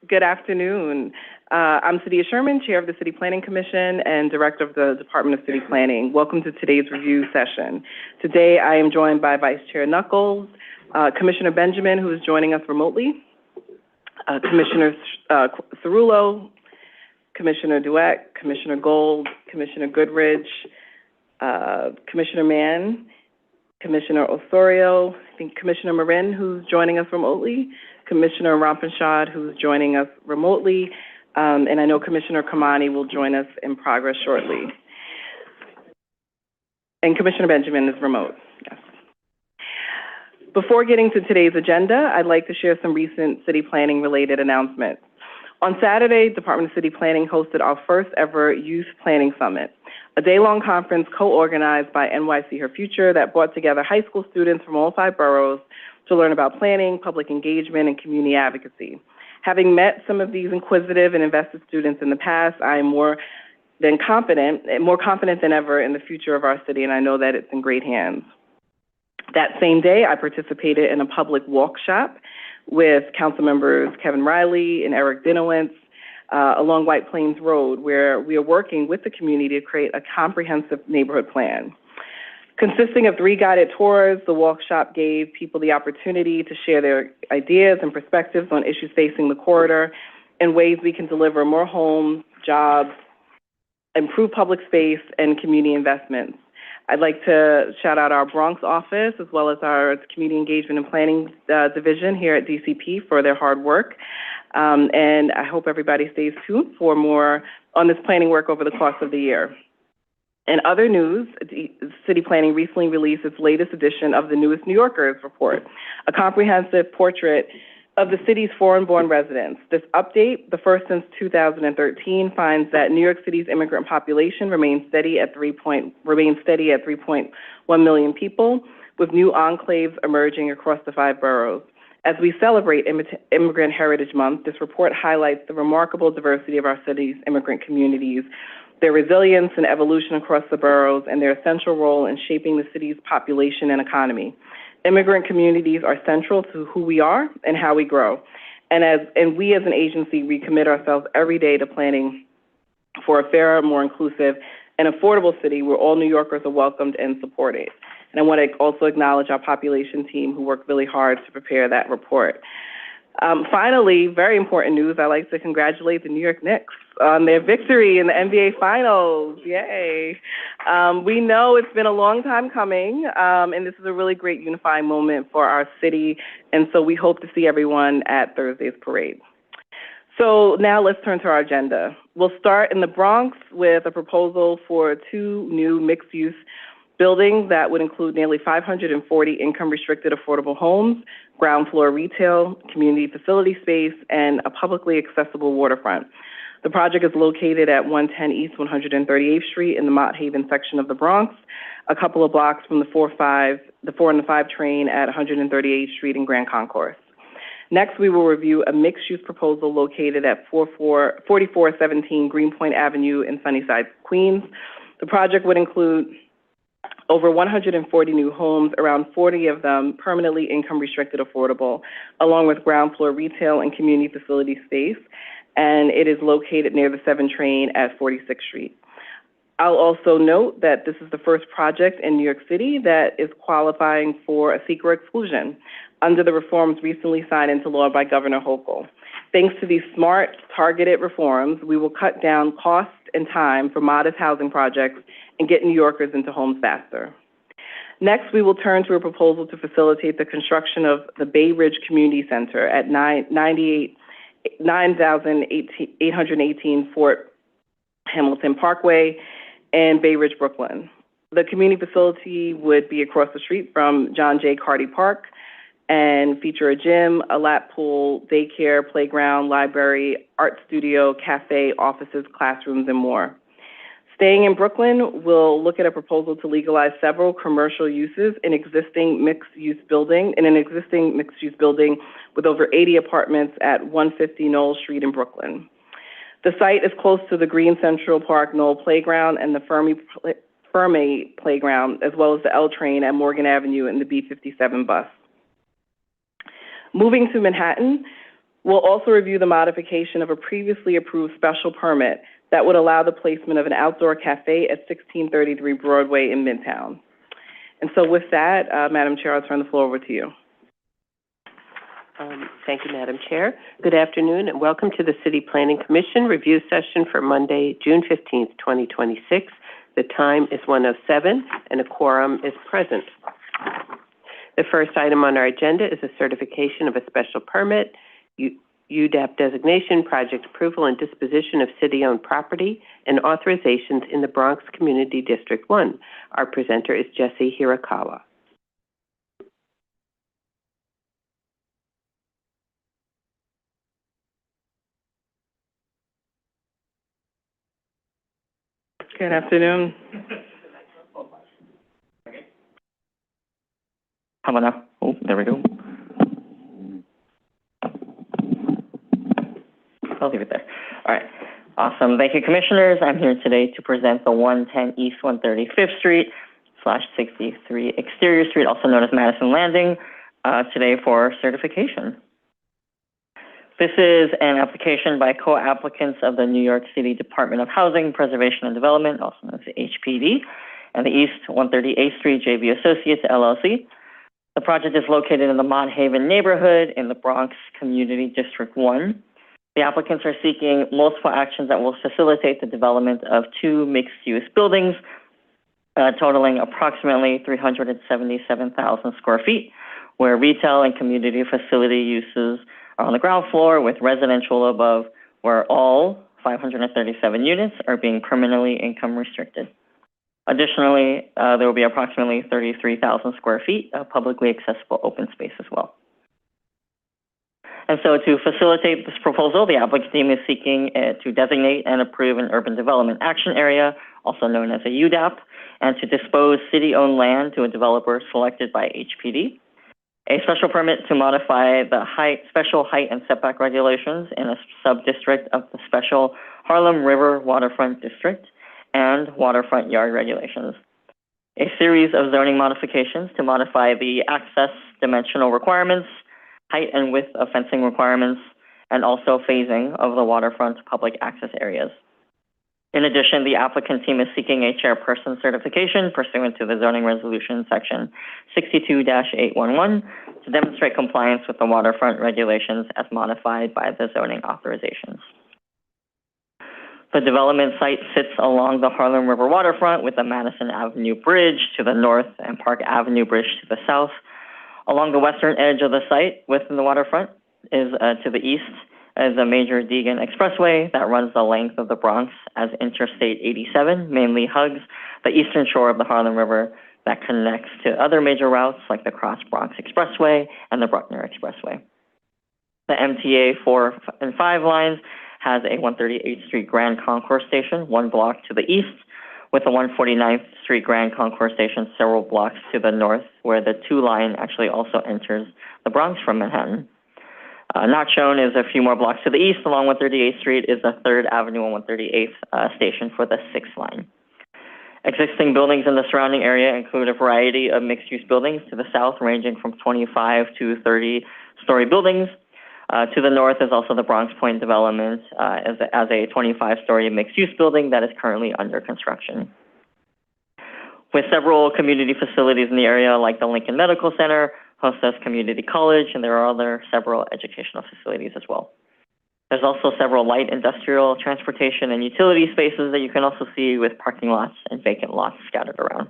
Good afternoon. I'm Sadia Sherman, Chair of the City Planning Commission and Director of the Department of City Planning. Welcome to today's review session. Today I am joined by Vice Chair Knuckles, Commissioner Benjamin, who is joining us remotely, Commissioner Cerullo, Commissioner Dueck, Commissioner Gold, Commissioner Goodridge, Commissioner Mann, Commissioner Osorio, I think Commissioner Marin, who's joining us remotely, Commissioner Rampanshad, who's joining us remotely, and I know Commissioner Kamani will join us in progress shortly. And Commissioner Benjamin is remote, yes. Before getting to today's agenda, I'd like to share some recent city planning related announcements. On Saturday, Department of City Planning hosted our first ever Youth Planning Summit, a day-long conference co-organized by NYC Her Future that brought together high school students from all 5 boroughs to learn about planning, public engagement, and community advocacy. Having met some of these inquisitive and invested students in the past, I am more confident than ever in the future of our city, and I know that it's in great hands. That same day, I participated in a public workshop with council members Kevin Riley and Eric Dinowitz along White Plains Road, where we are working with the community to create a comprehensive neighborhood plan. Consisting of 3 guided tours, the workshop gave people the opportunity to share their ideas and perspectives on issues facing the corridor and ways we can deliver more homes, jobs, improve public space, and community investments. I'd like to shout out our Bronx office as well as our Community Engagement and Planning Division here at DCP for their hard work. And I hope everybody stays tuned for more on this planning work over the course of the year. In other news, City Planning recently released its latest edition of the Newest New Yorkers report, a comprehensive portrait of the city's foreign-born residents. This update, the first since 2013, finds that New York City's immigrant population remains steady at 3.1 million people, with new enclaves emerging across the 5 boroughs. As we celebrate Immigrant Heritage Month, this report highlights the remarkable diversity of our city's immigrant communities, their resilience and evolution across the boroughs, and their essential role in shaping the city's population and economy. Immigrant communities are central to who we are and how we grow. And we as an agency, we commit ourselves every day to planning for a fairer, more inclusive, and affordable city where all New Yorkers are welcomed and supported. And I want to also acknowledge our population team who worked really hard to prepare that report. Finally, very important news, I'd like to congratulate the New York Knicks on their victory in the NBA Finals. Yay. We know it's been a long time coming, and this is a really great unifying moment for our city, and so we hope to see everyone at Thursday's parade. So now let's turn to our agenda. We'll start in the Bronx with a proposal for 2 new mixed-use Building that would include nearly 540 income-restricted affordable homes, ground floor retail, community facility space, and a publicly accessible waterfront. The project is located at 110 East 138th Street in the Mott Haven section of the Bronx, a couple of blocks from the 4 and the 5 train at 138th Street in Grand Concourse. Next, we will review a mixed-use proposal located at 4417 Greenpoint Avenue in Sunnyside, Queens. The project would include over 140 new homes, around 40 of them permanently income-restricted affordable, along with ground floor retail and community facility space, and it is located near the 7 train at 46th Street. I'll also note that this is the first project in New York City that is qualifying for a seeker exclusion under the reforms recently signed into law by Governor Hochul. Thanks to these smart, targeted reforms, we will cut down cost and time for modest housing projects and get New Yorkers into homes faster. Next, we will turn to a proposal to facilitate the construction of the Bay Ridge Community Center at 9818 Fort Hamilton Parkway in Bay Ridge, Brooklyn. The community facility would be across the street from John J. Carty Park and feature a gym, a lap pool, daycare, playground, library, art studio, cafe, offices, classrooms, and more. Staying in Brooklyn, we'll look at a proposal to legalize several commercial uses in an existing mixed-use building with over 80 apartments at 150 Knoll Street in Brooklyn. The site is close to the Green Central Park Knoll Playground and the Fermi Playground, as well as the L train at Morgan Avenue and the B57 bus. Moving to Manhattan, we'll also review the modification of a previously approved special permit that would allow the placement of an outdoor cafe at 1633 Broadway in Midtown. And so with that, Madam Chair, I'll turn the floor over to you. Thank you, Madam Chair. Good afternoon, and welcome to the City Planning Commission review session for Monday, June 15th, 2026. The time is 1:07, and a quorum is present. The first item on our agenda is a certification of a special permit, UDAP designation, project approval, and disposition of city-owned property, and authorizations in the Bronx Community District 1. Our presenter is Jesse Hirakawa. Good afternoon. How about now? Oh, there we go. I'll leave it there. All right. Awesome. Thank you, Commissioners. I'm here today to present the 110 East 135th Street / 63 Exterior Street, also known as Madison Landing, today for certification. This is an application by co-applicants of the New York City Department of Housing, Preservation, and Development, also known as the HPD, and the East 138th Street JV Associates, LLC. The project is located in the Mott Haven neighborhood in the Bronx Community District 1. The applicants are seeking multiple actions that will facilitate the development of 2 mixed-use buildings, totaling approximately 377,000 square feet, where retail and community facility uses are on the ground floor with residential above, where all 537 units are being permanently income restricted. Additionally, there will be approximately 33,000 square feet of publicly accessible open space as well. And so to facilitate this proposal, the applicant team is seeking to designate and approve an urban development action area, also known as a UDAP, and to dispose city-owned land to a developer selected by HPD. A special permit to modify the special height and setback regulations in a sub-district of the special Harlem River Waterfront District and waterfront yard regulations. A series of zoning modifications to modify the access dimensional requirements, height and width of fencing requirements, and also phasing of the waterfront public access areas. In addition, the applicant team is seeking a chairperson certification pursuant to the zoning resolution section 62-811 to demonstrate compliance with the waterfront regulations as modified by the zoning authorizations. The development site sits along the Harlem River waterfront with the Madison Avenue Bridge to the north and Park Avenue Bridge to the south. Along the western edge of the site within the waterfront is to the east is a major Deegan Expressway that runs the length of the Bronx as Interstate 87 mainly hugs the eastern shore of the Harlem River that connects to other major routes like the Cross Bronx Expressway and the Bruckner Expressway. The MTA 4 and 5 lines has a 138th Street Grand Concourse station, 1 block to the east, with the 149th Street Grand Concourse station several blocks to the north, where the 2 line actually also enters the Bronx from Manhattan. Not shown is a few more blocks to the east along 138th Street is the 3rd Avenue and 138th station for the 6th line. Existing buildings in the surrounding area include a variety of mixed-use buildings to the south, ranging from 25 to 30-story buildings. To the north is also the Bronx Point development as a 25-story mixed-use building that is currently under construction. With several community facilities in the area like the Lincoln Medical Center, Hostess Community College, and there are several educational facilities as well. There's also several light industrial, transportation, and utility spaces that you can also see with parking lots and vacant lots scattered around.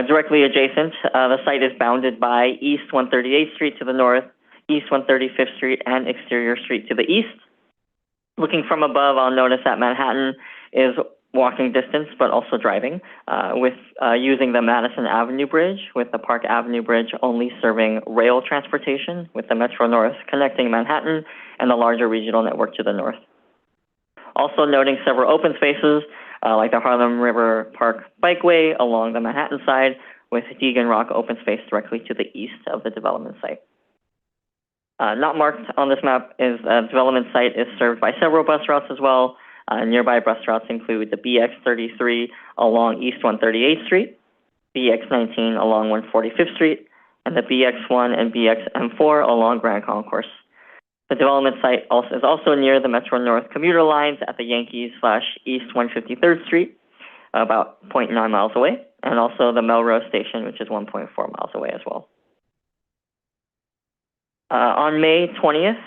Directly adjacent, the site is bounded by East 138th Street to the north, East 135th Street, and Exterior Street to the east. Looking from above, I'll notice that Manhattan is walking distance, but also driving, using the Madison Avenue Bridge, with the Park Avenue Bridge only serving rail transportation, with the Metro North connecting Manhattan and the larger regional network to the north. Also noting several open spaces, like the Harlem River Park Bikeway along the Manhattan side, with Deegan Rock open space directly to the east of the development site. Not marked on this map is the development site is served by several bus routes as well. Nearby bus routes include the BX33 along East 138th Street, BX19 along 145th Street, and the BX1 and BXM4 along Grand Concourse. The development site is also near the Metro North commuter lines at the Yankees/East 153rd Street, about 0.9 miles away, and also the Melrose Station, which is 1.4 miles away as well. On May 20th,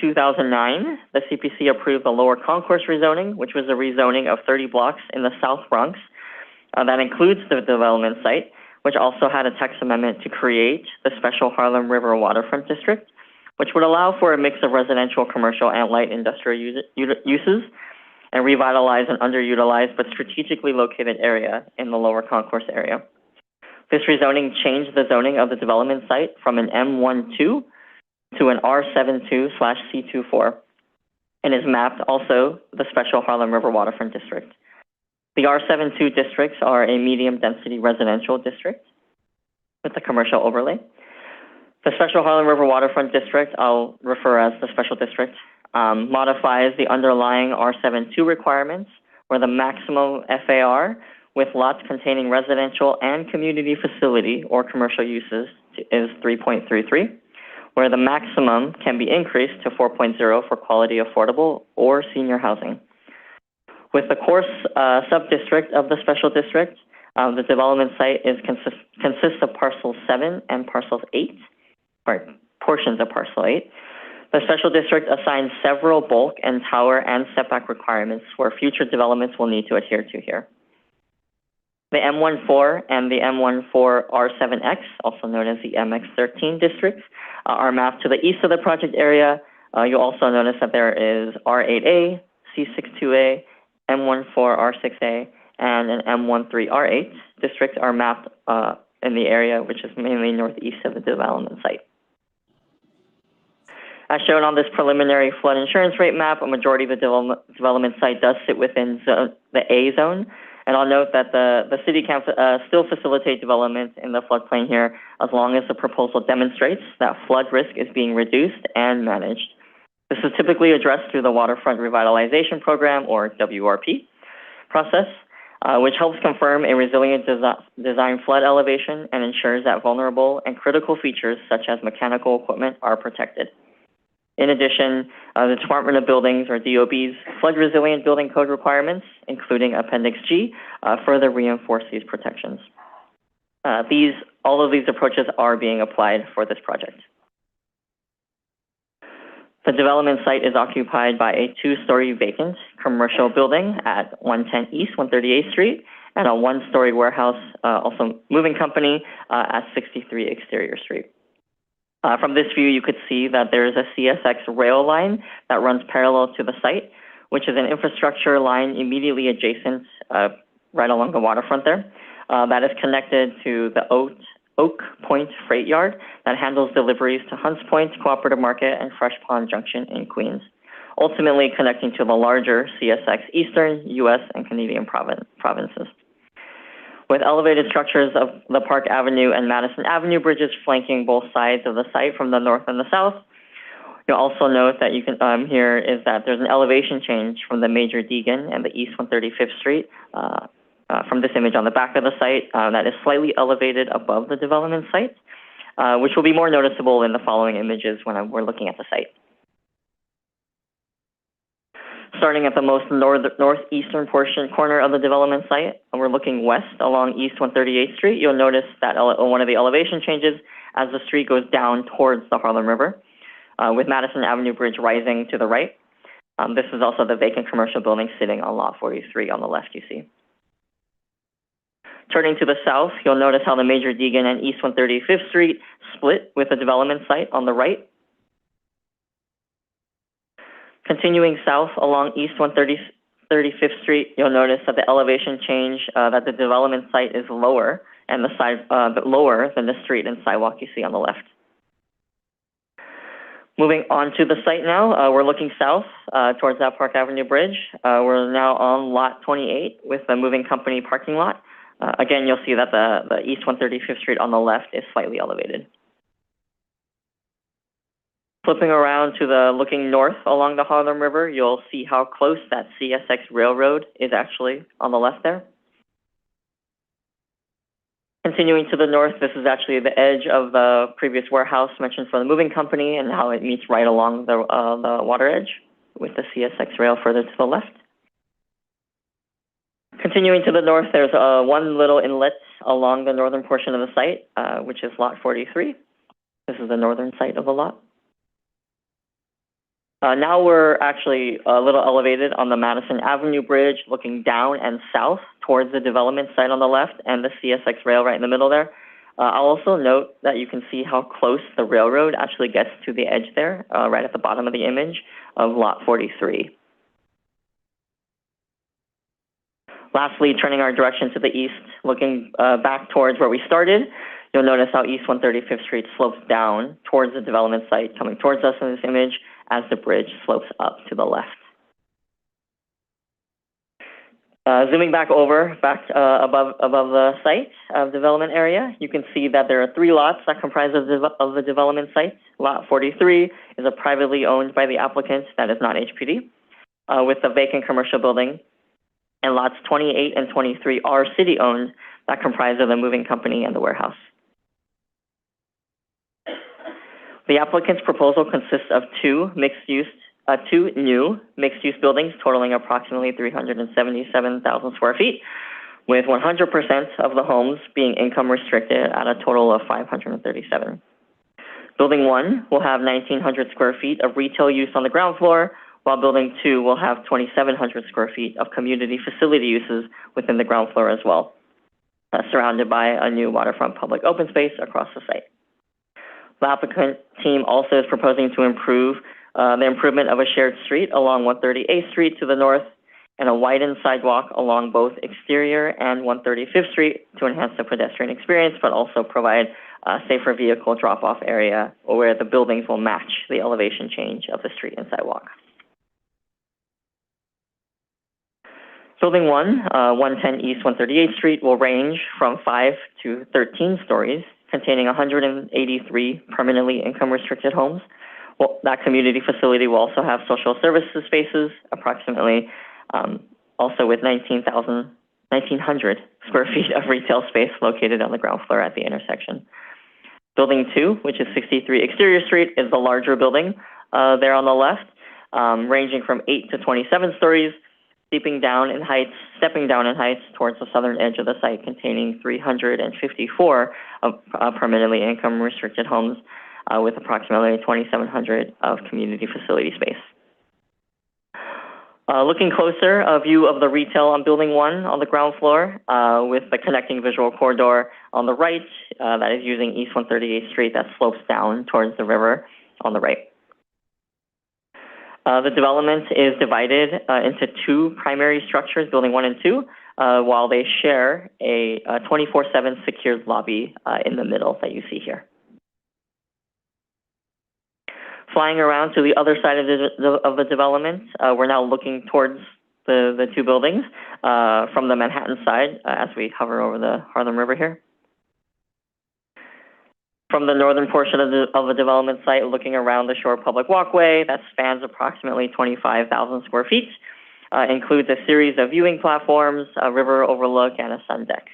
2009, the CPC approved the Lower Concourse rezoning, which was a rezoning of 30 blocks in the South Bronx. That includes the development site, which also had a text amendment to create the Special Harlem River Waterfront District, which would allow for a mix of residential, commercial, and light industrial uses, and revitalize an underutilized but strategically located area in the Lower Concourse area. This rezoning changed the zoning of the development site from an M12 to an R72/C24, and is mapped also the Special Harlem River Waterfront District. The R72 districts are a medium-density residential district with a commercial overlay. The Special Harlem River Waterfront District, I'll refer as the Special District, modifies the underlying R72 requirements, where the maximum FAR with lots containing residential and community facility or commercial uses is 3.33. where the maximum can be increased to 4.0 for quality, affordable, or senior housing. With the Course sub-district of the Special District, the development site consists of Parcel 7 and Parcel 8, or portions of Parcel 8. The Special District assigns several bulk and tower and setback requirements where future developments will need to adhere to here. The M14 and the M14R7X, also known as the MX13 districts, are mapped to the east of the project area. You'll also notice that there is R8A, C62A, M14R6A, and an M13R8 districts are mapped in the area, which is mainly northeast of the development site. As shown on this preliminary flood insurance rate map, a majority of the development site does sit within the A zone. And I'll note that the city can still facilitate development in the floodplain here as long as the proposal demonstrates that flood risk is being reduced and managed. This is typically addressed through the Waterfront Revitalization Program, or WRP, process, which helps confirm a resilient design flood elevation and ensures that vulnerable and critical features such as mechanical equipment are protected. In addition, the Department of Buildings, or DOB's, flood resilient building code requirements, including Appendix G, further reinforce these protections. All of these approaches are being applied for this project. The development site is occupied by a 2-story vacant commercial building at 110 East 138th Street and a 1-story warehouse, also moving company, at 63 Exterior Street. From this view, you could see that there is a CSX rail line that runs parallel to the site, which is an infrastructure line immediately adjacent, right along the waterfront there. that is connected to the Oak Point Freight Yard that handles deliveries to Hunts Point, Cooperative Market, and Fresh Pond Junction in Queens, ultimately connecting to the larger CSX Eastern, U.S., and Canadian provinces. With elevated structures of the Park Avenue and Madison Avenue bridges flanking both sides of the site from the north and the south, you'll also note that you can here is that there's an elevation change from the Major Deegan and the East 135th Street from this image on the back of the site that is slightly elevated above the development site, which will be more noticeable in the following images when we're looking at the site. Starting at the most northeastern corner of the development site, and we're looking west along East 138th Street, you'll notice that one of the elevation changes as the street goes down towards the Harlem River, with Madison Avenue Bridge rising to the right. This is also the vacant commercial building sitting on Lot 43 on the left you see. Turning to the south, you'll notice how the Major Deegan and East 135th Street split with the development site on the right. Continuing south along East 135th Street, you'll notice that the elevation change, that the development site is lower and lower than the street and sidewalk you see on the left. Moving on to the site now, we're looking south towards that Park Avenue Bridge. We're now on Lot 28 with the moving company parking lot. Again, you'll see that the East 135th Street on the left is slightly elevated. Flipping around to looking north along the Harlem River, you'll see how close that CSX railroad is actually on the left there. Continuing to the north, this is actually the edge of the previous warehouse mentioned for the moving company and how it meets right along the water edge with the CSX rail further to the left. Continuing to the north, there's one little inlet along the northern portion of the site, which is Lot 43. This is the northern site of the lot. Now we're actually a little elevated on the Madison Avenue Bridge, looking down and south towards the development site on the left and the CSX rail right in the middle there. I'll also note that you can see how close the railroad actually gets to the edge there, right at the bottom of the image of Lot 43. Lastly, turning our direction to the east, looking back towards where we started, you'll notice how East 135th Street slopes down towards the development site, coming towards us in this image, as the bridge slopes up to the left. Zooming back above the site development area, you can see that there are 3 lots that comprise of the development site. Lot 43 is a privately owned by the applicant that is not HPD, with a vacant commercial building, and lots 28 and 23 are city-owned that comprise of the moving company and the warehouse. The applicant's proposal consists of two new mixed-use buildings totaling approximately 377,000 square feet, with 100% of the homes being income restricted at a total of 537. Building 1 will have 1,900 square feet of retail use on the ground floor, while Building 2 will have 2,700 square feet of community facility uses within the ground floor as well, surrounded by a new waterfront public open space across the site. The applicant team also is proposing to improve the improvement of a shared street along 138th Street to the north and a widened sidewalk along both exterior and 135th Street to enhance the pedestrian experience, but also provide a safer vehicle drop-off area where the buildings will match the elevation change of the street and sidewalk. Building 1, 110 East 138th Street, will range from 5 to 13 stories, containing 183 permanently income-restricted homes. Well, that community facility will also have social services spaces, approximately also with 1,900 square feet of retail space located on the ground floor at the intersection. Building 2, which is 63 Exterior Street, is the larger building there on the left, ranging from 8 to 27 stories, stepping down in heights towards the southern edge of the site, containing 354 permanently income-restricted homes with approximately 2,700 of community facility space. Looking closer, a view of the retail on Building 1 on the ground floor with the connecting visual corridor on the right that is using East 138th Street that slopes down towards the river on the right. The development is divided into two primary structures, building 1 and 2, while they share a 24/7 secured lobby in the middle that you see here. Flying around to the other side of the development, we're now looking towards the two buildings from the Manhattan side as we hover over the Harlem River here. From the northern portion of the development site, looking around the shore public walkway that spans approximately 25,000 square feet, includes a series of viewing platforms, a river overlook, and a sun deck.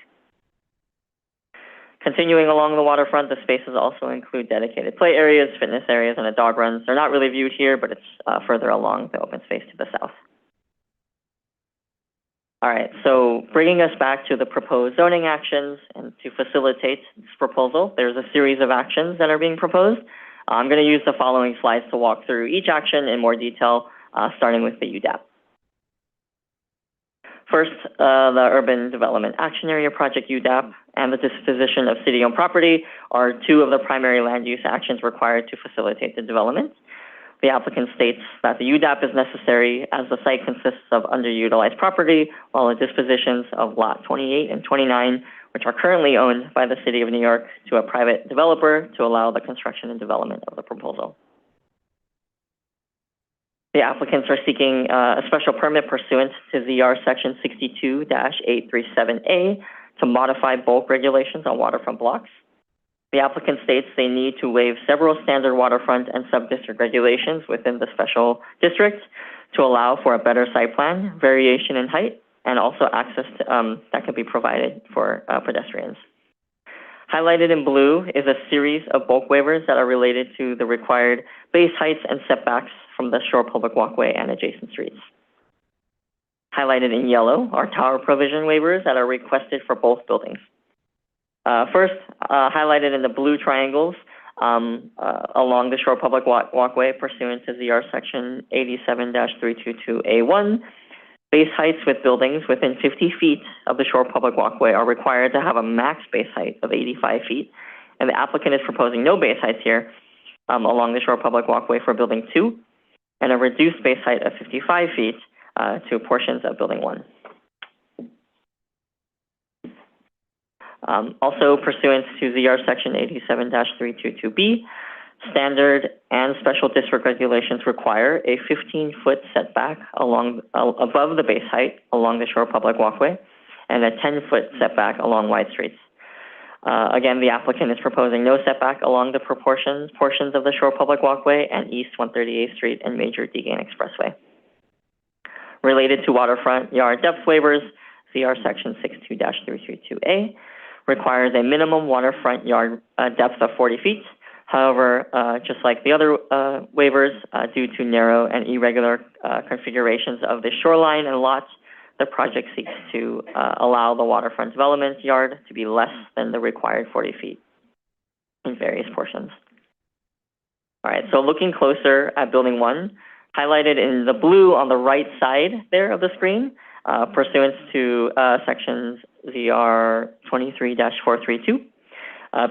Continuing along the waterfront, the spaces also include dedicated play areas, fitness areas, and a dog run. They're not really viewed here, but it's further along the open space to the south. All right, so bringing us back to the proposed zoning actions and to facilitate this proposal, there's a series of actions that are being proposed. I'm going to use the following slides to walk through each action in more detail, starting with the UDAP. First, the Urban Development Action Area Project UDAP and the disposition of city-owned property are two of the primary land use actions required to facilitate the development. The applicant states that the UDAP is necessary as the site consists of underutilized property, while the dispositions of Lot 28 and 29, which are currently owned by the City of New York, to a private developer to allow the construction and development of the proposal. The applicants are seeking a special permit pursuant to ZR Section 62-837A to modify bulk regulations on waterfront blocks. The applicant states they need to waive several standard waterfront and sub-district regulations within the special district to allow for a better site plan, variation in height, and also access to, that can be provided for pedestrians. Highlighted in blue is a series of bulk waivers that are related to the required base heights and setbacks from the shore public walkway and adjacent streets. Highlighted in yellow are tower provision waivers that are requested for both buildings. First, highlighted in the blue triangles along the shore public walkway pursuant to ZR Section 87-322A1, base heights with buildings within 50 feet of the shore public walkway are required to have a max base height of 85 feet, and the applicant is proposing no base heights here along the shore public walkway for Building 2, and a reduced base height of 55 feet to portions of Building 1. Also pursuant to ZR Section 87-322B, standard and special district regulations require a 15-foot setback above the base height along the shore public walkway and a 10-foot setback along wide streets. Again, the applicant is proposing no setback along the portions of the shore public walkway and East 138th Street and Major Deegan Expressway. Related to waterfront yard depth waivers, ZR Section 62-332A requires a minimum waterfront yard depth of 40 feet. However, just like the other waivers, due to narrow and irregular configurations of the shoreline and lots, the project seeks to allow the waterfront development yard to be less than the required 40 feet in various portions. All right, so looking closer at Building 1, highlighted in the blue on the right side there of the screen, pursuant to sections ZR 23-432,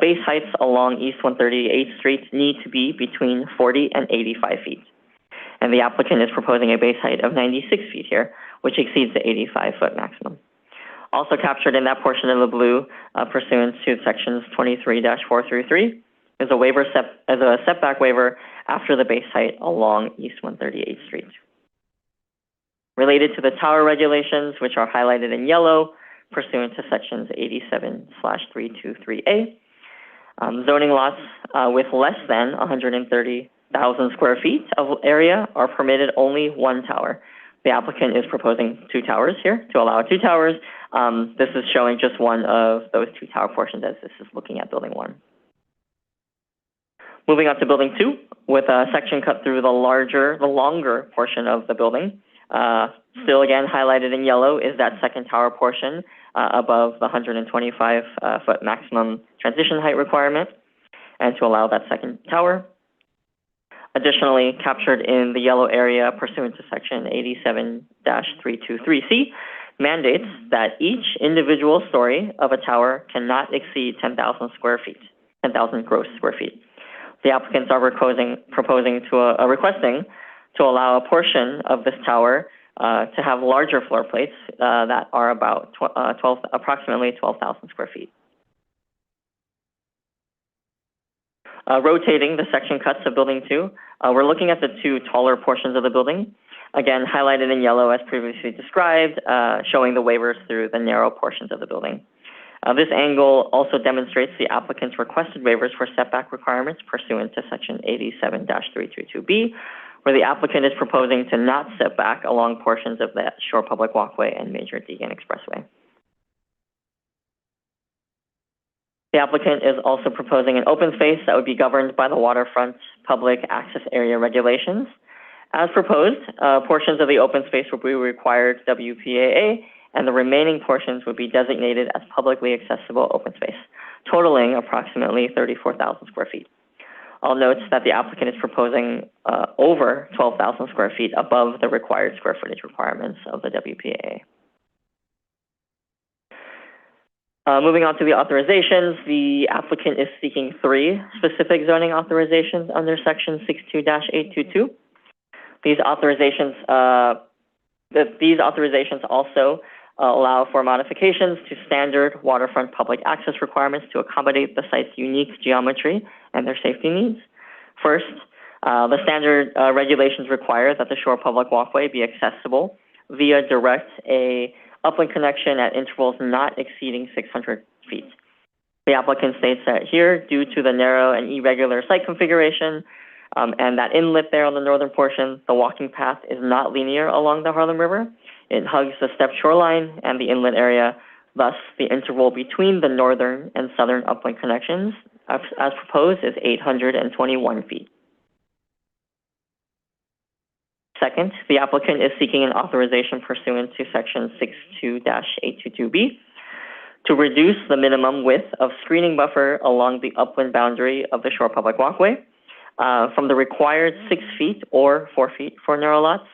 base heights along East 138th Street need to be between 40 and 85 feet. And the applicant is proposing a base height of 96 feet here, which exceeds the 85-foot maximum. Also captured in that portion of the blue, pursuant to sections 23-433, is a setback waiver after the base height along East 138th Street. Related to the tower regulations, which are highlighted in yellow, pursuant to sections 87/323A, zoning lots with less than 130,000 square feet of area are permitted only one tower. The applicant is proposing two towers here to allow two towers. This is showing just one of those two tower portions as this is looking at Building 1. Moving on to Building 2, with a section cut through the longer portion of the building. Still again highlighted in yellow is that second tower portion above the 125-foot maximum transition height requirement, and to allow that second tower. Additionally, captured in the yellow area pursuant to section 87-323C, mandates that each individual story of a tower cannot exceed 10,000 square feet, 10,000 gross square feet. The applicants are requesting to allow a portion of this tower to have larger floor plates that are about approximately 12,000 square feet. Rotating the section cuts of Building 2, we're looking at the two taller portions of the building, again highlighted in yellow as previously described, showing the waivers through the narrow portions of the building. This angle also demonstrates the applicant's requested waivers for setback requirements pursuant to Section 87-322B, where the applicant is proposing to not set back along portions of the Shore Public Walkway and Major Deegan Expressway. The applicant is also proposing an open space that would be governed by the waterfront public access area regulations. As proposed, portions of the open space will be required WPAA, and the remaining portions would be designated as publicly accessible open space, totaling approximately 34,000 square feet. I'll note that the applicant is proposing over 12,000 square feet above the required square footage requirements of the WPAA. Moving on to the authorizations, the applicant is seeking 3 specific zoning authorizations under Section 62-822. These authorizations also allow for modifications to standard waterfront public access requirements to accommodate the site's unique geometry and their safety needs. First, the standard regulations require that the Shore Public Walkway be accessible via direct upland connection at intervals not exceeding 600 feet. The applicant states that here, due to the narrow and irregular site configuration and that inlet there on the northern portion, the walking path is not linear along the Harlem River. It hugs the steppe shoreline and the inlet area. Thus, the interval between the northern and southern upland connections, as proposed, is 821 feet. Second, the applicant is seeking an authorization pursuant to Section 62-822B to reduce the minimum width of screening buffer along the upland boundary of the Shore Public Walkway from the required 6 feet or 4 feet for narrow lots.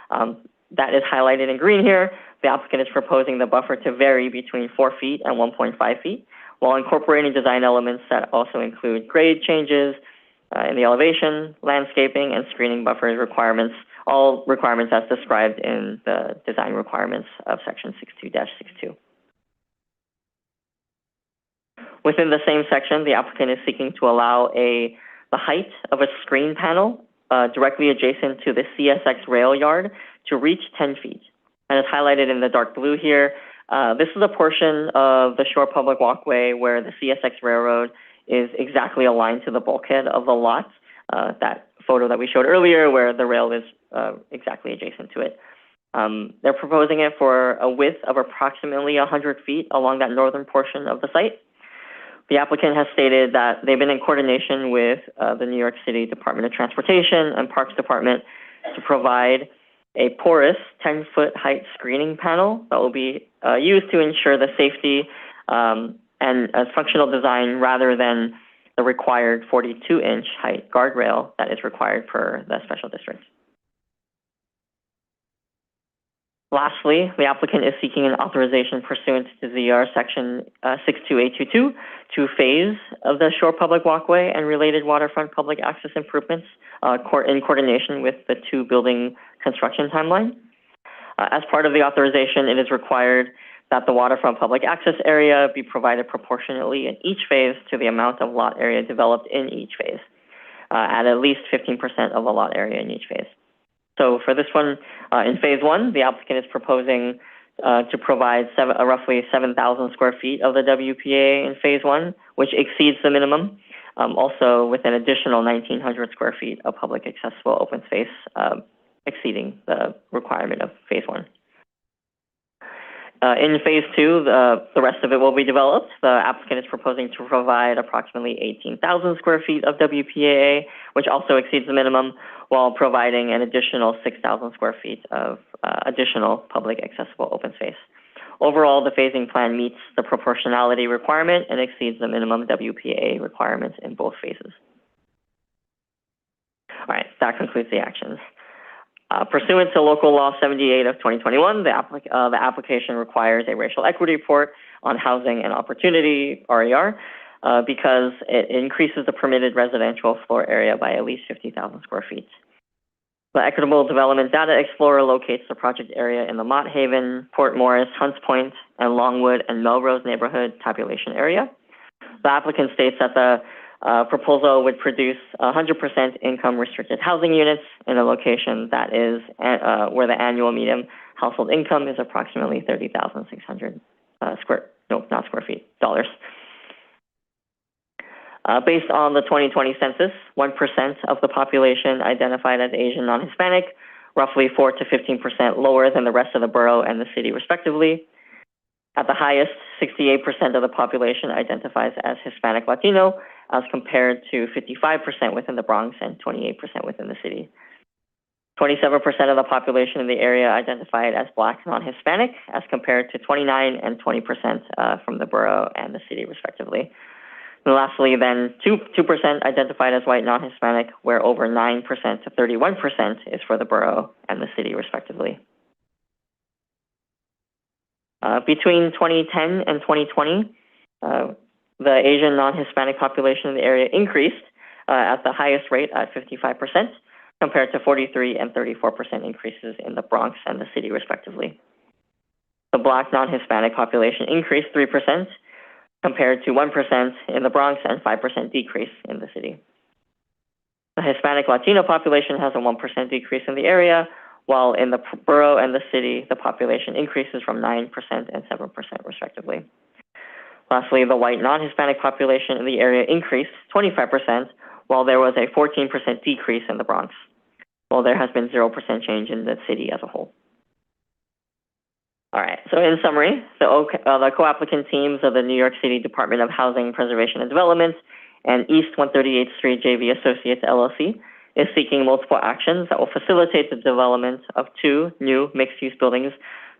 That is highlighted in green here. The applicant is proposing the buffer to vary between 4 feet and 1.5 feet, while incorporating design elements that also include grade changes in the elevation, landscaping, and screening buffer requirements, all requirements as described in the design requirements of Section 62-62. Within the same section, the applicant is seeking to allow the height of a screen panel directly adjacent to the CSX rail yard to reach 10 feet. And it's highlighted in the dark blue here. This is a portion of the Shore Public Walkway where the CSX railroad is exactly aligned to the bulkhead of the lot. That photo that we showed earlier where the rail is exactly adjacent to it. They're proposing it for a width of approximately 100 feet along that northern portion of the site. The applicant has stated that they've been in coordination with the New York City Department of Transportation and Parks Department to provide a porous 10-foot height screening panel that will be used to ensure the safety and a functional design rather than the required 42-inch height guardrail that is required per the special district. Lastly, the applicant is seeking an authorization pursuant to ZR Section 62822 to phase of the Shore Public Walkway and related waterfront public access improvements in coordination with the 2 building construction timeline. As part of the authorization, it is required that the waterfront public access area be provided proportionately in each phase to the amount of lot area developed in each phase, at least 15% of the lot area in each phase. So for this one, in phase 1, the applicant is proposing to provide roughly 7,000 square feet of the WPA in phase 1, which exceeds the minimum, also with an additional 1,900 square feet of public accessible open space, exceeding the requirement of phase 1. In phase 2, the rest of it will be developed. The applicant is proposing to provide approximately 18,000 square feet of WPAA, which also exceeds the minimum, while providing an additional 6,000 square feet of additional public accessible open space. Overall, the phasing plan meets the proportionality requirement and exceeds the minimum WPAA requirements in both phases. All right, that concludes the actions. Pursuant to Local Law 78 of 2021, the application requires a racial equity report on housing and opportunity, RER, because it increases the permitted residential floor area by at least 50,000 square feet. The Equitable Development Data Explorer locates the project area in the Mott Haven, Port Morris, Hunts Point, and Longwood and Melrose neighborhood tabulation area. The applicant states that the proposal would produce 100% income restricted housing units in a location that is where the annual median household income is approximately $30,600 dollars. Based on the 2020 census, 1% of the population identified as Asian non-Hispanic, roughly 4 to 15% lower than the rest of the borough and the city respectively. At the highest, 68% of the population identifies as Hispanic Latino, as compared to 55% within the Bronx and 28% within the city. 27% of the population in the area identified as Black non-Hispanic, as compared to 29 and 20% from the borough and the city respectively. And lastly, then 2% identified as white non-Hispanic, where over 9% to 31% is for the borough and the city respectively. Between 2010 and 2020, the Asian non-Hispanic population in the area increased at the highest rate at 55%, compared to 43 and 34% increases in the Bronx and the city respectively. The Black non-Hispanic population increased 3%, compared to 1% in the Bronx and 5% decrease in the city. The Hispanic Latino population has a 1% decrease in the area, while in the borough and the city, the population increases from 9% and 7% respectively. Lastly, the white non-Hispanic population in the area increased 25%, while there was a 14% decrease in the Bronx, while there has been 0% change in the city as a whole. All right, so in summary, the co-applicant teams of the New York City Department of Housing, Preservation and Development and East 138th Street JV Associates LLC is seeking multiple actions that will facilitate the development of 2 new mixed-use buildings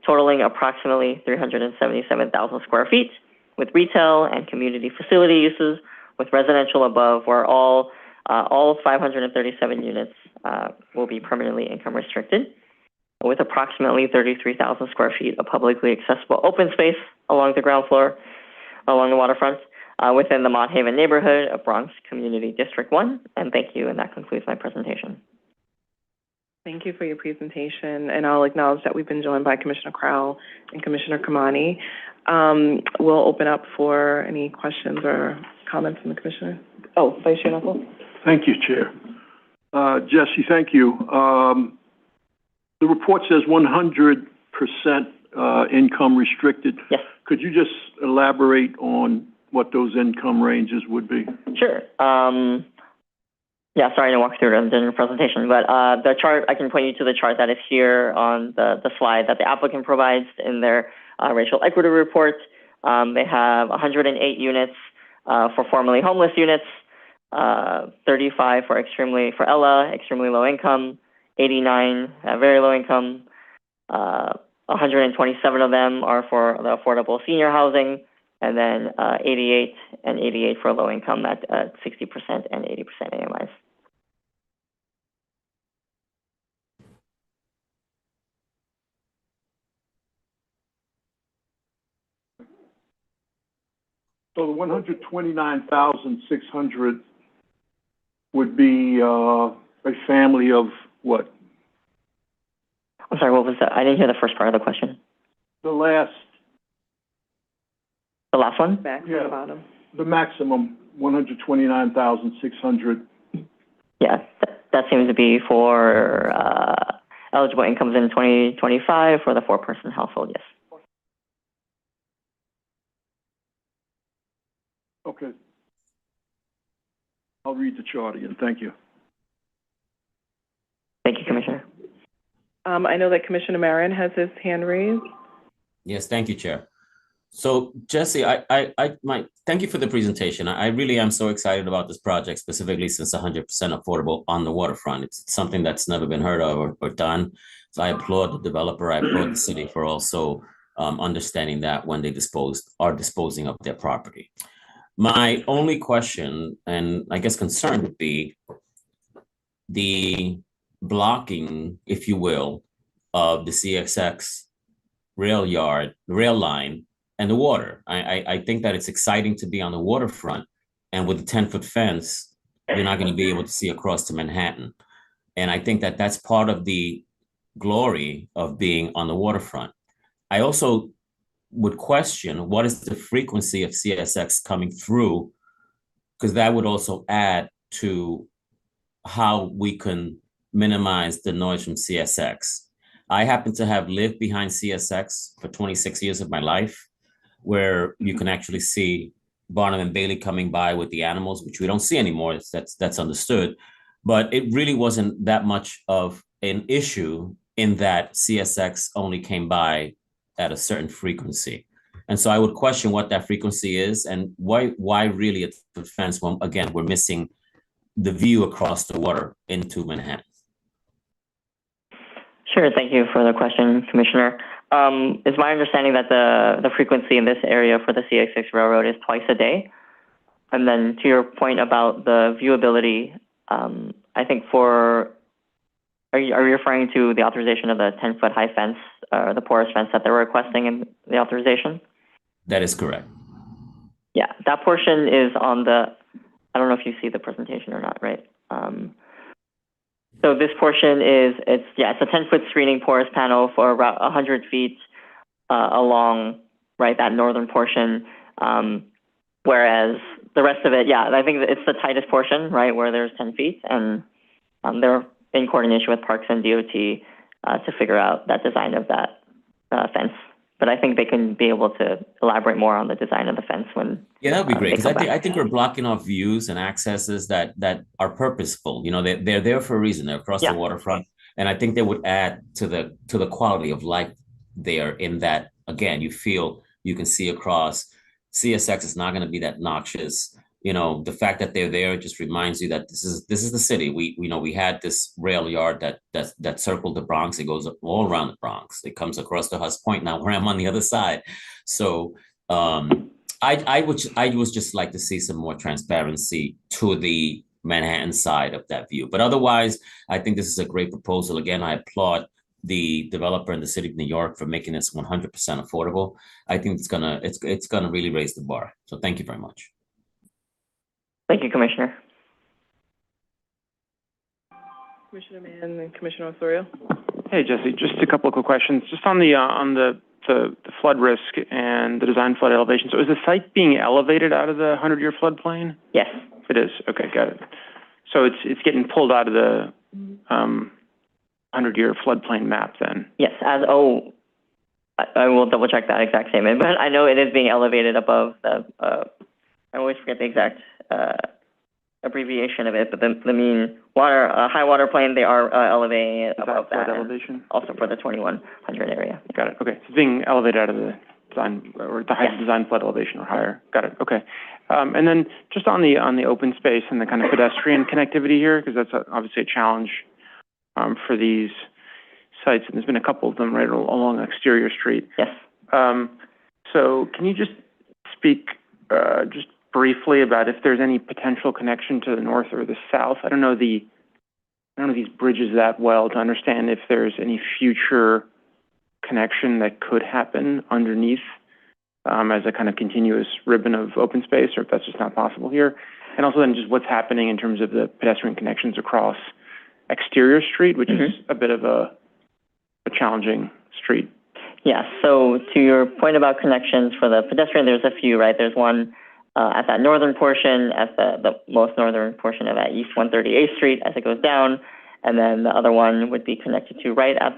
totaling approximately 377,000 square feet with retail and community facility uses, with residential above, where all 537 units will be permanently income restricted, with approximately 33,000 square feet of publicly accessible open space along the ground floor, along the waterfront, within the Mott Haven neighborhood of Bronx Community District 1. And thank you, and that concludes my presentation. Thank you for your presentation, and I'll acknowledge that we've been joined by Commissioner Crowell and Commissioner Kamani. We'll open up for any questions or comments from the Commissioner. Oh, Vice Chair Knuckles. Thank you, Chair. Jesse, thank you. The report says 100% income restricted. Yes. Could you just elaborate on what those income ranges would be? Sure. Yeah, sorry to walk through it in the presentation, but the chart, I can point you to the chart that is here on the slide that the applicant provides in their racial equity report. They have 108 units for formerly homeless units, 35 for Ella, extremely low income, 89 very low income, 127 of them are for the affordable senior housing, and then 88 for low income at 60% and 80% AMIs. So the 129,600 would be a family of what? I'm sorry, what was that? I didn't hear the first part of the question. The last one? Back to the bottom. The maximum, 129,600. Yeah, that seems to be for eligible incomes in 2025 for the 4-person household, yes. Okay. I'll read the chart again. Thank you. Thank you, Commissioner. I know that Commissioner Marion has his hand raised. Yes, thank you, Chair. So, Jesse, thank you for the presentation. I really am so excited about this project, specifically since 100% affordable on the waterfront. It's something that's never been heard of or done. So I applaud the developer. I applaud the city for also understanding that when they are disposing of their property. My only question, and I guess concern, would be the blocking, if you will, of the CSX rail line and the water. I think that it's exciting to be on the waterfront, and with the 10-foot fence, you're not going to be able to see across to Manhattan. And I think that that's part of the glory of being on the waterfront. I also would question what is the frequency of CSX coming through, because that would also add to how we can minimize the noise from CSX. I happen to have lived behind CSX for 26 years of my life, where you can actually see Barnum and Bailey coming by with the animals, which we don't see anymore. That's understood. But it really wasn't that much of an issue in that CSX only came by at a certain frequency. And so I would question what that frequency is and why really it's a fence when, again, we're missing the view across the water into Manhattan. Sure, thank you for the question, Commissioner. It's my understanding that the frequency in this area for the CX6 Railroad is twice a day. And then to your point about the viewability, I think are you referring to the authorization of the 10-foot high fence, the porous fence that they're requesting in the authorization? That is correct. Yeah, that portion is on I don't know if you see the presentation or not, right? So this portion it's a 10-foot screening porous panel for about 100 feet along, right, that northern portion. Whereas the rest of it, I think it's the tightest portion, right, where there's 10 feet. And they're in coordination with Parks and DOT to figure out that design of that fence. But I think they can be able to elaborate more on the design of the fence when. Yeah, that would be great, because I think we're blocking off views and accesses that are purposeful. You know, they're there for a reason. They're across the waterfront, and I think they would add to the quality of life there. In that, again, you can see across. CSX is not going to be that noxious. You know, the fact that they're there just reminds you that this is the city. We had this rail yard that circled the Bronx. It goes all around the Bronx. It comes across to Hus Point now, where I'm on the other side. So I would just like to see some more transparency to the Manhattan side of that view. But otherwise, I think this is a great proposal. Again, I applaud the developer in the city of New York for making this 100% affordable. I think it's gonna really raise the bar. So thank you very much. Thank you, Commissioner. Commissioner Mann and Commissioner Osorio. Hey, Jesse, just a couple of quick questions. Just on the flood risk and the design flood elevation. So is the site being elevated out of the 100-year floodplain? Yes. It is. Okay, got it. So it's getting pulled out of the 100-year floodplain map then? Yes. I will double check that exact statement, but I know it is being elevated above the. I always forget the exact abbreviation of it, but the mean high water plane, they are elevating it above that. Elevation? Also for the 2100 area. Got it. Okay. So it's being elevated out of the design or the height of design flood elevation or higher. Got it. Okay. And then just on the open space and the kind of pedestrian connectivity here, because that's obviously a challenge for these sites, and there's been a couple of them right along Exterior Street. Yes. So can you just speak just briefly about if there's any potential connection to the north or the south? I don't know these bridges that well to understand if there's any future connection that could happen underneath as a kind of continuous ribbon of open space, or if that's just not possible here. And also then just what's happening in terms of the pedestrian connections across Exterior Street, which is a bit of a challenging street. Yeah, so to your point about connections for the pedestrian, there's a few, right? There's one at that northern portion, at the most northern portion of that East 138th Street as it goes down. And then the other one would be connected to right at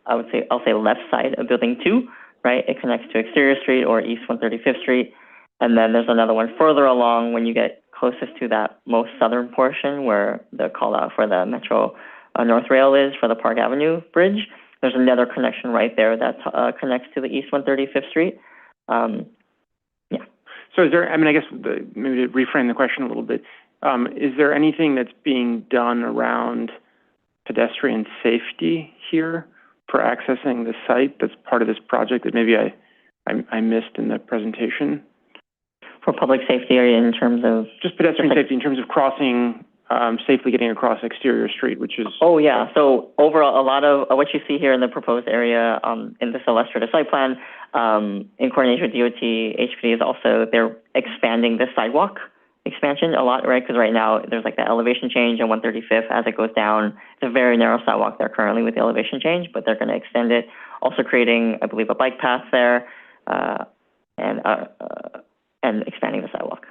I'll say left side of Building 2, right? It connects to Exterior Street or East 135th Street. And then there's another one further along when you get closest to that most southern portion where the call out for the Metro North Rail is for the Park Avenue Bridge. There's another connection right there that connects to the East 135th Street. So is there, I guess maybe to reframe the question a little bit, is there anything that's being done around pedestrian safety here for accessing the site that's part of this project that maybe I missed in the presentation? For public safety area in terms of? Just pedestrian safety in terms of crossing, safely getting across Exterior Street, which is... Oh, yeah. So overall, a lot of what you see here in the proposed area in this illustrative site plan, in coordination with DOT, HPD is also, they're expanding the sidewalk expansion a lot, right? Because right now there's like the elevation change on 135th as it goes down. It's a very narrow sidewalk there currently with the elevation change, but they're going to extend it. Also creating, I believe, a bike path there, and expanding the sidewalk.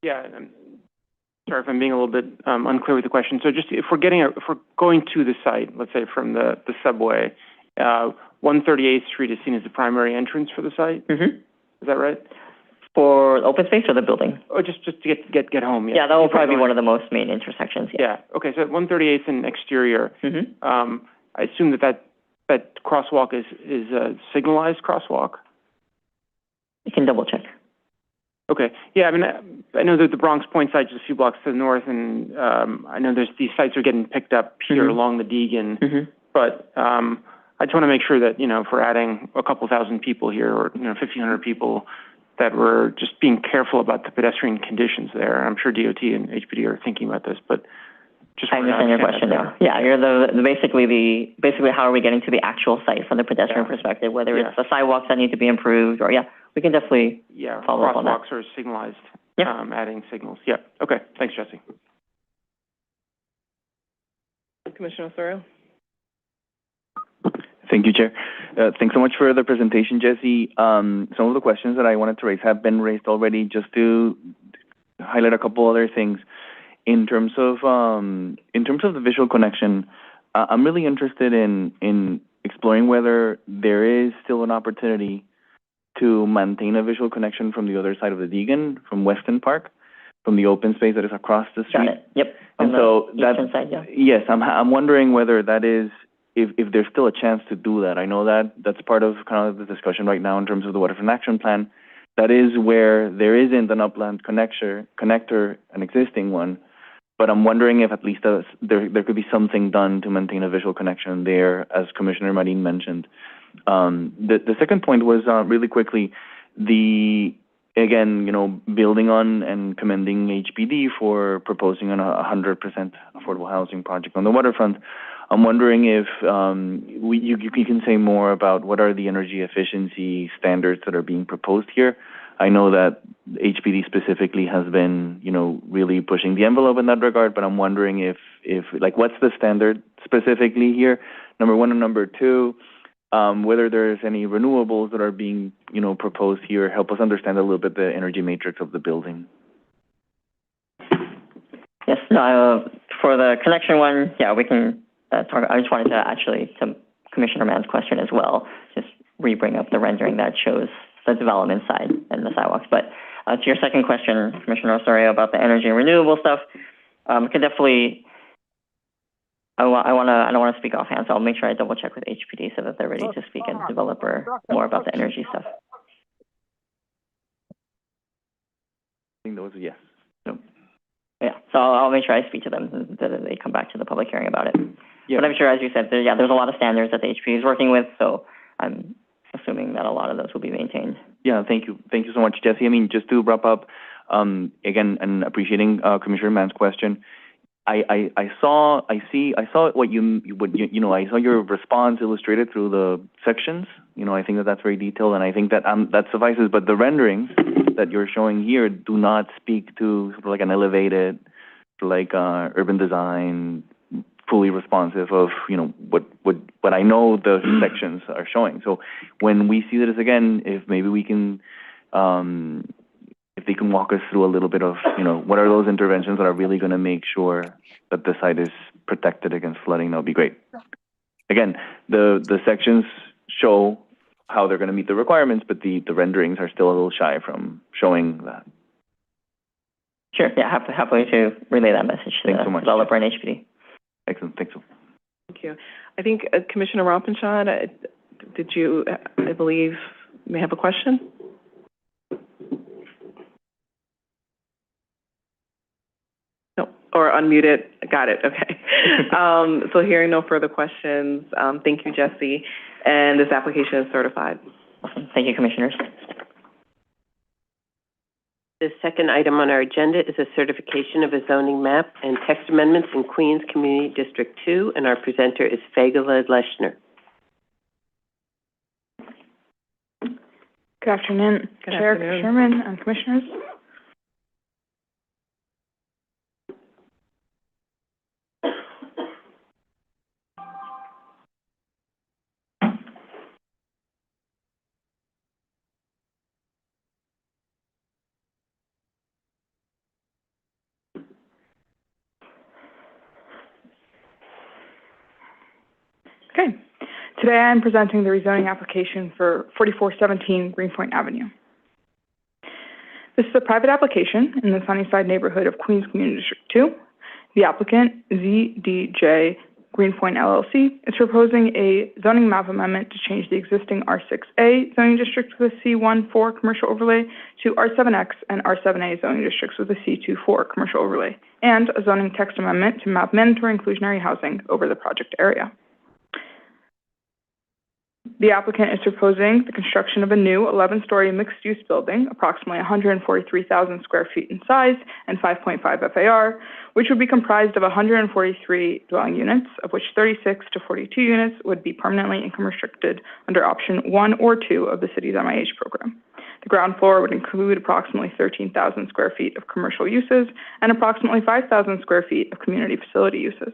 Yeah, sorry if I'm being a little bit unclear with the question. So just if we're going to the site, let's say from the subway, 138th Street is seen as the primary entrance for the site. Mm-hmm. Is that right? For open space or the building? Oh, just to get home. Yeah, that will probably be one of the most main intersections. Yeah. Okay. So 138th and exterior. Mm-hmm. I assume that crosswalk is a signalized crosswalk. You can double check. Okay. Yeah. I mean, I know that the Bronx Point site is a few blocks to the north, and I know these sites are getting picked up here mm-hmm. along the Deegan. Mm-hmm. But I just want to make sure that if we're adding a couple thousand people here, or 1,500 people, that we're just being careful about the pedestrian conditions there. I'm sure DOT and HPD are thinking about this, but just I understand your question now. Yeah, you're basically how are we getting to the actual site from the pedestrian perspective, whether it's the sidewalks that need to be improved, or we can definitely follow up on that. Crosswalks are signalized, adding signals. Yeah, okay. Thanks, Jesse. Commissioner Osorio. Thank you, Chair. Thanks so much for the presentation, Jesse. Some of the questions that I wanted to raise have been raised already. Just to highlight a couple other things, in terms of the visual connection, I'm really interested in exploring whether there is still an opportunity to maintain a visual connection from the other side of the Deegan, from Weston Park, from the open space that is across the street. Got it. Yep. And so eastern side, yeah. Yes, I'm wondering whether that is. If there's still a chance to do that. I know that's part of kind of the discussion right now in terms of the Waterfront Action Plan. That is where there isn't an upland connector, an existing one, but I'm wondering if at least there could be something done to maintain a visual connection there, as Commissioner Marin mentioned. The second point was really quickly, building on and commending HPD for proposing a 100% affordable housing project on the waterfront. I'm wondering if you can say more about what are the energy efficiency standards that are being proposed here. I know that HPD specifically has been, really pushing the envelope in that regard, but I'm wondering if what's the standard specifically here, number one, and number two, whether there's any renewables that are being, proposed here. Help us understand a little bit the energy matrix of the building. Yes, for the connection one, we can talk. I just wanted to Commissioner Mann's question as well, just re-bring up the rendering that shows the development side and the sidewalks. But to your second question, Commissioner Osorio, about the energy and renewable stuff, can definitely. I don't want to speak offhand, so I'll make sure I double check with HPD so that they're ready to speak and developer more about the energy stuff. I think that was a yes. No. Yeah, so I'll make sure I speak to them and that they come back to the public hearing about it. Yeah. But I'm sure, as you said, there's a lot of standards that the HPD is working with, so I'm assuming that a lot of those will be maintained. Yeah, thank you. Thank you so much, Jesse. I mean, just to wrap up, again, and appreciating Commissioner Mann's question, I saw your response illustrated through the sections. I think that's very detailed, and I think that that suffices. But the renderings that you're showing here do not speak to sort of like an elevated, urban design, fully responsive of what I know the sections are showing. So when we see this again, if maybe we can. If they can walk us through a little bit of, what are those interventions that are really going to make sure that the site is protected against flooding, that would be great. Again, the sections show how they're going to meet the requirements, but the renderings are still a little shy from showing that. Sure, yeah, happily to relay that message to the developer and HPD. Excellent, thanks. Thank you. I think Commissioner Rampanchad, did you, I believe, may have a question? Or unmuted. Got it. Okay. So hearing no further questions, thank you, Jesse. And this application is certified. Awesome. Thank you, Commissioners. The second item on our agenda is a certification of a zoning map and text amendments in Queens Community District 2, and our presenter is Fagala Leshner. Good afternoon, Chair, Chairman, and Commissioners. Okay. Today I am presenting the rezoning application for 4417 Greenpoint Avenue. This is a private application in the Sunnyside neighborhood of Queens Community District 2. The applicant, ZDJ Greenpoint LLC, is proposing a zoning map amendment to change the existing R6A zoning district with a C14 commercial overlay to R7X and R7A zoning districts with a C24 commercial overlay, and a zoning text amendment to map mandatory inclusionary housing over the project area. The applicant is proposing the construction of a new 11-story mixed-use building, approximately 143,000 square feet in size and 5.5 FAR, which would be comprised of 143 dwelling units, of which 36 to 42 units would be permanently income restricted under option 1 or 2 of the city's MIH program. The ground floor would include approximately 13,000 square feet of commercial uses and approximately 5,000 square feet of community facility uses.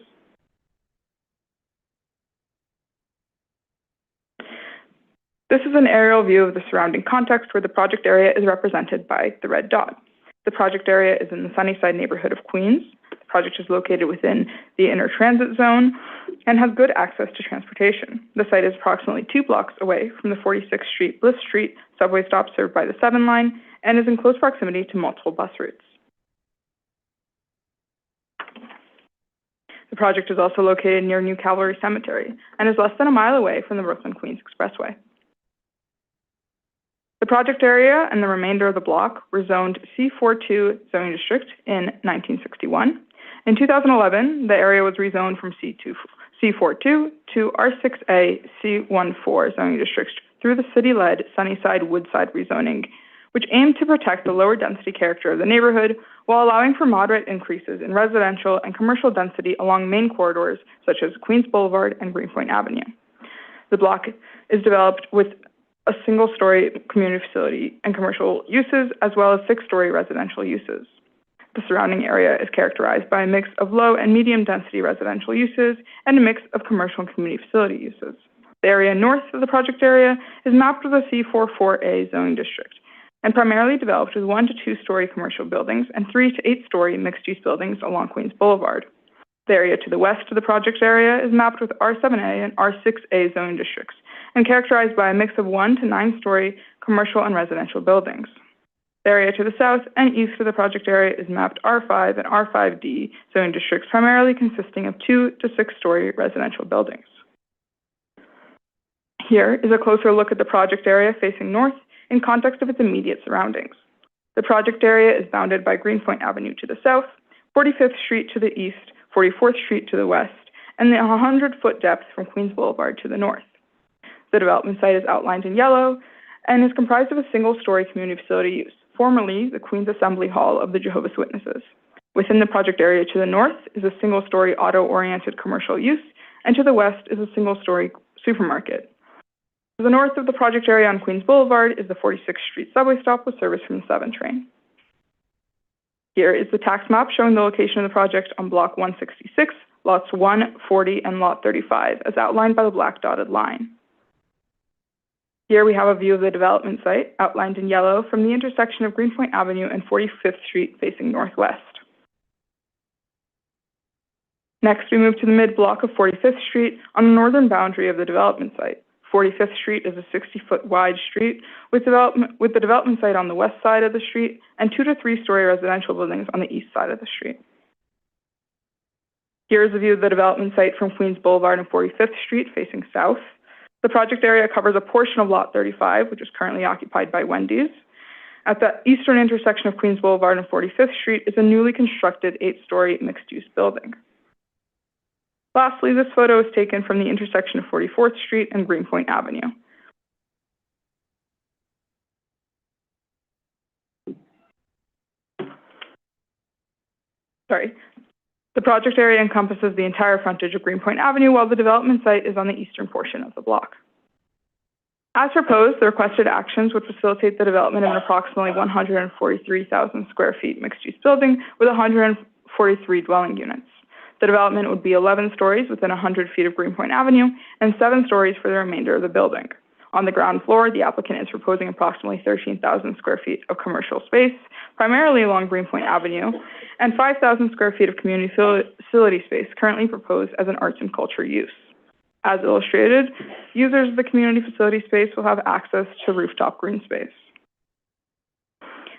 This is an aerial view of the surrounding context where the project area is represented by the red dot. The project area is in the Sunnyside neighborhood of Queens. The project is located within the inner transit zone and has good access to transportation. The site is approximately 2 blocks away from the 46th Street Bliss Street subway stop served by the 7 line and is in close proximity to multiple bus routes. The project is also located near New Calvary Cemetery and is less than a mile away from the Brooklyn-Queens Expressway. The project area and the remainder of the block were zoned C42 zoning district in 1961. In 2011, the area was rezoned from C42 to R6A C14 zoning district through the city-led Sunnyside Woodside rezoning, which aimed to protect the lower density character of the neighborhood while allowing for moderate increases in residential and commercial density along main corridors such as Queens Boulevard and Greenpoint Avenue. The block is developed with a single-story community facility and commercial uses, as well as 6-story residential uses. The surrounding area is characterized by a mix of low and medium-density residential uses and a mix of commercial and community facility uses. The area north of the project area is mapped with a C44A zoning district and primarily developed with 1 to 2-story commercial buildings and 3 to 8-story mixed-use buildings along Queens Boulevard. The area to the west of the project area is mapped with R7A and R6A zoning districts and characterized by a mix of 1 to 9-story commercial and residential buildings. The area to the south and east of the project area is mapped R5 and R5D zoning districts, primarily consisting of 2 to 6-story residential buildings. Here is a closer look at the project area facing north in context of its immediate surroundings. The project area is bounded by Greenpoint Avenue to the south, 45th Street to the east, 44th Street to the west, and the 100-foot depth from Queens Boulevard to the north. The development site is outlined in yellow and is comprised of a single-story community facility use, formerly the Queens Assembly Hall of the Jehovah's Witnesses. Within the project area to the north is a single-story auto-oriented commercial use, and to the west is a single-story supermarket. To the north of the project area on Queens Boulevard is the 46th Street subway stop with service from the 7 train. Here is the tax map showing the location of the project on Block 166, Lots 1, 40, and Lot 35, as outlined by the black dotted line. Here we have a view of the development site, outlined in yellow, from the intersection of Greenpoint Avenue and 45th Street facing northwest. Next, we move to the mid-block of 45th Street on the northern boundary of the development site. 45th Street is a 60-foot wide street with the development site on the west side of the street and 2 to 3-story residential buildings on the east side of the street. Here is a view of the development site from Queens Boulevard and 45th Street facing south. The project area covers a portion of Lot 35, which is currently occupied by Wendy's. At the eastern intersection of Queens Boulevard and 45th Street is a newly constructed 8-story mixed-use building. Lastly, this photo is taken from the intersection of 44th Street and Greenpoint Avenue. The project area encompasses the entire frontage of Greenpoint Avenue, while the development site is on the eastern portion of the block. As proposed, the requested actions would facilitate the development of an approximately 143,000 square feet mixed-use building with 143 dwelling units. The development would be 11 stories within 100 feet of Greenpoint Avenue and 7 stories for the remainder of the building. On the ground floor, the applicant is proposing approximately 13,000 square feet of commercial space, primarily along Greenpoint Avenue, and 5,000 square feet of community facility space currently proposed as an arts and culture use. As illustrated, users of the community facility space will have access to rooftop green space.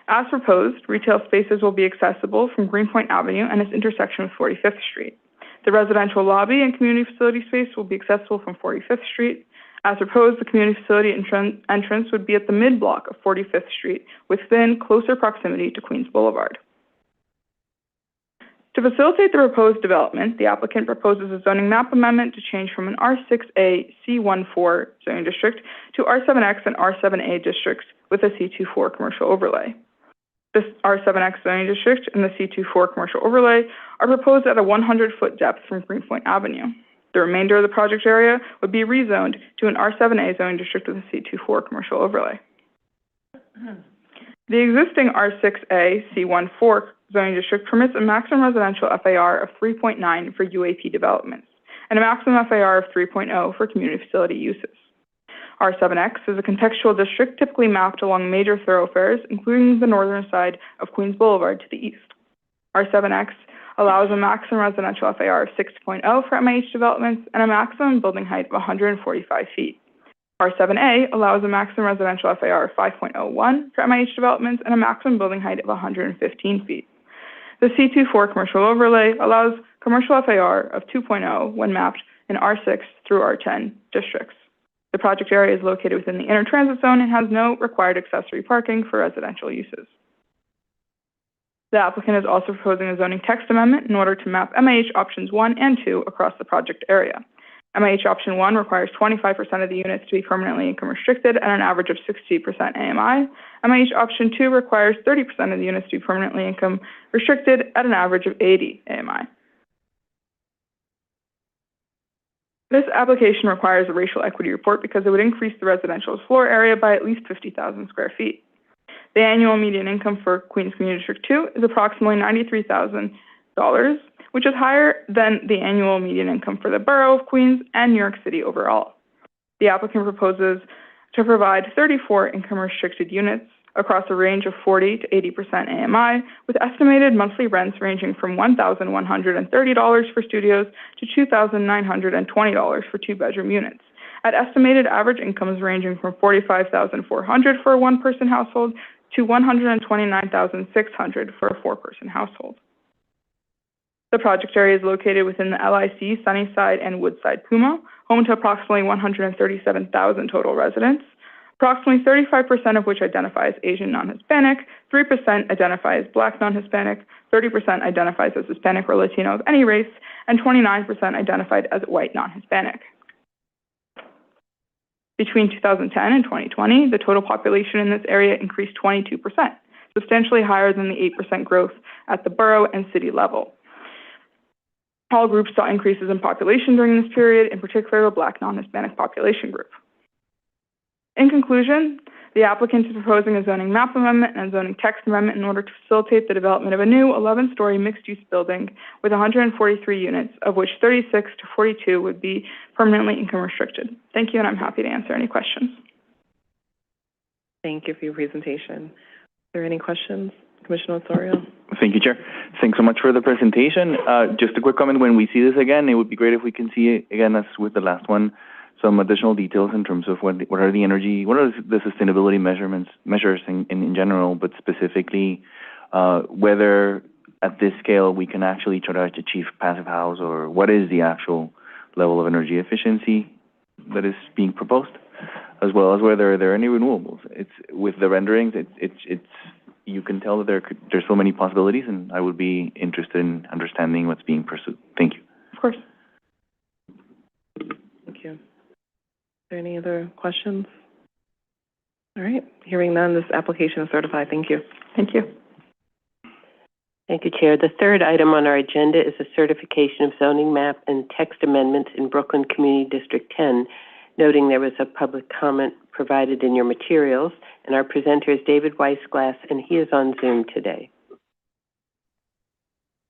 As proposed, retail spaces will be accessible from Greenpoint Avenue and its intersection with 45th Street. The residential lobby and community facility space will be accessible from 45th Street. As proposed, the community facility entrance would be at the mid-block of 45th Street, within closer proximity to Queens Boulevard. To facilitate the proposed development, the applicant proposes a zoning map amendment to change from an R6A C14 zoning district to R7X and R7A districts with a C24 commercial overlay. This R7X zoning district and the C24 commercial overlay are proposed at a 100-foot depth from Greenpoint Avenue. The remainder of the project area would be rezoned to an R7A zoning district with a C24 commercial overlay. The existing R6A C14 zoning district permits a maximum residential FAR of 3.9 for UAP developments and a maximum FAR of 3.0 for community facility uses. R7X is a contextual district typically mapped along major thoroughfares, including the northern side of Queens Boulevard to the east. R7X allows a maximum residential FAR of 6.0 for MIH developments and a maximum building height of 145 feet. R7A allows a maximum residential FAR of 5.01 for MIH developments and a maximum building height of 115 feet. The C24 commercial overlay allows commercial FAR of 2.0 when mapped in R6 through R10 districts. The project area is located within the inner transit zone and has no required accessory parking for residential uses. The applicant is also proposing a zoning text amendment in order to map MIH options 1 and 2 across the project area. MIH option 1 requires 25% of the units to be permanently income restricted at an average of 60% AMI. MIH option 2 requires 30% of the units to be permanently income restricted at an average of 80 AMI. This application requires a racial equity report because it would increase the residential floor area by at least 50,000 square feet. The annual median income for Queens Community District 2 is approximately $93,000, which is higher than the annual median income for the borough of Queens and New York City overall. The applicant proposes to provide 34 income-restricted units across a range of 40 to 80% AMI, with estimated monthly rents ranging from $1,130 for studios to $2,920 for two-bedroom units, at estimated average incomes ranging from $45,400 for a one-person household to $129,600 for a four-person household. The project area is located within the LIC, Sunnyside, and Woodside Puma, home to approximately 137,000 total residents, approximately 35% of which identify as Asian non-Hispanic, 3% identify as Black non-Hispanic, 30% identifies as Hispanic or Latino of any race, and 29% identified as white non-Hispanic. Between 2010 and 2020, the total population in this area increased 22%, substantially higher than the 8% growth at the borough and city level. All groups saw increases in population during this period, in particular the Black non-Hispanic population group. In conclusion, the applicant is proposing a zoning map amendment and a zoning text amendment in order to facilitate the development of a new 11-story mixed-use building with 143 units, of which 36 to 42 would be permanently income restricted. Thank you, and I'm happy to answer any questions. Thank you for your presentation. Are there any questions? Commissioner Osorio? Thank you, Chair. Thanks so much for the presentation. Just a quick comment, when we see this again, it would be great if we can see, again, as with the last one, some additional details in terms of what are the sustainability measures in general, but specifically whether at this scale we can actually try to achieve passive house, or what is the actual level of energy efficiency that is being proposed, as well as whether there are any renewables. It's with the renderings, it's you can tell that there's so many possibilities, and I would be interested in understanding what's being pursued. Thank you. Of course. Thank you. Are there any other questions? All right. Hearing none, this application is certified. Thank you. Thank you. Thank you, Chair. The third item on our agenda is a certification of zoning map and text amendments in Brooklyn Community District 10, noting there was a public comment provided in your materials, and our presenter is David Weisglass, and he is on Zoom today.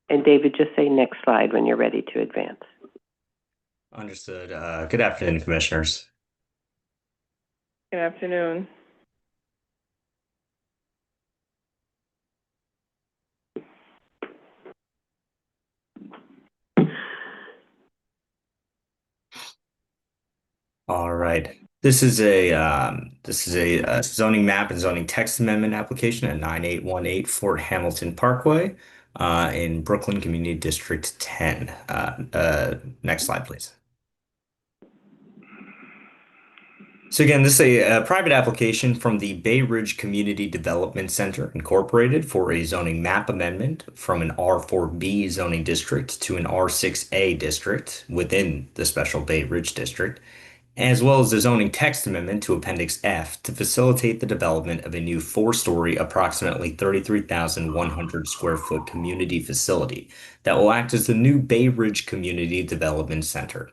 And David, just say next slide when you're ready to advance. Understood. Good afternoon, Commissioners. Good afternoon. right. This is a zoning map and zoning text amendment application at 9818 Fort Hamilton Parkway in Brooklyn Community District 10. Next slide, please. So again, this is a private application from the Bay Ridge Community Development Center Incorporated for a zoning map amendment from an R4B zoning district to an R6A district within the special Bay Ridge district, as well as the zoning text amendment to Appendix F to facilitate the development of a new four-story, approximately 33,100 square foot community facility that will act as the new Bay Ridge Community Development Center.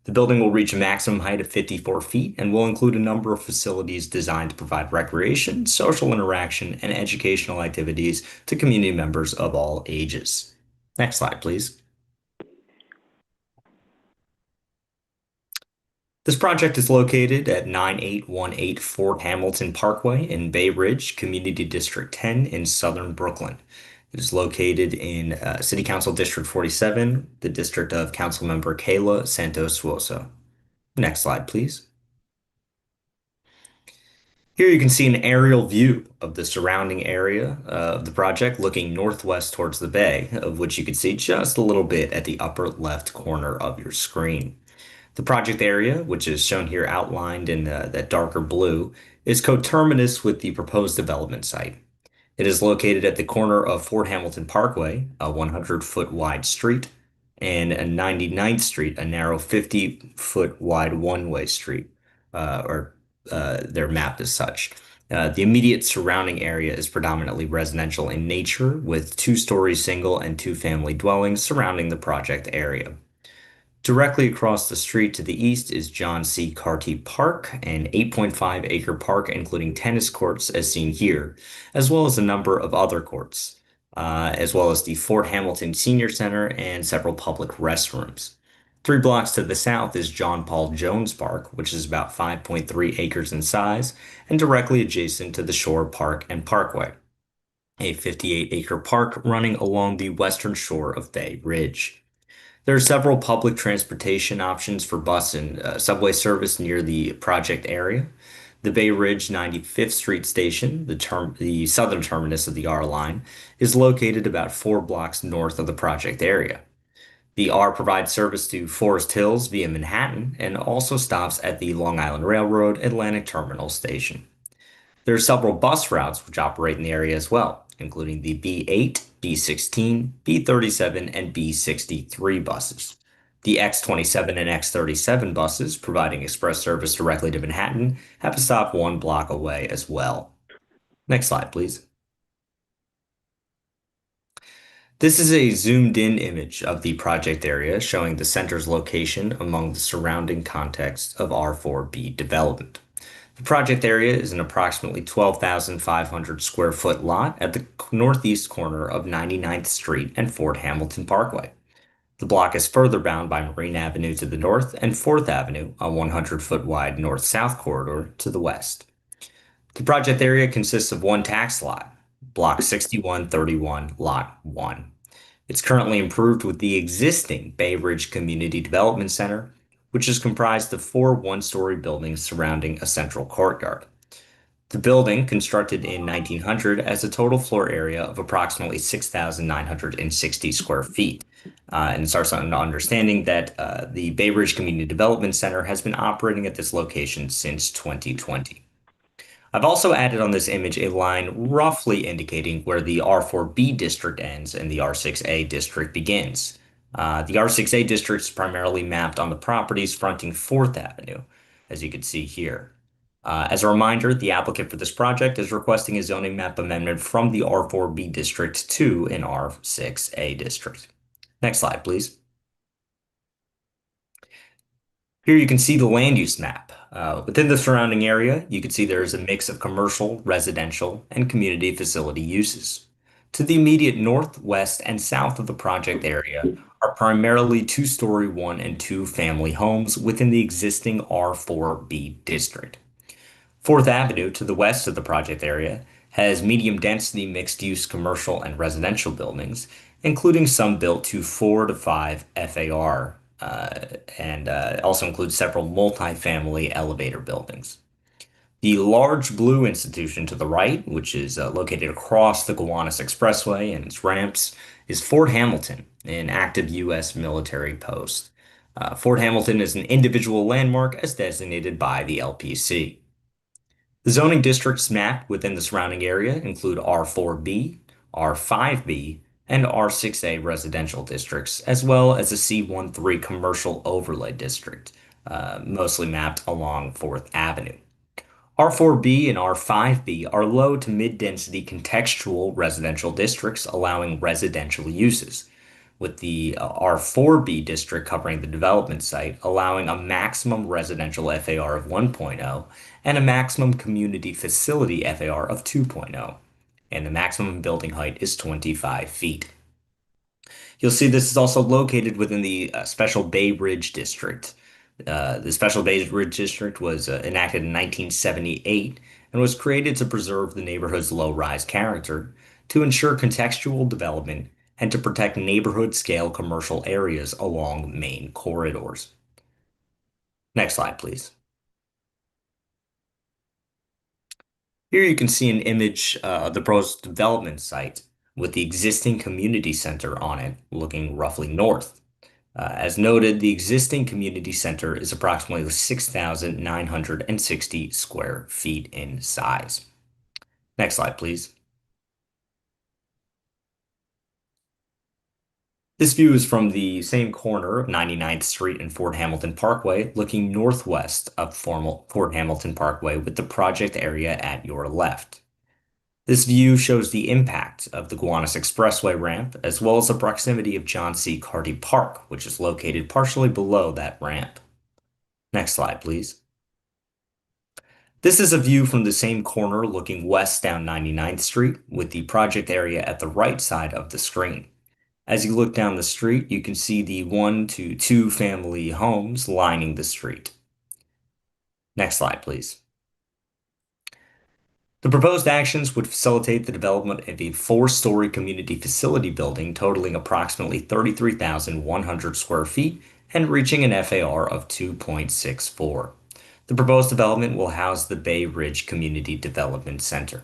The building will reach a maximum height of 54 feet and will include a number of facilities designed to provide recreation, social interaction, and educational activities to community members of all ages. Next slide, please. This project is located at 9818 Fort Hamilton Parkway in Bay Ridge, Community District 10 in southern Brooklyn. It is located in City Council District 47, the district of Councilmember Kayla Santos Suoso. Next slide, please. Here you can see an aerial view of the surrounding area of the project looking northwest towards the bay, of which you can see just a little bit at the upper left corner of your screen. The project area, which is shown here outlined in that darker blue, is coterminous with the proposed development site. It is located at the corner of Fort Hamilton Parkway, a 100-foot wide street, and a 99th Street, a narrow 50-foot wide one-way street, they're mapped as such. The immediate surrounding area is predominantly residential in nature, with two-story single and two-family dwellings surrounding the project area. Directly across the street to the east is John C. Carty Park, an 8.5-acre park including tennis courts as seen here, as well as a number of other courts, as well as the Fort Hamilton Senior Center and several public restrooms. 3 blocks to the south is John Paul Jones Park, which is about 5.3 acres in size and directly adjacent to the Shore Park and Parkway, a 58-acre park running along the western shore of Bay Ridge. There are several public transportation options for bus and subway service near the project area. The Bay Ridge 95th Street station, the southern terminus of the R line, is located about 4 blocks north of the project area. The R provides service to Forest Hills via Manhattan and also stops at the Long Island Railroad Atlantic Terminal station. There are several bus routes which operate in the area as well, including the B8, B16, B37, and B63 buses. The X27 and X37 buses, providing express service directly to Manhattan, have a stop 1 block away as well. Next slide, please. This is a zoomed-in image of the project area showing the center's location among the surrounding context of R4B development. The project area is an approximately 12,500 square foot lot at the northeast corner of 99th Street and Fort Hamilton Parkway. The block is further bound by Marine Avenue to the north and 4th Avenue, a 100-foot wide north-south corridor, to the west. The project area consists of 1 tax lot, Block 6131, Lot 1. It's currently improved with the existing Bay Ridge Community Development Center, which is comprised of 4 one-story buildings surrounding a central courtyard. The building, constructed in 1900, has a total floor area of approximately 6,960 square feet. And it starts on understanding that the Bay Ridge Community Development Center has been operating at this location since 2020. I've also added on this image a line roughly indicating where the R4B district ends and the R6A district begins. The R6A district is primarily mapped on the properties fronting 4th Avenue, as you can see here. As a reminder, the applicant for this project is requesting a zoning map amendment from the R4B district to an R6A district. Next slide, please. Here you can see the land use map. Within the surrounding area, you can see there is a mix of commercial, residential, and community facility uses. To the immediate north, west, and south of the project area are primarily 2-story 1 and 2 family homes within the existing R4B district. 4th Avenue to the west of the project area has medium-density mixed-use commercial and residential buildings, including some built to 4 to 5 FAR and also includes several multifamily elevator buildings. The large blue institution to the right, which is located across the Gowanus Expressway and its ramps, is Fort Hamilton, an active U.S. military post. Fort Hamilton is an individual landmark as designated by the LPC. The zoning districts mapped within the surrounding area include R4B, R5B, and R6A residential districts, as well as a C13 commercial overlay district, mostly mapped along 4th Avenue. R4B and R5B are low to mid-density contextual residential districts allowing residential uses, with the R4B district covering the development site, allowing a maximum residential FAR of 1.0 and a maximum community facility FAR of 2.0, and the maximum building height is 25 feet. You'll see this is also located within the Special Bay Ridge District. The Special Bay Ridge District was enacted in 1978 and was created to preserve the neighborhood's low-rise character, to ensure contextual development, and to protect neighborhood-scale commercial areas along main corridors. Next slide, please. Here you can see an image of the proposed development site with the existing community center on it, looking roughly north. As noted, the existing community center is approximately 6,960 square feet in size. Next slide, please. This view is from the same corner of 99th Street and Fort Hamilton Parkway, looking northwest of Fort Hamilton Parkway with the project area at your left. This view shows the impact of the Gowanus Expressway ramp, as well as the proximity of John C. Carty Park, which is located partially below that ramp. Next slide, please. This is a view from the same corner looking west down 99th Street, with the project area at the right side of the screen. As you look down the street, you can see the 1 to 2 family homes lining the street. Next slide, please. The proposed actions would facilitate the development of a 4-story community facility building totaling approximately 33,100 square feet and reaching an FAR of 2.64. The proposed development will house the Bay Ridge Community Development Center.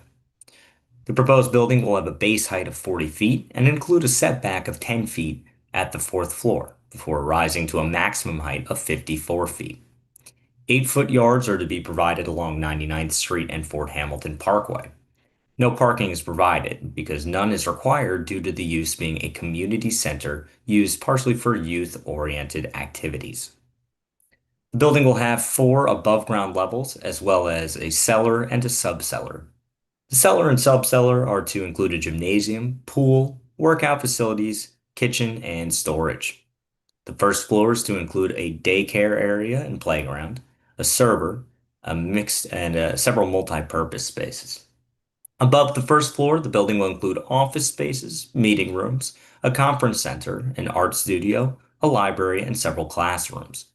The proposed building will have a base height of 40 feet and include a setback of 10 feet at the 4th floor, before rising to a maximum height of 54 feet. 8-foot yards are to be provided along 99th Street and Fort Hamilton Parkway. No parking is provided because none is required due to the use being a community center used partially for youth-oriented activities. The building will have 4 above-ground levels as well as a cellar and a subcellar. The cellar and subcellar are to include a gymnasium, pool, workout facilities, kitchen, and storage. The first floor is to include a daycare area and playground, a server, a mixed and several multi-purpose spaces. Above the first floor, the building will include office spaces, meeting rooms, a conference center, an art studio, a library, and several classrooms.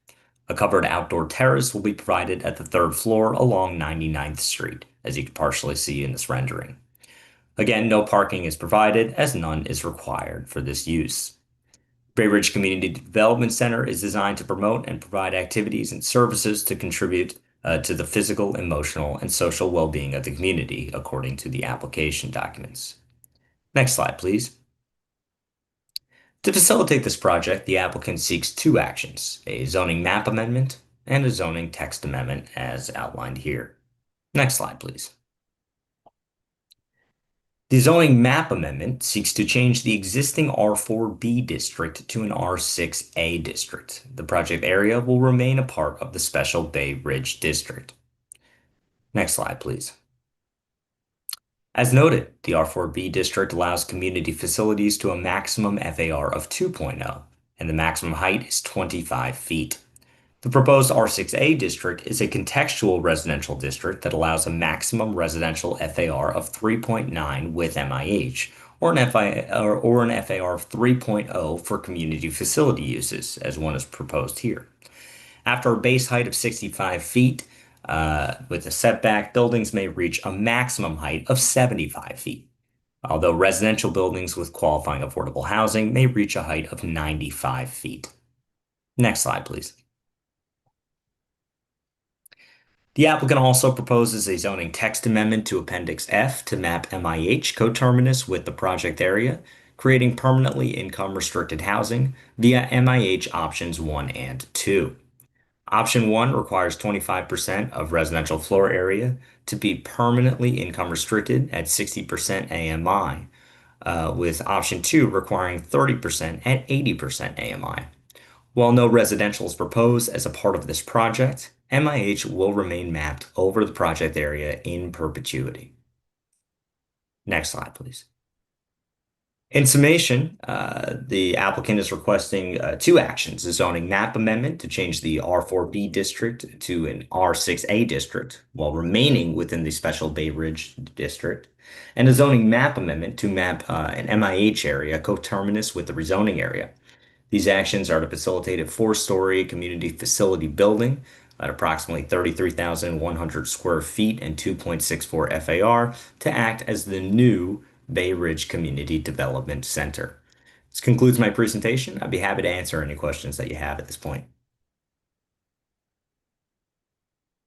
A covered outdoor terrace will be provided at the 3rd floor along 99th Street, as you can partially see in this rendering. Again, no parking is provided as none is required for this use. Bay Ridge Community Development Center is designed to promote and provide activities and services to contribute to the physical, emotional, and social well-being of the community, according to the application documents. Next slide, please. To facilitate this project, the applicant seeks 2 actions, a zoning map amendment and a zoning text amendment as outlined here. Next slide, please. The zoning map amendment seeks to change the existing R4B district to an R6A district. The project area will remain a part of the Special Bay Ridge District. Next slide, please. As noted, the R4B district allows community facilities to a maximum FAR of 2.0, and the maximum height is 25 feet. The proposed R6A district is a contextual residential district that allows a maximum residential FAR of 3.9 with MIH, or an FAR of 3.0 for community facility uses, as one is proposed here. After a base height of 65 feet, with a setback, buildings may reach a maximum height of 75 feet, although residential buildings with qualifying affordable housing may reach a height of 95 feet. Next slide, please. The applicant also proposes a zoning text amendment to Appendix F to map MIH coterminous with the project area, creating permanently income-restricted housing via MIH options 1 and 2. Option 1 requires 25% of residential floor area to be permanently income restricted at 60% AMI, with option 2 requiring 30% at 80% AMI. While no residential is proposed as a part of this project, MIH will remain mapped over the project area in perpetuity. Next slide, please. In summation, the applicant is requesting two actions: a zoning map amendment to change the R4B district to an R6A district while remaining within the Special Bay Ridge district, and a zoning map amendment to map an MIH area coterminous with the rezoning area. These actions are to facilitate a four-story community facility building at approximately 33,100 square feet and 2.64 FAR to act as the new Bay Ridge Community Development Center. This concludes my presentation. I'd be happy to answer any questions that you have at this point.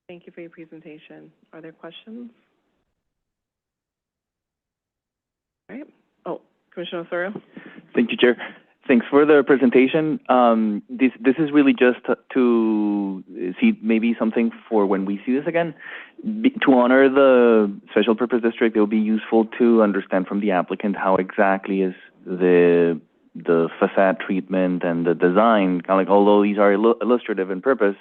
Thank you for your presentation. Are there questions? All right. Oh, Commissioner Osorio? Thank you, Chair. Thanks for the presentation. This is really just to see maybe something for when we see this again. To honor the special purpose district, it will be useful to understand from the applicant how exactly is the facade treatment and the design, kind of like, although these are illustrative in purpose,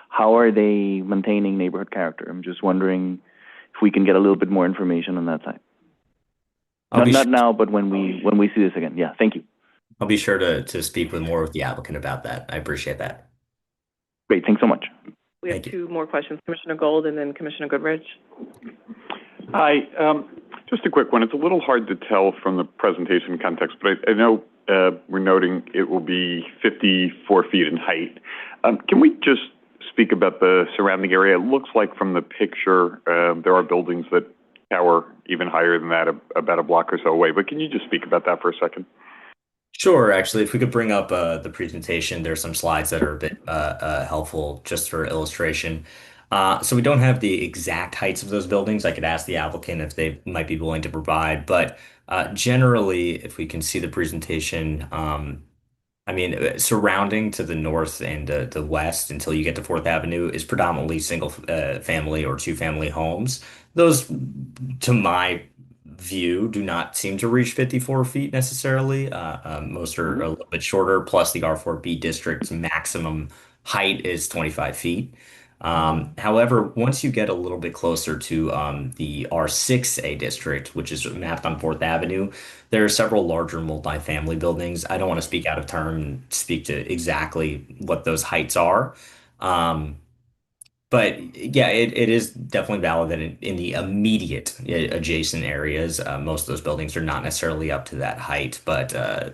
how are they maintaining neighborhood character? I'm just wondering if we can get a little bit more information on that side. Not now, but when we see this again. Yeah, thank you. I'll be sure to speak more with the applicant about that. I appreciate that. Great, thanks so much. We have two more questions, Commissioner Gold and then Commissioner Goodrich. Hi, just a quick one. It's a little hard to tell from the presentation context, but I know we're noting it will be 54 feet in height. Can we just speak about the surrounding area? It looks like from the picture there are buildings that tower even higher than that, about a block or so away, but can you just speak about that for a second? Sure. Actually, if we could bring up the presentation, there's some slides that are a bit helpful just for illustration. So we don't have the exact heights of those buildings. I could ask the applicant if they might be willing to provide, but generally, if we can see the presentation, I mean, surrounding to the north and the west until you get to 4th Avenue is predominantly single family or two-family homes. Those, to my view, do not seem to reach 54 feet necessarily. Most are a little bit shorter, plus the R4B district's maximum height is 25 feet. However, once you get a little bit closer to the R6A district, which is mapped on 4th Avenue, there are several larger multifamily buildings. I don't want to speak out of turn and speak to exactly what those heights are. But yeah, it is definitely valid that in the immediate adjacent areas, most of those buildings are not necessarily up to that height, but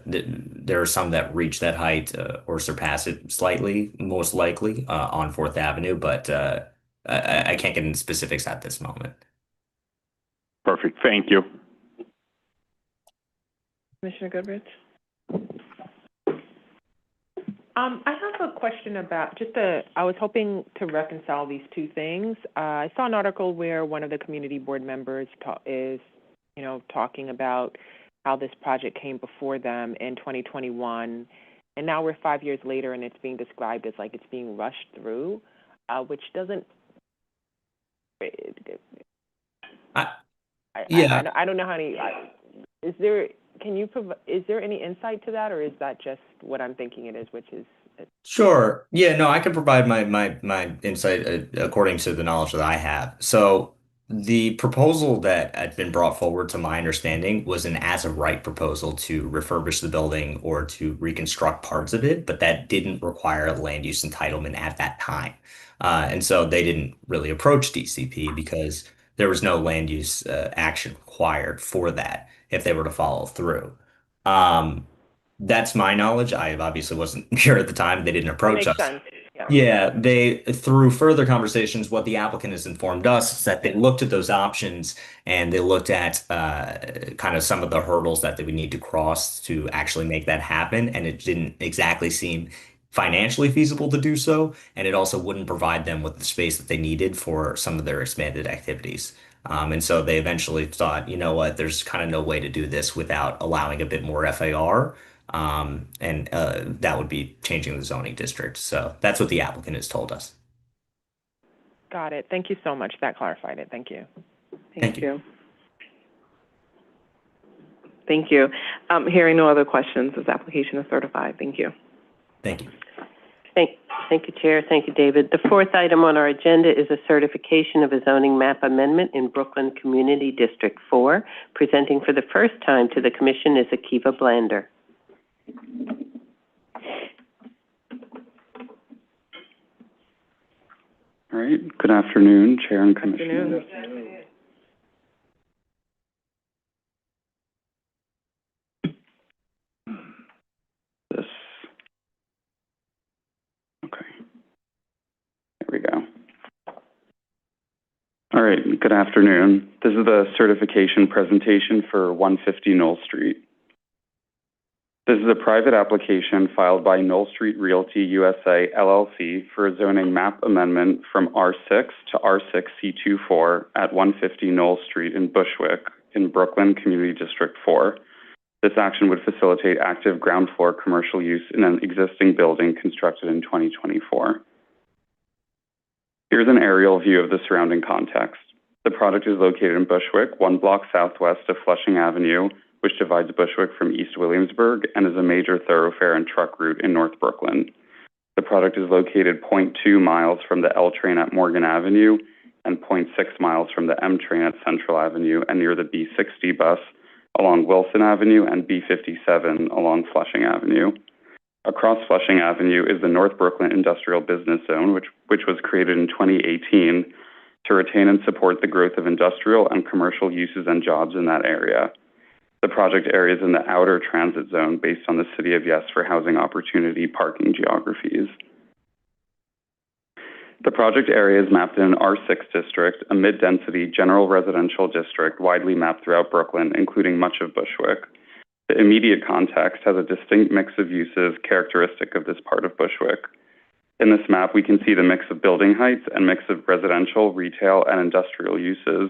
there are some that reach that height or surpass it slightly, most likely on 4th Avenue, but I can't get into specifics at this moment. Perfect. Thank you. Commissioner Goodrich? I have a question about I was hoping to reconcile these two things. I saw an article where one of the community board members is talking about how this project came before them in 2021, and now we're 5 years later and it's being described as like it's being rushed through, which doesn't. I don't know how to. Is there? Is there any insight to that, or is that just what I'm thinking it is, which is? Sure. Yeah, no, I can provide my insight according to the knowledge that I have. So the proposal that had been brought forward, to my understanding, was an as-of-right proposal to refurbish the building or to reconstruct parts of it, but that didn't require a land use entitlement at that time. And so they didn't really approach DCP because there was no land use action required for that if they were to follow through. That's my knowledge. I obviously wasn't here at the time. They didn't approach us. That makes sense. Yeah, through further conversations, what the applicant has informed us is that they looked at those options and they looked at kind of some of the hurdles that they would need to cross to actually make that happen. And it didn't exactly seem financially feasible to do so, and it also wouldn't provide them with the space that they needed for some of their expanded activities. And so they eventually thought, you know what, there's kind of no way to do this without allowing a bit more FAR, and that would be changing the zoning district. So that's what the applicant has told us. Got it. Thank you so much. That clarified it. Thank you. Thank you. Thank you. Hearing no other questions, this application is certified. Thank you. Thank you. Thank you, Chair. Thank you, David. The fourth item on our agenda is a certification of a zoning map amendment in Brooklyn Community District 4. Presenting for the first time to the Commission is Akiva Blander. All right. Good afternoon, Chair and Commissioners. There we go. All right, good afternoon. This is the certification presentation for 150 Knoll Street. This is a private application filed by Knoll Street Realty USA, LLC for a zoning map amendment from R6 to R6C24 at 150 Knoll Street in Bushwick in Brooklyn Community District 4. This action would facilitate active ground floor commercial use in an existing building constructed in 2024. Here's an aerial view of the surrounding context. The project is located in Bushwick, 1 block southwest of Flushing Avenue, which divides Bushwick from East Williamsburg and is a major thoroughfare and truck route in North Brooklyn. The project is located 0.2 miles from the L train at Morgan Avenue and 0.6 miles from the M train at Central Avenue and near the B60 bus along Wilson Avenue and B57 along Flushing Avenue. Across Flushing Avenue is the North Brooklyn Industrial Business Zone, which was created in 2018 to retain and support the growth of industrial and commercial uses and jobs in that area. The project area is in the outer transit zone based on the City of Yes for housing opportunity parking geographies. The project area is mapped in an R6 district, a mid-density general residential district widely mapped throughout Brooklyn, including much of Bushwick. The immediate context has a distinct mix of uses characteristic of this part of Bushwick. In this map, we can see the mix of building heights and mix of residential, retail, and industrial uses.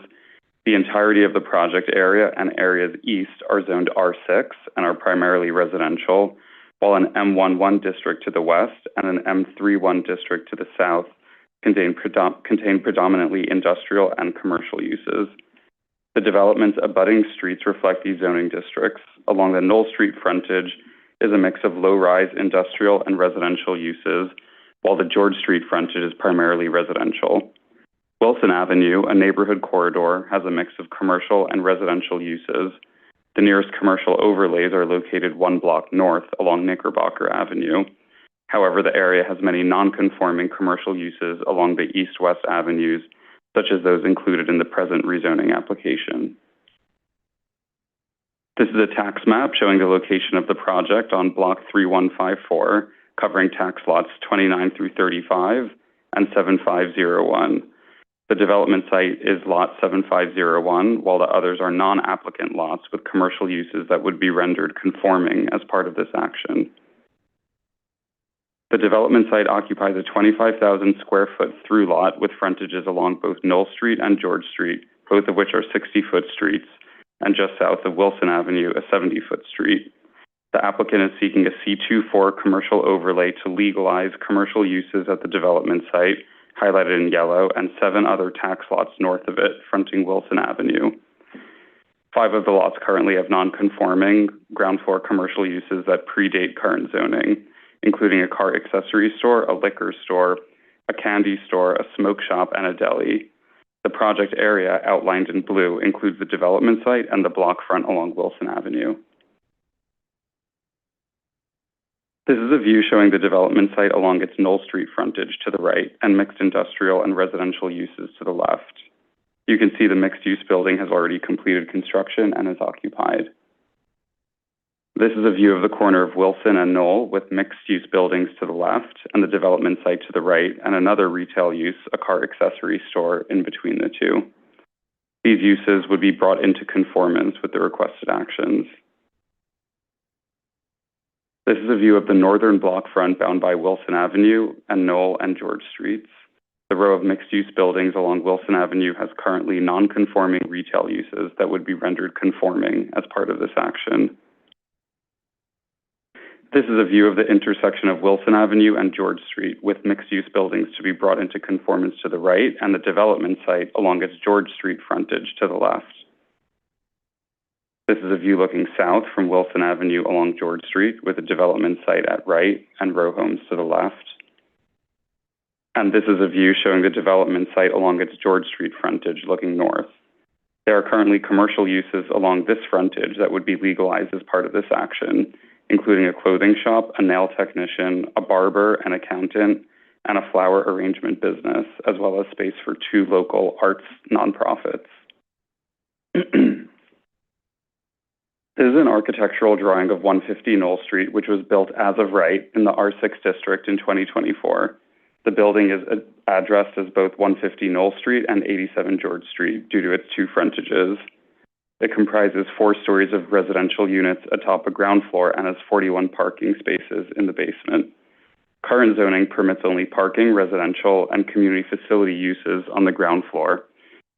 The entirety of the project area and areas east are zoned R6 and are primarily residential, while an M11 district to the west and an M31 district to the south contain predominantly industrial and commercial uses. The development's abutting streets reflect these zoning districts. Along the Knoll Street frontage is a mix of low-rise industrial and residential uses, while the George Street frontage is primarily residential. Wilson Avenue, a neighborhood corridor, has a mix of commercial and residential uses. The nearest commercial overlays are located 1 block north along Knickerbocker Avenue. However, the area has many non-conforming commercial uses along the east-west avenues, such as those included in the present rezoning application. This is a tax map showing the location of the project on block 3154, covering tax lots 29 through 35 and 7501. The development site is lot 7501, while the others are non-applicant lots with commercial uses that would be rendered conforming as part of this action. The development site occupies a 25,000 square foot through lot with frontages along both Knoll Street and George Street, both of which are 60-foot streets, and just south of Wilson Avenue, a 70-foot street. The applicant is seeking a C24 commercial overlay to legalize commercial uses at the development site, highlighted in yellow, and 7 other tax lots north of it, fronting Wilson Avenue. 5 of the lots currently have non-conforming ground floor commercial uses that predate current zoning, including a car accessory store, a liquor store, a candy store, a smoke shop, and a deli. The project area, outlined in blue, includes the development site and the block front along Wilson Avenue. This is a view showing the development site along its Knoll Street frontage to the right and mixed industrial and residential uses to the left. You can see the mixed-use building has already completed construction and is occupied. This is a view of the corner of Wilson and Knoll with mixed-use buildings to the left and the development site to the right and another retail use, a car accessory store, in between the two. These uses would be brought into conformance with the requested actions. This is a view of the northern block front bound by Wilson Avenue and Knoll and George Streets. The row of mixed-use buildings along Wilson Avenue has currently non-conforming retail uses that would be rendered conforming as part of this action. This is a view of the intersection of Wilson Avenue and George Street, with mixed-use buildings to be brought into conformance to the right and the development site along its George Street frontage to the left. This is a view looking south from Wilson Avenue along George Street, with a development site at right and row homes to the left. And this is a view showing the development site along its George Street frontage looking north. There are currently commercial uses along this frontage that would be legalized as part of this action, including a clothing shop, a nail technician, a barber, an accountant, and a flower arrangement business, as well as space for 2 local arts nonprofits. This is an architectural drawing of 150 Knoll Street, which was built as of right in the R6 district in 2024. The building is addressed as both 150 Knoll Street and 87 George Street due to its 2 frontages. It comprises 4 stories of residential units atop a ground floor and has 41 parking spaces in the basement. Current zoning permits only parking, residential, and community facility uses on the ground floor,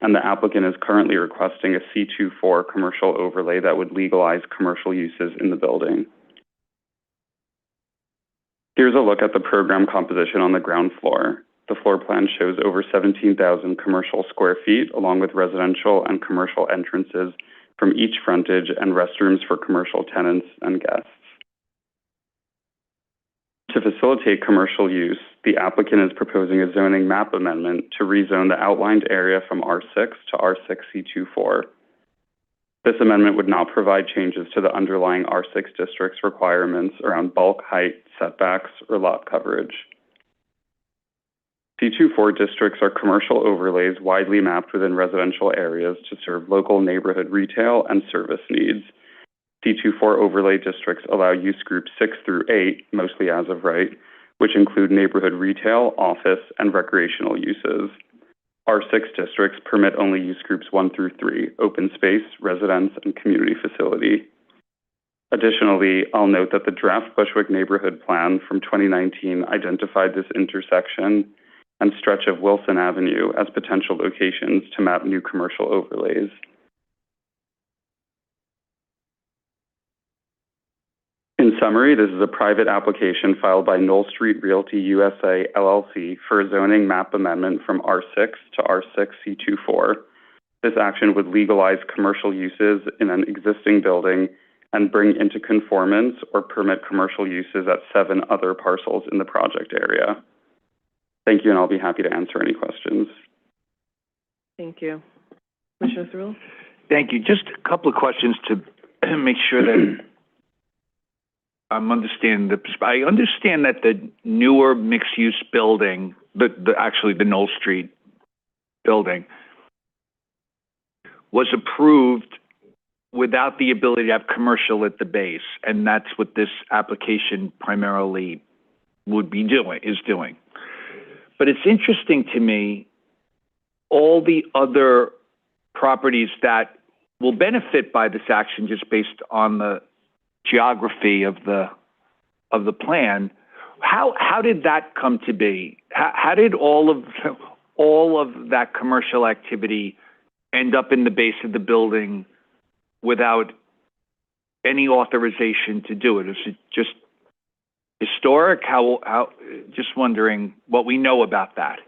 and the applicant is currently requesting a C24 commercial overlay that would legalize commercial uses in the building. Here's a look at the program composition on the ground floor. The floor plan shows over 17,000 commercial square feet, along with residential and commercial entrances from each frontage and restrooms for commercial tenants and guests. To facilitate commercial use, the applicant is proposing a zoning map amendment to rezone the outlined area from R6 to R6C24. This amendment would not provide changes to the underlying R6 district's requirements around bulk, height, setbacks, or lot coverage. C24 districts are commercial overlays widely mapped within residential areas to serve local neighborhood retail and service needs. C24 overlay districts allow use groups 6 through 8, mostly as of right, which include neighborhood retail, office, and recreational uses. R6 districts permit only use groups 1 through 3, open space, residence, and community facility. Additionally, I'll note that the draft Bushwick neighborhood plan from 2019 identified this intersection and stretch of Wilson Avenue as potential locations to map new commercial overlays. In summary, this is a private application filed by Knoll Street Realty USA, LLC for a zoning map amendment from R6 to R6C24. This action would legalize commercial uses in an existing building and bring into conformance or permit commercial uses at 7 other parcels in the project area. Thank you, and I'll be happy to answer any questions. Thank you. Commissioner Cerullo? Thank you. Just a couple of questions to make sure that I'm understanding I understand that the newer mixed-use building, actually the Knoll Street building, was approved without the ability to have commercial at the base, and that's what this application primarily is doing. But it's interesting to me, all the other properties that will benefit by this action just based on the geography of the plan. How did that come to be? How did all of that commercial activity end up in the base of the building without any authorization to do it? Is it just historic? How? Just wondering what we know about that.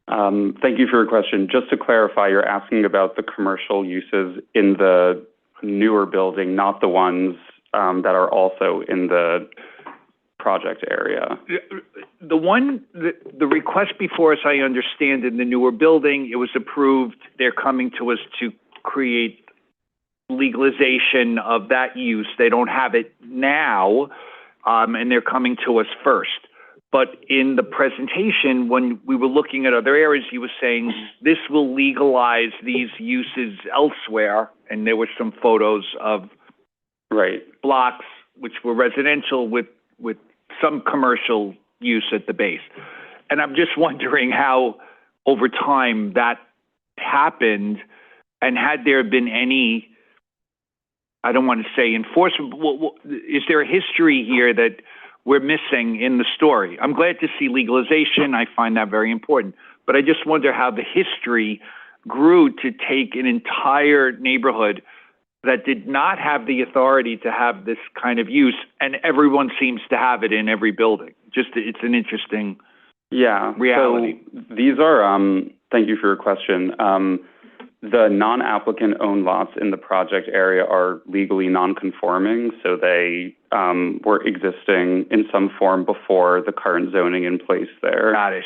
Thank you for your question. Just to clarify, you're asking about the commercial uses in the newer building, not the ones that are also in the project area. The request before us, I understand, in the newer building, it was approved. They're coming to us to create legalization of that use. They don't have it now, and they're coming to us first. But in the presentation, when we were looking at other areas, he was saying this will legalize these uses elsewhere, and there were some photos of blocks which were residential with some commercial use at the base. And I'm just wondering how, over time, that happened, and had there been any I don't want to say enforcement, but is there a history here that we're missing in the story? I'm glad to see legalization. I find that very important. But I just wonder how the history grew to take an entire neighborhood that did not have the authority to have this kind of use, and everyone seems to have it in every building. Just, it's an interesting reality. So these are, thank you for your question. The non-applicant owned lots in the project area are legally non-conforming, so they were existing in some form before the current zoning in place there. Got it.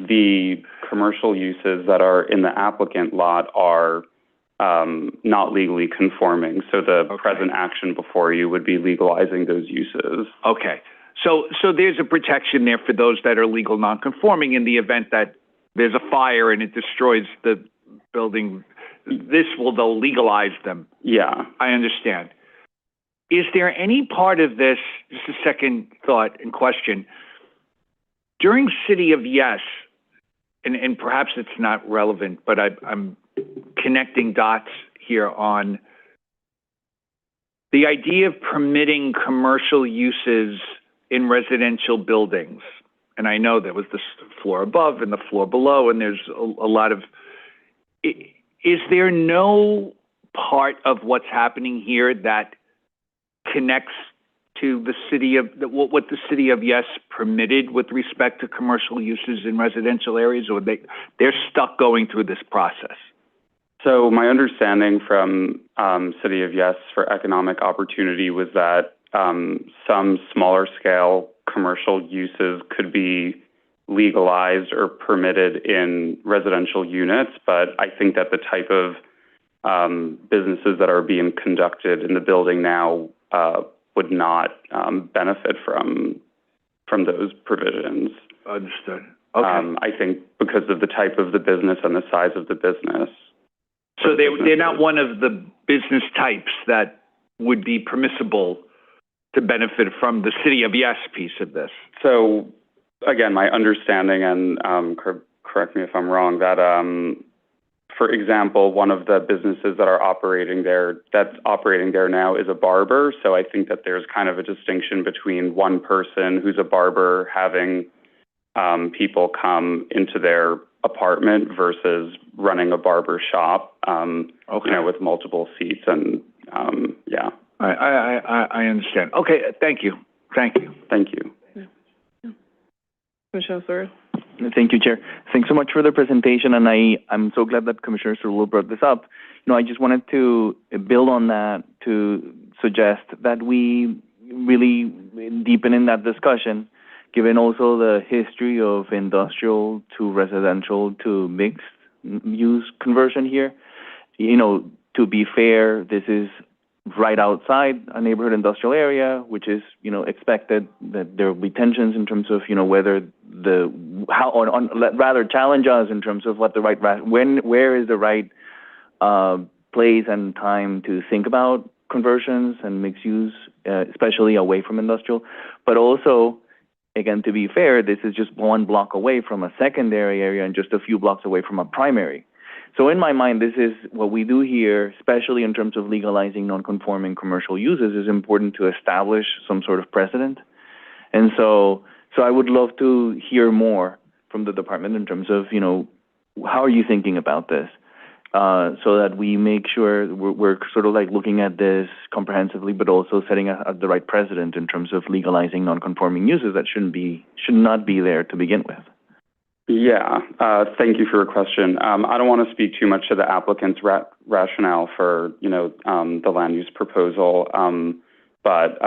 The commercial uses that are in the applicant lot are not legally conforming, so the present action before you would be legalizing those uses. Okay. So there's a protection there for those that are legal non-conforming in the event that there's a fire and it destroys the building. This will, though, legalize them. Yeah. I understand. Is there any part of this, just a second thought and question, during City of Yes, and perhaps it's not relevant, but I'm connecting dots here on the idea of permitting commercial uses in residential buildings. And I know there was the floor above and the floor below, and there's a lot of, is there no part of what's happening here that connects to the city of, what the City of Yes permitted with respect to commercial uses in residential areas, or they're stuck going through this process? So my understanding from City of Yes for economic opportunity was that some smaller scale commercial uses could be legalized or permitted in residential units, but I think that the type of businesses that are being conducted in the building now would not benefit from those provisions. Understood. Okay. I think because of the type of the business and the size of the business. So they're not one of the business types that would be permissible to benefit from the City of Yes piece of this. So, again, my understanding, and correct me if I'm wrong, that, for example, one of the businesses that are operating there, that's operating there now is a barber. So I think that there's kind of a distinction between one person who's a barber having people come into their apartment versus running a barber shop, you know, with multiple seats and, yeah. I understand. Okay, thank you. Thank you. Thank you. Commissioner Seward. Thank you, Chair. Thanks so much for the presentation, and I'm so glad that Commissioner Cerullo brought this up. You know, I just wanted to build on that to suggest that we really deepen in that discussion, given also the history of industrial to residential to mixed use conversion here. You know, to be fair, this is right outside a neighborhood industrial area, which is, you know, expected that there will be tensions in terms of, you know, whether rather challenge us in terms of what the right, where is the right place and time to think about conversions and mixed use, especially away from industrial. But also, again, to be fair, this is just one block away from a secondary area and just a few blocks away from a primary. So in my mind, this is what we do here, especially in terms of legalizing non-conforming commercial uses, is important to establish some sort of precedent. And so I would love to hear more from the department in terms of, you know, how are you thinking about this? So that we make sure we're sort of like looking at this comprehensively, but also setting the right precedent in terms of legalizing non-conforming uses that should not be there to begin with. Yeah, thank you for your question. I don't want to speak too much to the applicant's rationale for, you know, the land use proposal, but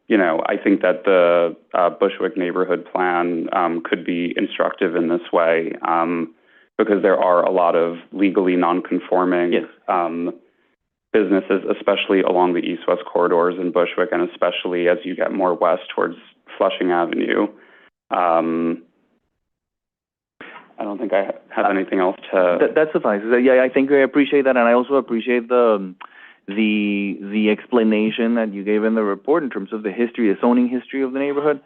you know, I think that the Bushwick neighborhood plan could be instructive in this way because there are a lot of legally non-conforming businesses, especially along the east-west corridors in Bushwick, and especially as you get more west towards Flushing Avenue. I don't think I have anything else to... That suffices. Yeah, I think I appreciate that, and I also appreciate the explanation that you gave in the report in terms of the history, the zoning history of the neighborhood.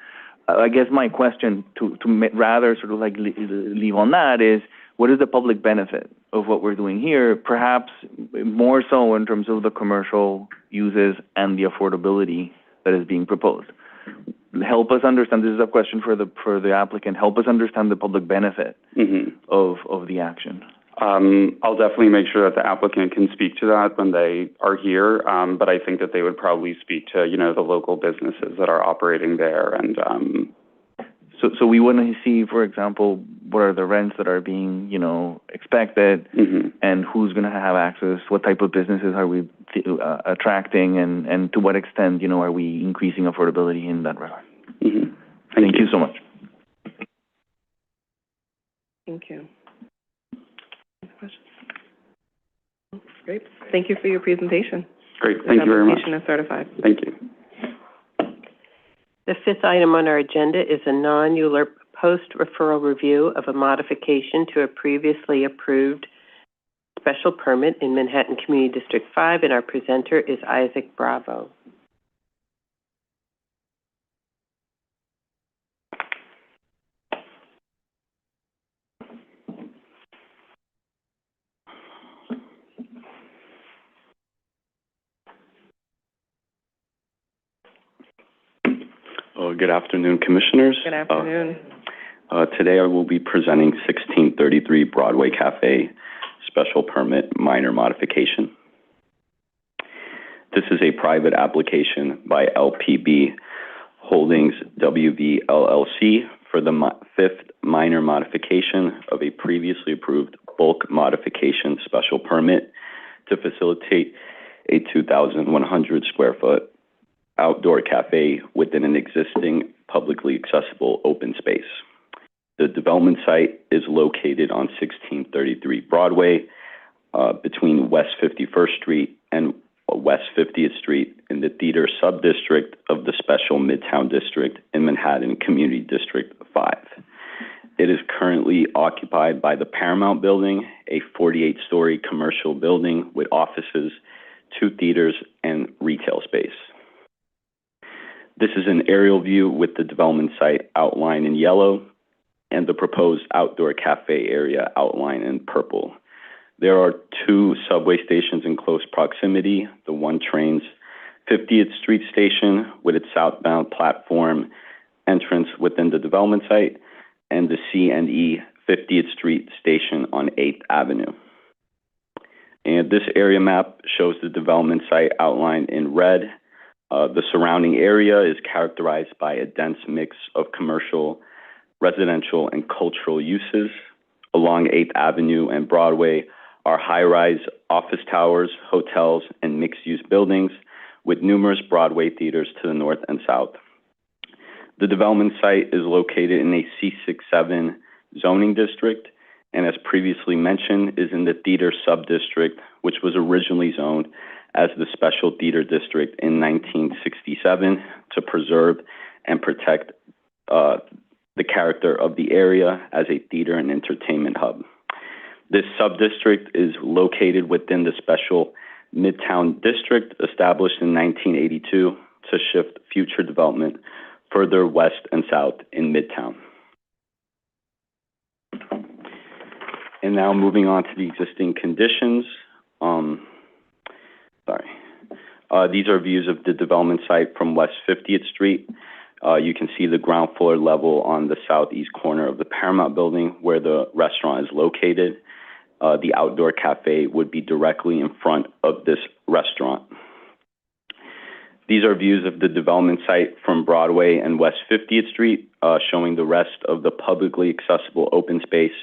I guess my question to rather sort of like leave on that is, what is the public benefit of what we're doing here, perhaps more so in terms of the commercial uses and the affordability that is being proposed. Help us understand, this is a question for the applicant, help us understand the public benefit of the action. I'll definitely make sure that the applicant can speak to that when they are here, but I think that they would probably speak to, the local businesses that are operating there. And so we want to see, for example, what are the rents that are being, expected, and who's going to have access, what type of businesses are we attracting, and to what extent, are we increasing affordability in that regard. Thank you so much. Thank you. Questions? Great. Thank you for your presentation. Great. Thank you very much. Application is certified. Thank you. The fifth item on our agenda is a non-ULURP post-referral review of a modification to a previously approved special permit in Manhattan Community District 5, and our presenter is Isaac Bravo. Good afternoon, Commissioners. Good afternoon. Today I will be presenting 1633 Broadway Cafe Special Permit Minor Modification. This is a private application by LPB Holdings WV LLC for the fifth minor modification of a previously approved bulk modification special permit to facilitate a 2,100 square foot outdoor cafe within an existing publicly accessible open space. The development site is located on 1633 Broadway between West 51st Street and West 50th Street in the theater subdistrict of the Special Midtown District in Manhattan Community District 5. It is currently occupied by the Paramount Building, a 48-story commercial building with offices, 2 theaters, and retail space. This is an aerial view with the development site outlined in yellow and the proposed outdoor cafe area outlined in purple. There are 2 subway stations in close proximity, the 1 train's 50th Street station with its southbound platform entrance within the development site, and the C&E 50th Street station on 8th Avenue. And this area map shows the development site outlined in red. The surrounding area is characterized by a dense mix of commercial, residential, and cultural uses. Along 8th Avenue and Broadway are high-rise office towers, hotels, and mixed-use buildings with numerous Broadway theaters to the north and south. The development site is located in a C67 zoning district, and as previously mentioned, is in the theater subdistrict, which was originally zoned as the Special Theater District in 1967 to preserve and protect the character of the area as a theater and entertainment hub. This subdistrict is located within the Special Midtown District established in 1982 to shift future development further west and south in Midtown. And now moving on to the existing conditions. These are views of the development site from West 50th Street. You can see the ground floor level on the southeast corner of the Paramount Building where the restaurant is located. The outdoor cafe would be directly in front of this restaurant. These are views of the development site from Broadway and West 50th Street, showing the rest of the publicly accessible open space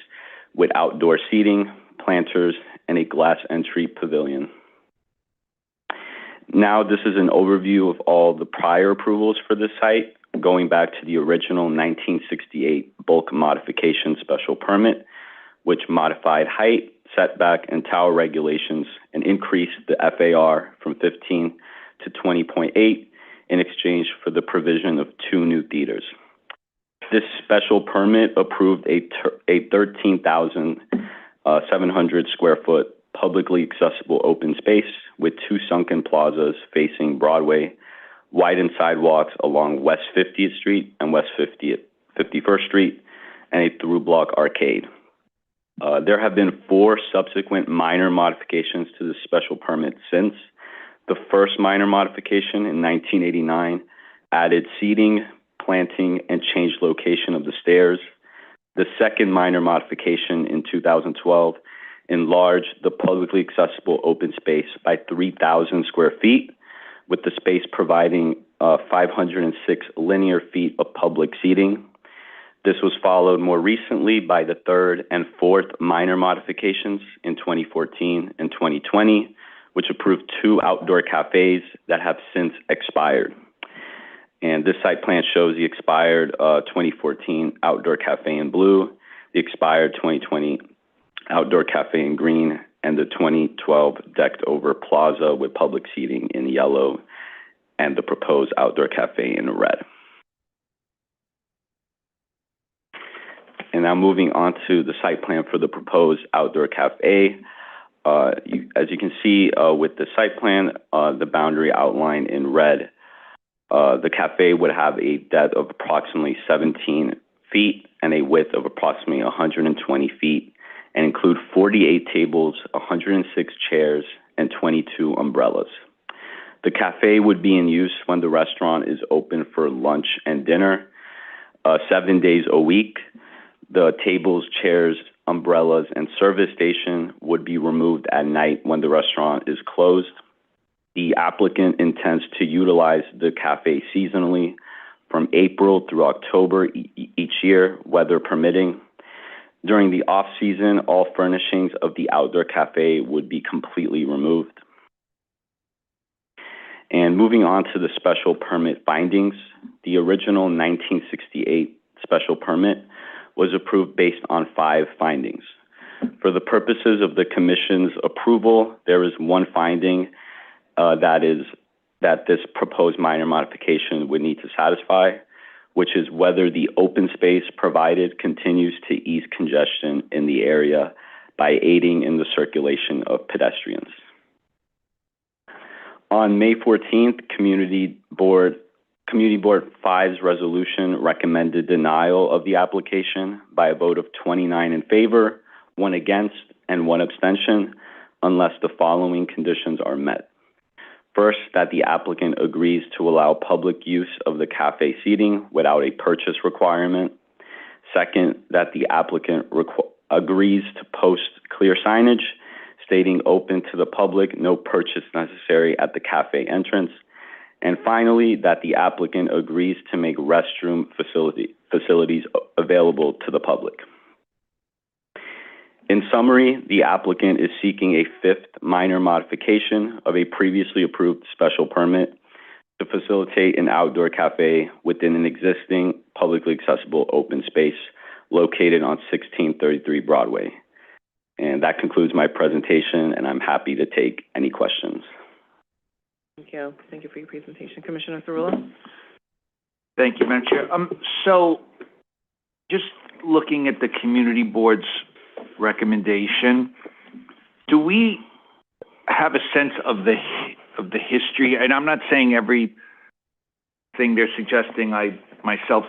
with outdoor seating, planters, and a glass entry pavilion. Now, this is an overview of all the prior approvals for this site, going back to the original 1968 bulk modification special permit, which modified height, setback, and tower regulations and increased the FAR from 15 to 20.8 in exchange for the provision of 2 new theaters. This special permit approved a 13,700 square foot publicly accessible open space with 2 sunken plazas facing Broadway, widened sidewalks along West 50th Street and West 51st Street, and a through-block arcade. There have been 4 subsequent minor modifications to the special permit since. The first minor modification in 1989 added seating, planting, and changed location of the stairs. The second minor modification in 2012 enlarged the publicly accessible open space by 3,000 square feet, with the space providing 506 linear feet of public seating. This was followed more recently by the third and fourth minor modifications in 2014 and 2020, which approved 2 outdoor cafes that have since expired. And this site plan shows the expired 2014 outdoor cafe in blue, the expired 2020 outdoor cafe in green, and the 2012 decked over plaza with public seating in yellow, and the proposed outdoor cafe in red. And now moving on to the site plan for the proposed outdoor cafe. As you can see with the site plan, the boundary outlined in red, the cafe would have a depth of approximately 17 feet and a width of approximately 120 feet, and include 48 tables, 106 chairs, and 22 umbrellas. The cafe would be in use when the restaurant is open for lunch and dinner, 7 days a week. The tables, chairs, umbrellas, and service station would be removed at night when the restaurant is closed. The applicant intends to utilize the cafe seasonally from April through October each year, weather permitting. During the off-season, all furnishings of the outdoor cafe would be completely removed. And moving on to the special permit findings, the original 1968 special permit was approved based on 5 findings. For the purposes of the Commission's approval, there is one finding that this proposed minor modification would need to satisfy, which is whether the open space provided continues to ease congestion in the area by aiding in the circulation of pedestrians. On May 14th, Community Board 5's resolution recommended denial of the application by a vote of 29 in favor, 1 against, and 1 abstention, unless the following conditions are met. First, that the applicant agrees to allow public use of the cafe seating without a purchase requirement. Second, that the applicant agrees to post clear signage stating open to the public, no purchase necessary at the cafe entrance. And finally, that the applicant agrees to make restroom facilities available to the public. In summary, the applicant is seeking a 5th minor modification of a previously approved special permit to facilitate an outdoor cafe within an existing publicly accessible open space located on 1633 Broadway. And that concludes my presentation, and I'm happy to take any questions. Thank you. Thank you for your presentation. Commissioner Cerullo? Thank you, Madam Chair. So just looking at the community board's recommendation, do we have a sense of the history? And I'm not saying everything they're suggesting I myself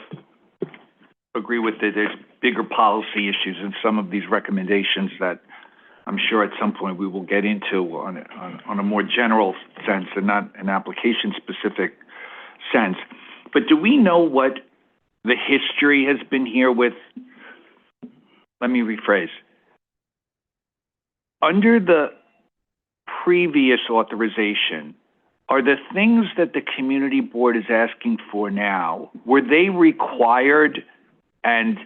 agree with it. There's bigger policy issues in some of these recommendations that I'm sure at some point we will get into on a more general sense and not an application-specific sense. But do we know what the history has been here with? Let me rephrase. Under the previous authorization, are the things that the community board is asking for now, were they required and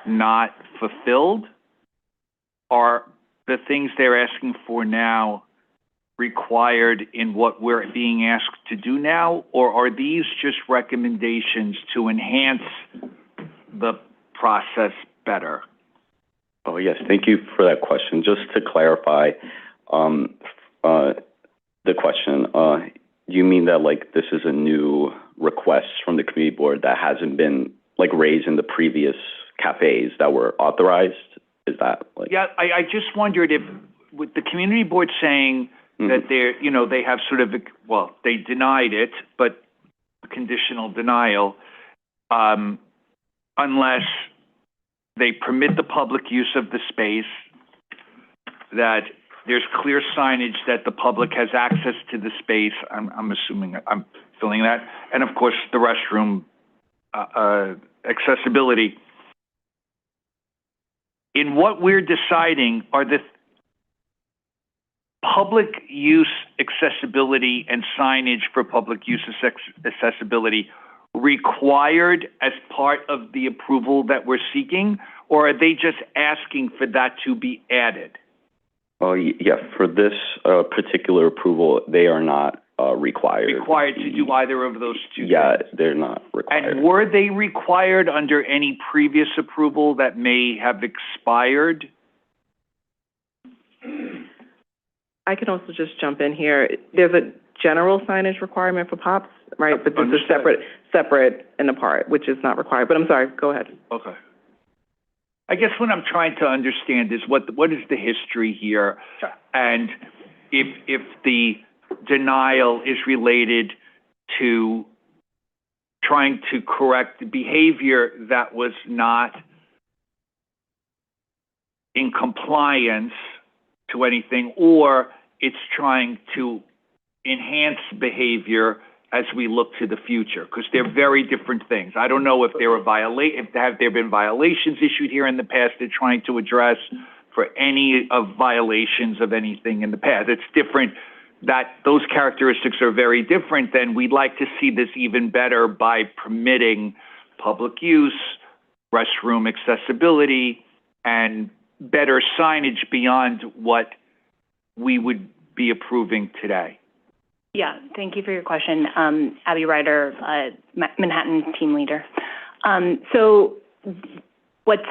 not fulfilled? Are the things they're asking for now required in what we're being asked to do now? Or are these just recommendations to enhance the process better? Oh, yes. Thank you for that question. Just to clarify the question, you mean that, like, this is a new request from the community board that hasn't been, like, raised in the previous cafes that were authorized? Is that, like... Yeah, I just wondered if, with the community board saying that they're, they have sort of, well, they denied it, but conditional denial, unless they permit the public use of the space, that there's clear signage that the public has access to the space. I'm assuming, I'm filling that. And of course, the restroom, accessibility. In what we're deciding are the public use accessibility and signage for public use accessibility required as part of the approval that we're seeking, or are they just asking for that to be added? Oh, yeah, for this particular approval, they are not required. Required to do either of those two Yeah, things? they're not required. And were they required under any previous approval that may have expired? I can also just jump in here. There's a general signage requirement for POPs, right? But this is separate and apart, which is not required. But I'm sorry, go ahead. Okay. I guess what I'm trying to understand is what is the history here? Sure. And if the denial is related to trying to correct the behavior that was not in compliance to anything, or it's trying to enhance behavior as we look to the future, because they're very different things. I don't know if there have been violations issued here in the past they're trying to address for any of violations of anything in the past. It's different, that those characteristics are very different. Then we'd like to see this even better by permitting public use, restroom accessibility, and better signage beyond what we would be approving today. Yeah, thank you for your question. Abby Ryder, Manhattan team leader. So what's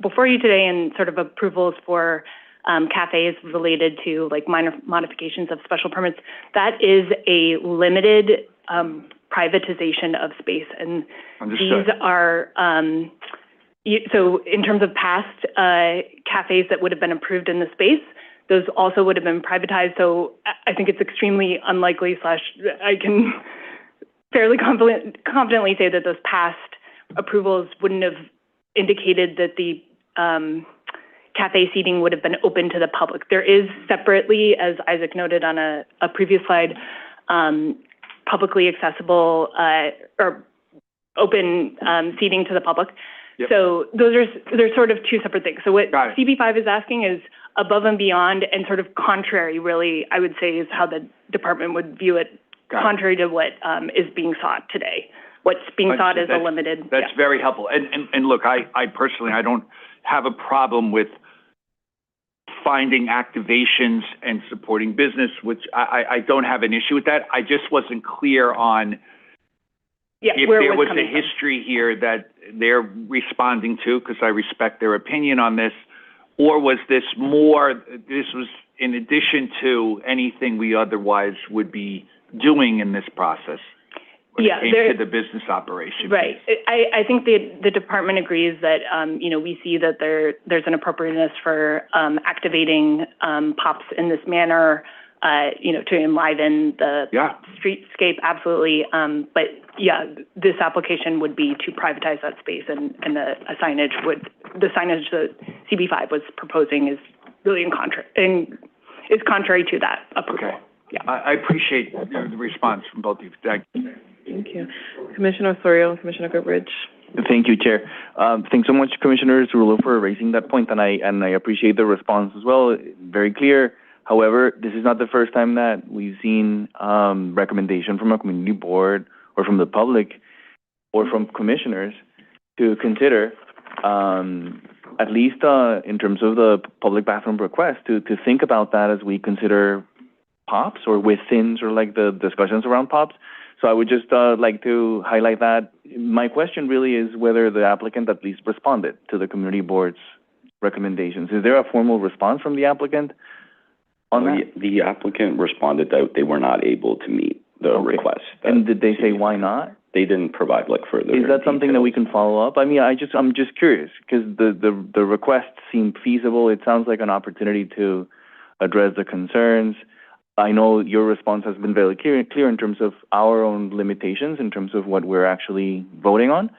before you today in sort of approvals for cafes related to like minor modifications of special permits, that is a limited privatization of space. And Understood. These are, so in terms of past cafes that would have been approved in the space, those also would have been privatized. So I think it's extremely unlikely / I can fairly confidently say that those past approvals wouldn't have indicated that the cafe seating would have been open to the public. There is separately, as Isaac noted on a previous slide, publicly accessible or open seating to the public. Yep. So they're sort of two separate things. So what CB5 is asking is above and beyond and sort of contrary, really, I would say, is how the department would view it, contrary to what is being sought today. What's being sought is a limited. That's very helpful. And look, I personally, I don't have a problem with finding activations and supporting business, which I don't have an issue with that. I just wasn't clear on if there was a history here that they're responding to, because I respect their opinion on this, or was this was in addition to anything we otherwise would be doing in this process when it came to the business operation? Right. I think the department agrees that, we see that there's an appropriateness for activating POPs in this manner, to enliven the streetscape, absolutely. But yeah, this application would be to privatize that space, and the signage that CB5 was proposing is really is contrary to that approval. Okay. Yeah. I appreciate the response from both of you. Thank you. Thank you. Commissioner Osorio and Commissioner Goodrich. Thank you, Chair. Thanks so much, Commissioner Zerullo, for raising that point, and I appreciate the response as well. Very clear. However, this is not the first time that we've seen recommendation from a community board or from the public or from commissioners to consider, at least in terms of the public bathroom request, to think about that as we consider POPs or within or like the discussions around POPs. So I would just like to highlight that. My question really is whether the applicant at least responded to the community board's recommendations. Is there a formal response from the applicant on that? The applicant responded that they were not able to meet the request. And did they say why not? They didn't provide further. Is that something that we can follow up? I mean, I'm just curious because the request seemed feasible. It sounds like an opportunity to address the concerns. I know your response has been very clear in terms of our own limitations, in terms of what we're actually voting on.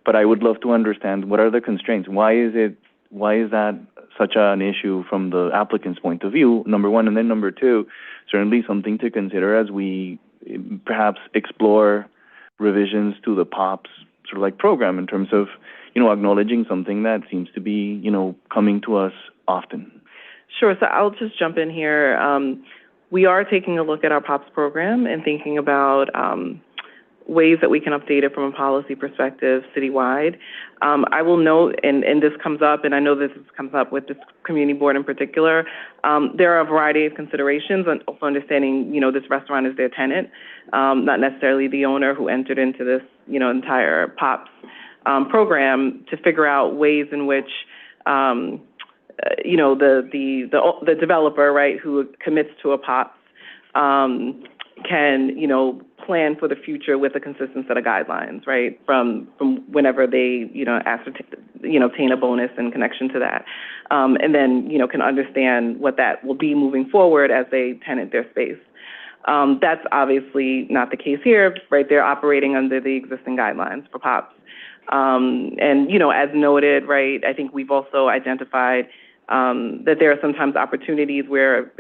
but I would love to understand what are the constraints? Why is that such an issue from the applicant's point of view, number one, and then number two, certainly something to consider as we perhaps explore revisions to the POPs sort of like program in terms of, acknowledging something that seems to be, coming to us often. Sure. So I'll just jump in here. We are taking a look at our POPs program and thinking about ways that we can update it from a policy perspective citywide. I will note, and this comes up, and I know this comes up with this community board in particular, there are a variety of considerations, and also understanding, this restaurant is their tenant, not necessarily the owner who entered into this, entire POPs program, to figure out ways in which, the developer, right, who commits to a POPs, can, plan for the future with a consistent set of guidelines, right, from whenever they, obtain a bonus in connection to that. And then, can understand what that will be moving forward as they tenant their space. That's obviously not the case here, right? They're operating under the existing guidelines for POPs. And, as noted, right, I think we've also identified that there are sometimes opportunities where,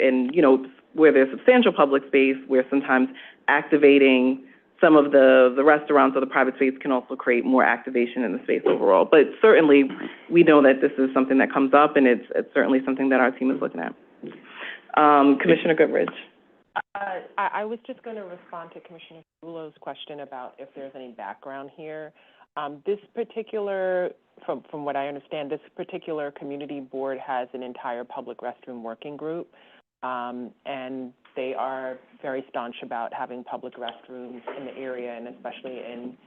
where there's substantial public space, where sometimes activating some of the restaurants or the private space can also create more activation in the space overall. But certainly, we know that this is something that comes up, and it's certainly something that our team is looking at. Commissioner Goodridge. I was just going to respond to Commissioner Zullo's question about if there's any background here. This particular, from what I understand, this particular community board has an entire public restroom working group, and they are very staunch about having public restrooms in the area, and especially in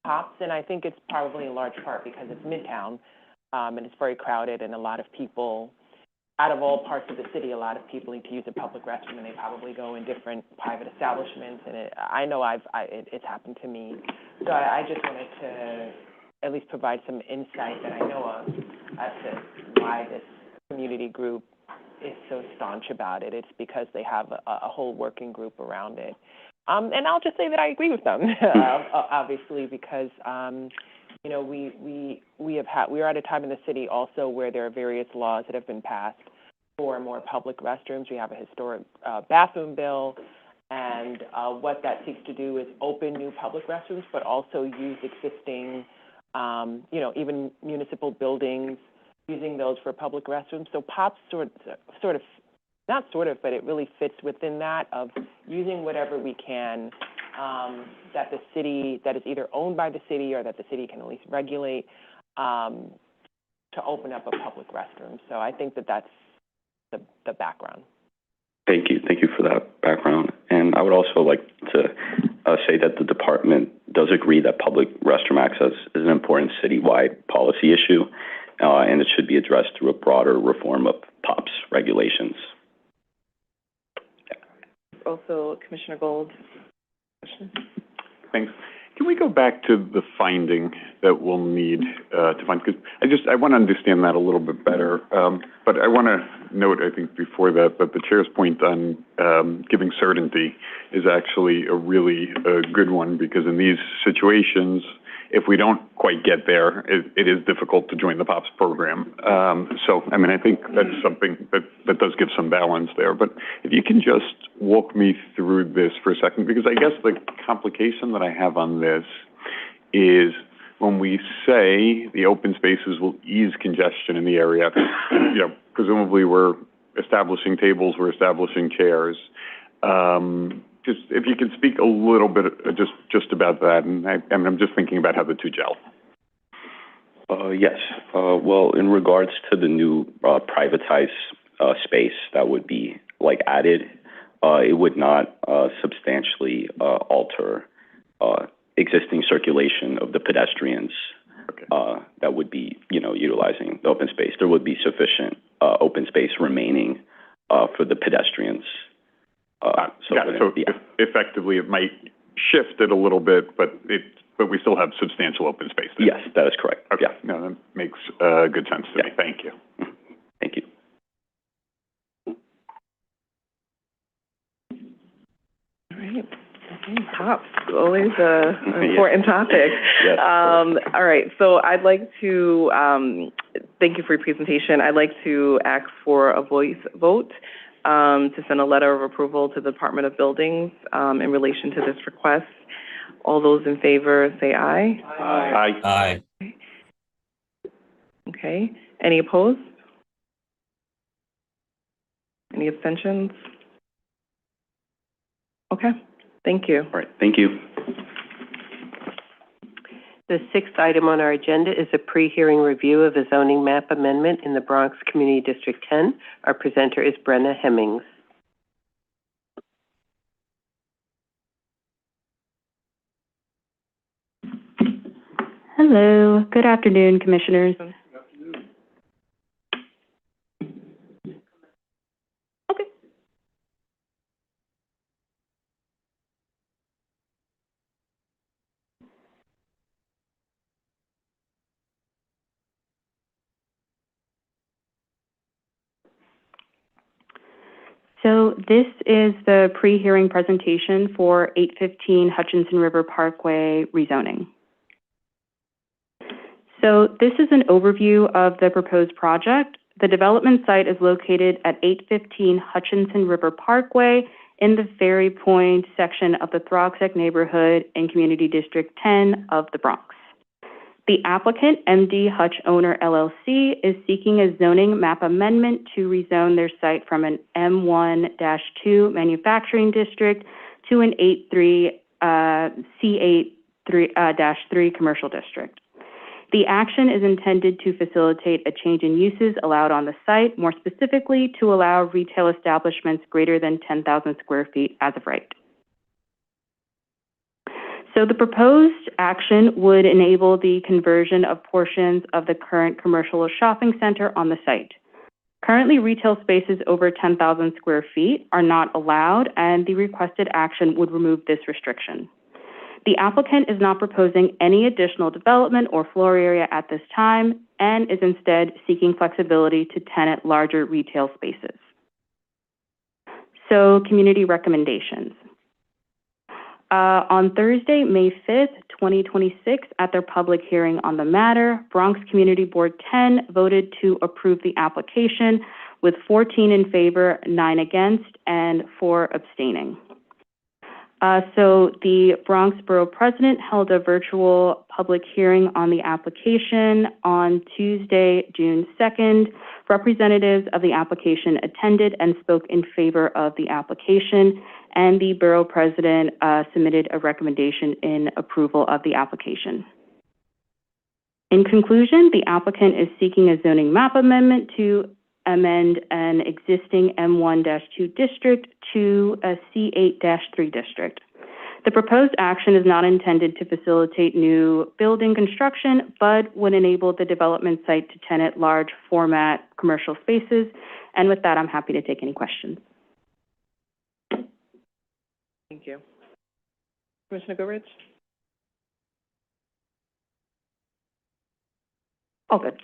POPs. And I think it's probably in large part because it's Midtown, and it's very crowded, and a lot of people, out of all parts of the city, a lot of people need to use a public restroom, and they probably go in different private establishments. And I know it's happened to me. So I just wanted to at least provide some insight that I know of as to why this community group is so staunch about it. It's because they have a whole working group around it. And I'll just say that I agree with them, obviously, because we are at a time in the city also where there are various laws that have been passed for more public restrooms. We have a historic bathroom bill, and what that seeks to do is open new public restrooms, but also use existing, even municipal buildings, using those for public restrooms. So POPs but it really fits within that of using whatever we can that the city, that is either owned by the city or that the city can at least regulate to open up a public restroom. So I think that that's the background. Thank you for that background. And I would also like to say that the department does agree that public restroom access is an important citywide policy issue, and it should be addressed through a broader reform of POPs regulations. Also, Commissioner Gold. Thanks. Can we go back to the finding that we'll need to find? Because I want to understand that a little bit better. But I want to note, I think, before that the chair's point on giving certainty is actually a really good one, because in these situations, if we don't quite get there, it is difficult to join the POPs program. So, I think that's something that does give some balance there. But if you can just walk me through this for a second, because I guess the complication that I have on this is when we say the open spaces will ease congestion in the area, presumably we're establishing tables, we're establishing chairs. Just if you could speak a little bit just about that, and I'm just thinking about how the two gel. Yes. Well, in regards to the new privatized space that would be added, it would not substantially alter existing circulation of the pedestrians that would be utilizing the open space. There would be sufficient open space remaining for the pedestrians. Effectively, it might shift it a little bit, but we still have substantial open space there. Yes, that is correct. Okay, yeah. No, that makes good sense to me. Thank you. Thank you. All right. Tops, always an important topic. Yes. All right, so I'd like to, thank you for your presentation. I'd like to ask for a voice vote to send a letter of approval to the Department of Buildings in relation to this request. All those in favor say aye. Aye. Aye. Okay, any opposed? Any abstentions? Okay, thank you. All right, thank you. The sixth item on our agenda is a pre-hearing review of a zoning map amendment in the Bronx Community District 10. Our presenter is Brenna Hemmings. Hello, good afternoon, Commissioners. So this is the pre-hearing presentation for 815 Hutchinson River Parkway rezoning. So this is an overview of the proposed project. The development site is located at 815 Hutchinson River Parkway in the Ferry Point section of the Throgsec neighborhood in Community District 10 of the Bronx. The applicant, MD Hutch Owner LLC, is seeking a zoning map amendment to rezone their site from an M1-2 manufacturing district to an C8-3 commercial district. The action is intended to facilitate a change in uses allowed on the site, more specifically to allow retail establishments greater than 10,000 square feet as of right. So the proposed action would enable the conversion of portions of the current commercial shopping center on the site. Currently, retail spaces over 10,000 square feet are not allowed, and the requested action would remove this restriction. The applicant is not proposing any additional development or floor area at this time and is instead seeking flexibility to tenant larger retail spaces. So, community recommendations. On Thursday, May 5th, 2026, at their public hearing on the matter, Bronx Community Board 10 voted to approve the application with 14 in favor, 9 against, and 4 abstaining. So the Bronx Borough President held a virtual public hearing on the application on Tuesday, June 2nd. Representatives of the application attended and spoke in favor of the application, and the Borough President submitted a recommendation in approval of the application. In conclusion, the applicant is seeking a zoning map amendment to amend an existing M1-2 district to a C8-3 district. The proposed action is not intended to facilitate new building construction, but would enable the development site to tenant large format commercial spaces. And with that, I'm happy to take any questions. Thank you. Commissioner Goodrich? All good.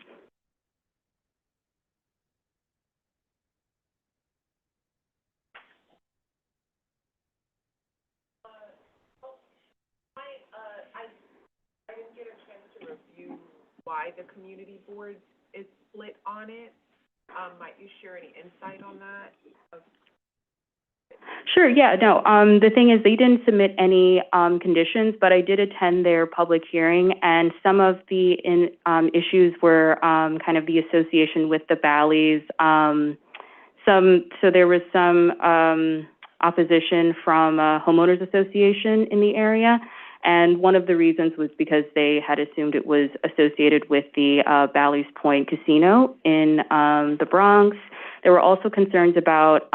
I didn't get a chance to review why the community board is split on it. Might you share any insight on that? Sure, yeah, no, the thing is they didn't submit any conditions, but I did attend their public hearing, and some of the issues were kind of the association with the Bally's. So there was some opposition from a homeowners association in the area, and one of the reasons was because they had assumed it was associated with the Bally's Point Casino in the Bronx. There were also concerns about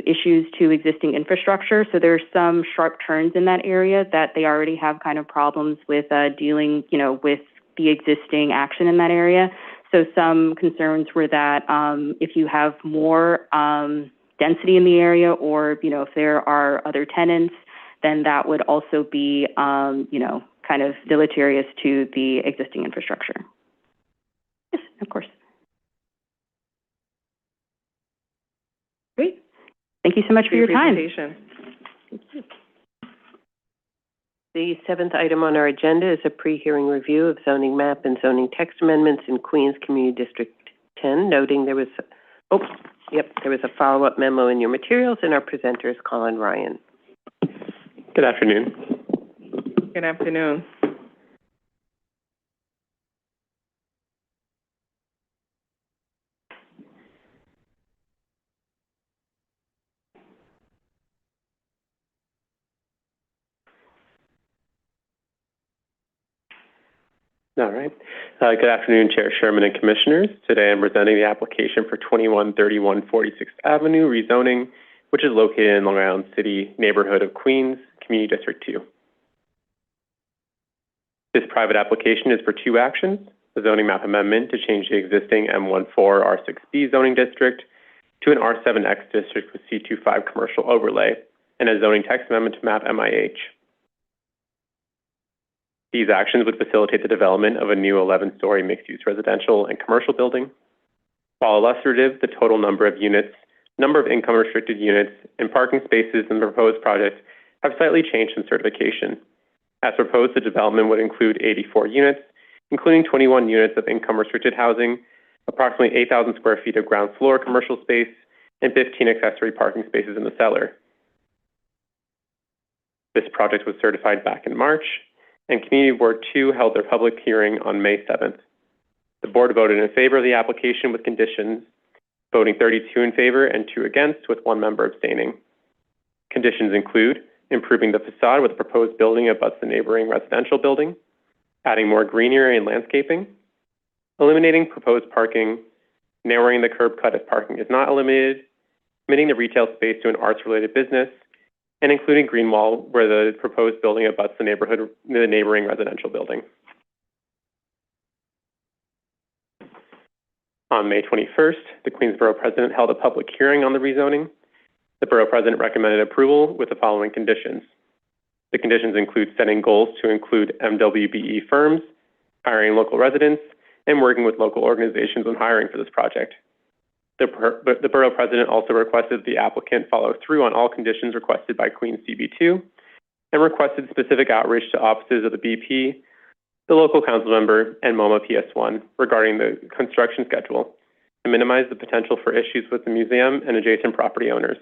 issues to existing infrastructure. So there's some sharp turns in that area that they already have kind of problems with dealing, with the existing action in that area. So some concerns were that if you have more density in the area, or if there are other tenants, then that would also be kind of deleterious to the existing infrastructure. Yes, of course. Great. Thank you. you so much for your time. Presentation. The seventh item on our agenda is a pre-hearing review of zoning map and zoning text amendments in Queens Community District 10, noting there was a follow-up memo in your materials, and our presenter is Colin Ryan. Good afternoon. Good afternoon. All right. Good afternoon, Chair Sherman and Commissioners. Today I'm presenting the application for 2131 46th Avenue rezoning, which is located in Long Island City neighborhood of Queens, Community District 2. This private application is for two actions: a zoning map amendment to change the existing M14 R6B zoning district to an R7X district with C25 commercial overlay, and a zoning text amendment to map MIH. These actions would facilitate the development of a new 11-story mixed-use residential and commercial building. While illustrative, the total number of units, number of income-restricted units, and parking spaces in the proposed project have slightly changed from certification. As proposed, the development would include 84 units, including 21 units of income-restricted housing, approximately 8,000 square feet of ground floor commercial space, and 15 accessory parking spaces in the cellar. This project was certified back in March, and Community Board 2 held their public hearing on May 7th. The board voted in favor of the application with conditions, voting 32 in favor and 2 against, with 1 member abstaining. Conditions include improving the facade with the proposed building abuts the neighboring residential building, adding more green area and landscaping, eliminating proposed parking, narrowing the curb cut if parking is not eliminated, limiting the retail space to an arts-related business, and including green wall where the proposed building abuts the neighboring residential building. On May 21st, the Queens Borough President held a public hearing on the rezoning. The Borough President recommended approval with the following conditions. The conditions include setting goals to include MWBE firms, hiring local residents, and working with local organizations on hiring for this project. The Borough President also requested the applicant follow through on all conditions requested by Queens CB2 and requested specific outreach to offices of the BP, the local council member, and MoMA PS1 regarding the construction schedule to minimize the potential for issues with the museum and adjacent property owners.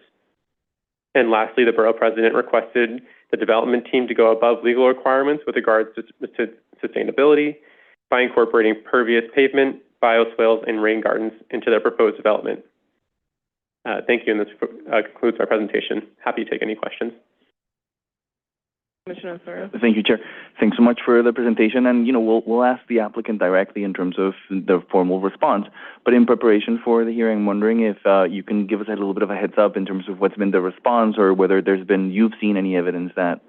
And lastly, the Borough President requested the development team to go above legal requirements with regards to sustainability by incorporating pervious pavement, bioswales, and rain gardens into their proposed development. Thank you, and this concludes our presentation. Happy to take any questions. Commissioner Osorio. Thank you, Chair. Thanks so much for the presentation, and we'll ask the applicant directly in terms of the formal response. But in preparation for the hearing, I'm wondering if you can give us a little bit of a heads up in terms of what's been the response, or whether you've seen any evidence that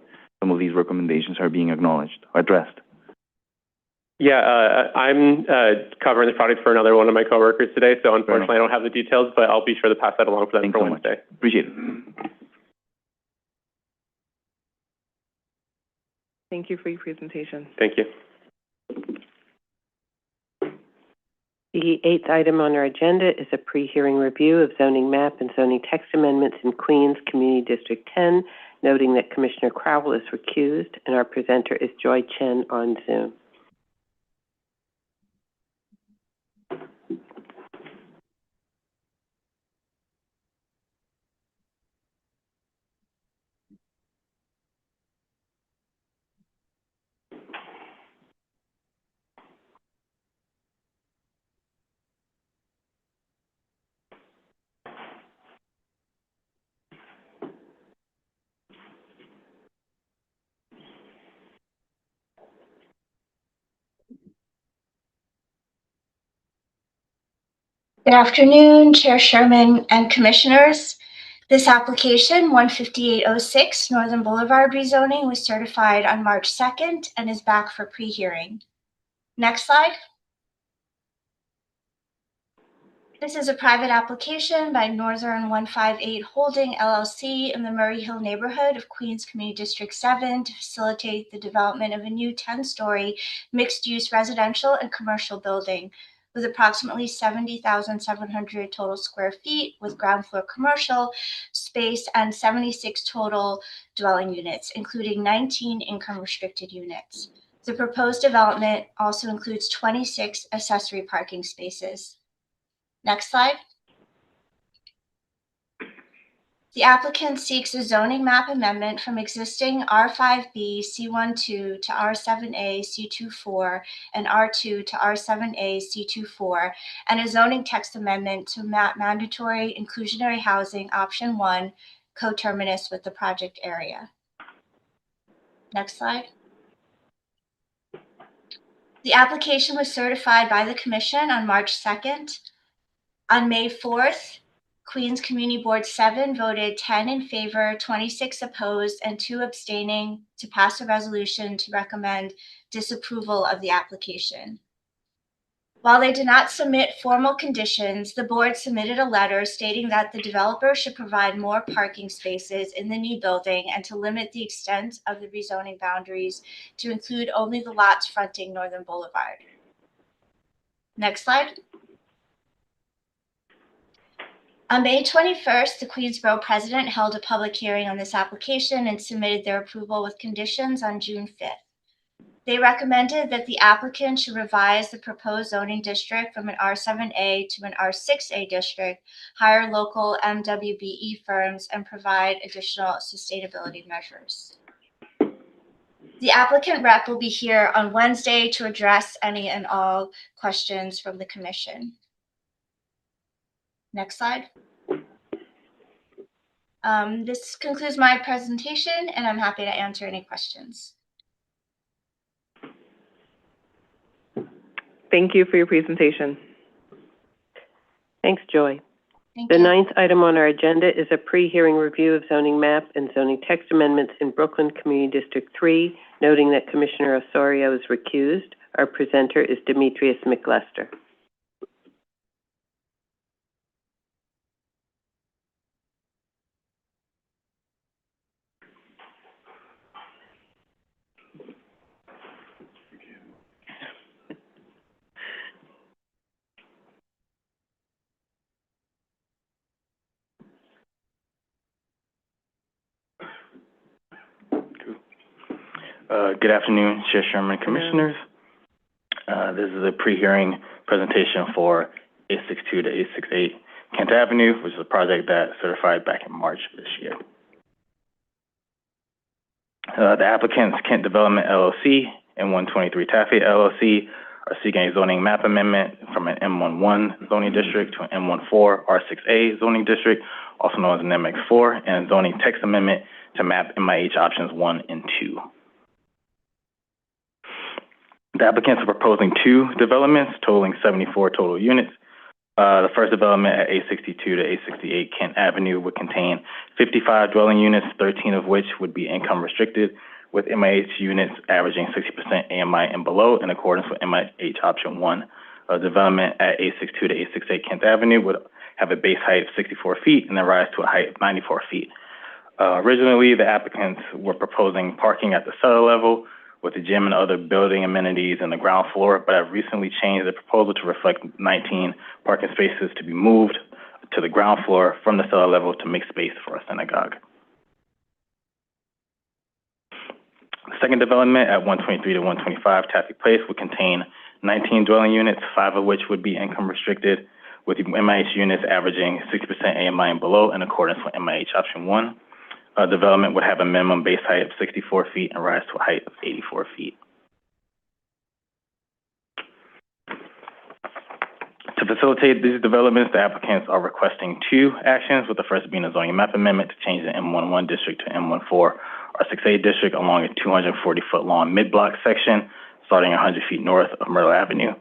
some of these recommendations are being acknowledged or addressed. Yeah, I'm covering the project for another one of my coworkers today, so unfortunately I don't have the details, but I'll be sure to pass that along for them for Wednesday. Appreciate it. Thank you for your presentation. Thank you. The eighth item on our agenda is a pre-hearing review of zoning map and zoning text amendments in Queens Community District 10, noting that Commissioner Crowell is recused, and our presenter is Joy Chen on Zoom. Good afternoon, Chair Sherman and Commissioners. This application, 15806 Northern Boulevard rezoning, was certified on March 2nd and is back for pre-hearing. Next slide. This is a private application by Northern 158 Holding LLC in the Murray Hill neighborhood of Queens Community District 7 to facilitate the development of a new 10-story mixed-use residential and commercial building with approximately 70,700 total square feet with ground floor commercial space and 76 total dwelling units, including 19 income restricted units. The proposed development also includes 26 accessory parking spaces. Next slide. The applicant seeks a zoning map amendment from existing R5B C12 to R7A C24 and R2 to R7A C24, and a zoning text amendment to map mandatory inclusionary housing option 1 coterminous with the project area. Next slide. The application was certified by the Commission on March 2nd. On May 4th, Queens Community Board 7 voted 10 in favor, 26 opposed, and 2 abstaining to pass a resolution to recommend disapproval of the application. While they did not submit formal conditions, the board submitted a letter stating that the developer should provide more parking spaces in the new building and to limit the extent of the rezoning boundaries to include only the lots fronting Northern Boulevard. Next slide. On May 21st, the Queensborough president held a public hearing on this application and submitted their approval with conditions on June 5th. They recommended that the applicant should revise the proposed zoning district from an R7A to an R6A district, hire local MWBE firms, and provide additional sustainability measures. The applicant rep will be here on Wednesday to address any and all questions from the commission. Next slide. This concludes my presentation, and I'm happy to answer any questions. Thank you for your presentation. Thanks, Joy. Thank The you. ninth item on our agenda is a pre-hearing review of zoning map and zoning text amendments in Brooklyn Community District 3, noting that Commissioner Osorio is recused. Our presenter is Demetrius McLester. Good afternoon, Chair Sherman, Commissioners. This is a pre-hearing presentation for 862 to 868 Kent Avenue, which is a project that certified back in March of this year. The applicants, Kent Development LLC and 123 Taffy LLC, are seeking a zoning map amendment from an M11 zoning district to an M14 R6A zoning district, also known as an MX4, and a zoning text amendment to map MIH options 1 and 2. The applicants are proposing 2 developments totaling 74 total units. The first development at 862 to 868 Kent Avenue would contain 55 dwelling units, 13 of which would be income restricted, with MIH units averaging 60% AMI and below in accordance with MIH option 1. Development at 862 to 868 Kent Avenue would have a base height of 64 feet and then rise to a height of 94 feet. Originally, the applicants were proposing parking at the cellar level with the gym and other building amenities in the ground floor, but have recently changed the proposal to reflect 19 parking spaces to be moved to the ground floor from the cellar level to make space for a synagogue. The second development at 123 to 125 Taffy Place would contain 19 dwelling units, 5 of which would be income restricted, with the MIH units averaging 60% AMI and below in accordance with MIH option 1. Development would have a minimum base height of 64 feet and rise to a height of 84 feet. To facilitate these developments, the applicants are requesting 2 actions, with the first being a zoning map amendment to change the M11 district to M14 R6A district along a 240-foot long mid-block section starting 100 feet north of Myrtle Avenue.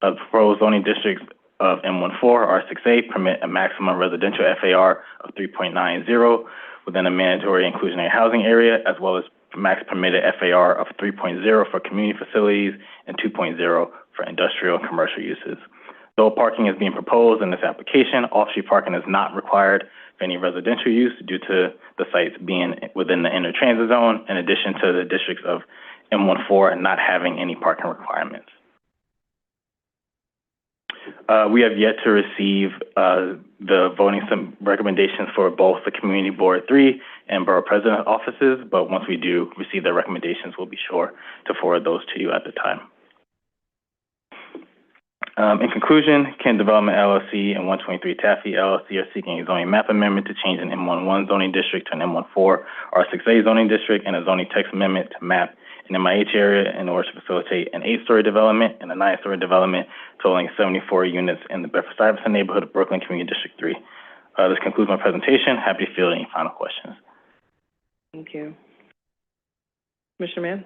The proposed zoning districts of M14 R6A permit a maximum residential FAR of 3.90 within a mandatory inclusionary housing area, as well as max permitted FAR of 3.0 for community facilities and 2.0 for industrial and commercial uses. Though parking is being proposed in this application, off-street parking is not required for any residential use due to the sites being within the inner transit zone, in addition to the districts of M14 not having any parking requirements. We have yet to receive the voting recommendations for both the Community Board 3 and Borough President offices, but once we do receive their recommendations, we'll be sure to forward those to you at the time. In conclusion, Kent Development LLC and 123 Taffy LLC are seeking a zoning map amendment to change an M11 zoning district to an M14 R6A zoning district and a zoning text amendment to map an MIH area in order to facilitate an 8-story development and a 9-story development totaling 74 units in the Bedford-Stuyvesant neighborhood of Brooklyn Community District 3. This concludes my presentation. Happy to field any final questions. Thank you. Commissioner Mann?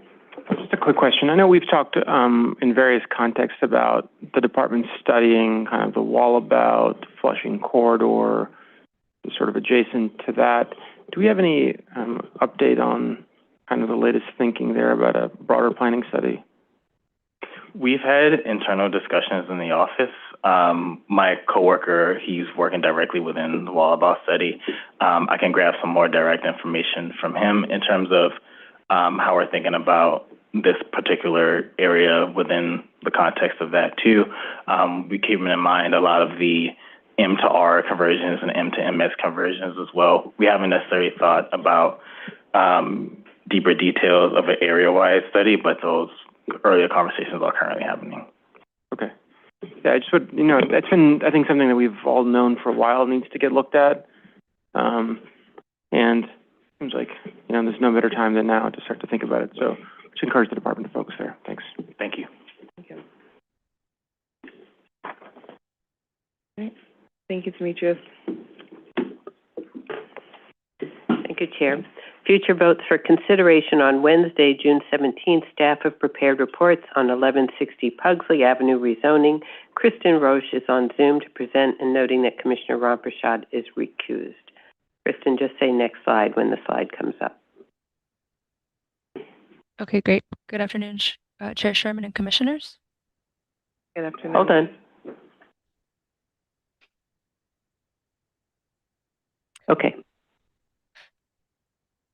Just a quick question. I know we've talked in various contexts about the department studying kind of the Wallabout, Flushing corridor, sort of adjacent to that. Do we have any update on kind of the latest thinking there about a broader planning study? We've had internal discussions in the office. My coworker, he's working directly within the Wallabout study. I can grab some more direct information from him in terms of how we're thinking about this particular area within the context of that too. We keeping in mind a lot of the M to R conversions and M to MS conversions as well. We haven't necessarily thought about deeper details of an area-wide study, but those earlier conversations are currently happening. Okay. Yeah, I just would, that's been, I think, something that we've all known for a while needs to get looked at. And it seems like, there's no better time than now to start to think about it. So I should encourage the department to focus there. Thanks. Thank you. Thank you. Okay. Thank you, Demetrius. Thank you, Chair. Future votes for consideration on Wednesday, June 17th. Staff have prepared reports on 1160 Pugsley Avenue rezoning. Kristen Roche is on Zoom to present and noting that Commissioner Ramprashad is recused. Kristen, just say next slide when the slide comes up. Okay, great. Good afternoon, Chair Sherman and Commissioners. Good afternoon. Hold on. Okay.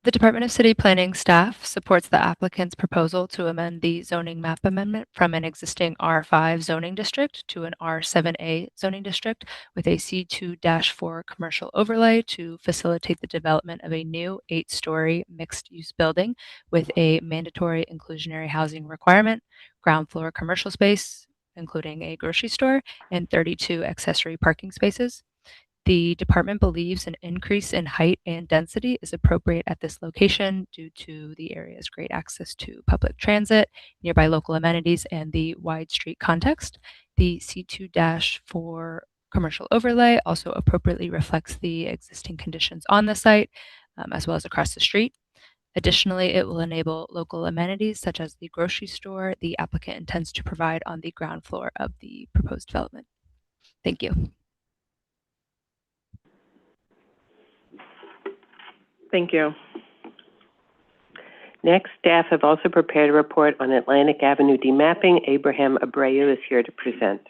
The Department of City Planning staff supports the applicant's proposal to amend the zoning map amendment from an existing R5 zoning district to an R7A zoning district with a C2-4 commercial overlay to facilitate the development of a new 8-story mixed-use building with a mandatory inclusionary housing requirement, ground floor commercial space, including a grocery store, and 32 accessory parking spaces. The department believes an increase in height and density is appropriate at this location due to the area's great access to public transit, nearby local amenities, and the wide street context. The C2-4 commercial overlay also appropriately reflects the existing conditions on the site, as well as across the street. Additionally, it will enable local amenities such as the grocery store the applicant intends to provide on the ground floor of the proposed development. Thank you. Thank you. Next, staff have also prepared a report on Atlantic Avenue demapping. Abraham Abreu is here to present.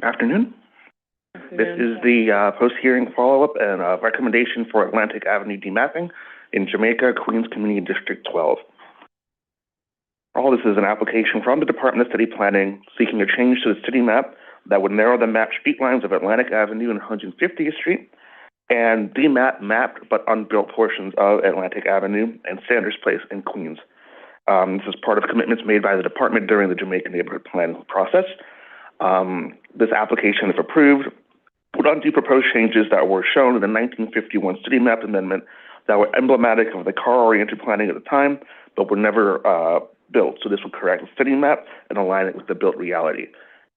Afternoon. This is the post-hearing follow-up and recommendation for Atlantic Avenue demapping in Jamaica, Queens Community District 12. All this is an application from the Department of City Planning seeking a change to the city map that would narrow the map street lines of Atlantic Avenue and 150th Street and demap mapped but unbuilt portions of Atlantic Avenue and Sanders Place in Queens. This is part of commitments made by the department during the Jamaica neighborhood plan process. This application, if approved, would undo proposed changes that were shown in the 1951 city map amendment that were emblematic of the car-oriented planning at the time, but were never built. So this would correct the city map and align it with the built reality.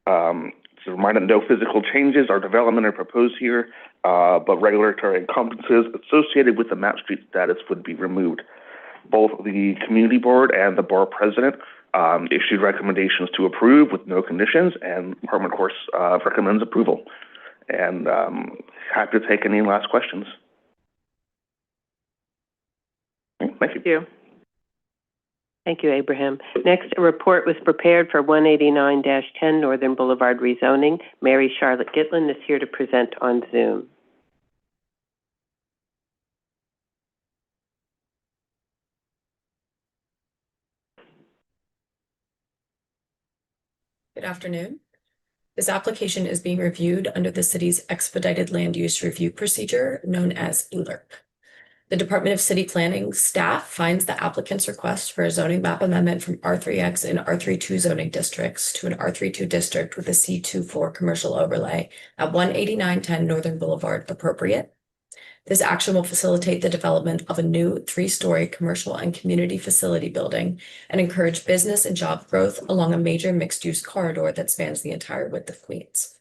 It's a reminder that no physical changes or development are proposed here, but regulatory encumbrances associated with the map street status would be removed. Both the community board and the borough president issued recommendations to approve with no conditions, and the department, of course, recommends approval. And happy to take any last questions. Thank you. Thank you, Abraham. Next, a report was prepared for 189-10 Northern Boulevard rezoning. Mary Charlotte Gitlin is here to present on Zoom. Good afternoon. This application is being reviewed under the city's expedited land use review procedure known as ELRP. The Department of City Planning staff finds the applicant's request for a zoning map amendment from R3X and R32 zoning districts to an R32 district with a C24 commercial overlay at 18910 Northern Boulevard appropriate. This action will facilitate the development of a new 3-story commercial and community facility building and encourage business and job growth along a major mixed-use corridor that spans the entire width of Queens.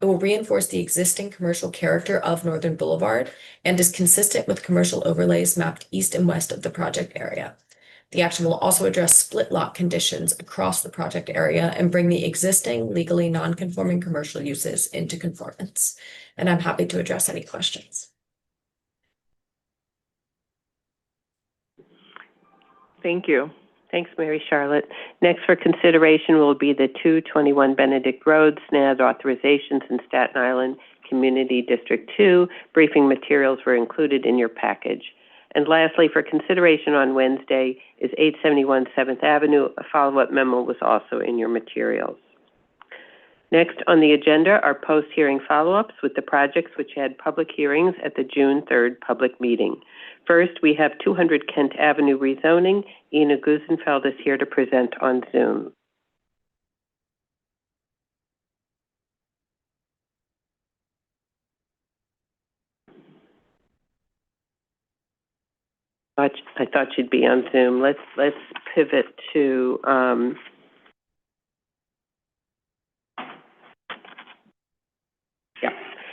It will reinforce the existing commercial character of Northern Boulevard and is consistent with commercial overlays mapped east and west of the project area. The action will also address split lot conditions across the project area and bring the existing legally non-conforming commercial uses into conformance. And I'm happy to address any questions. Thank you. Thanks, Mary Charlotte. Next for consideration will be the 221 Benedict Road SNAD authorizations in Staten Island Community District 2. Briefing materials were included in your package. And lastly, for consideration on Wednesday is 871 7th Avenue. A follow-up memo was also in your materials. Next on the agenda are post-hearing follow-ups with the projects which had public hearings at the June 3rd public meeting. First, we have 200 Kent Avenue rezoning. Ina Gusenfeld is here to present on Zoom. I thought you'd be on Zoom. Let's pivot to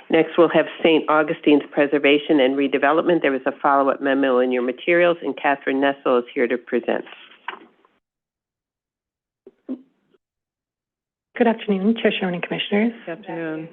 Next, we'll have St. Augustine's Preservation and Redevelopment. There was a follow-up memo in your materials, and Catherine Nessel is here to present. Good afternoon, Chair Sherman and Commissioners. Good afternoon.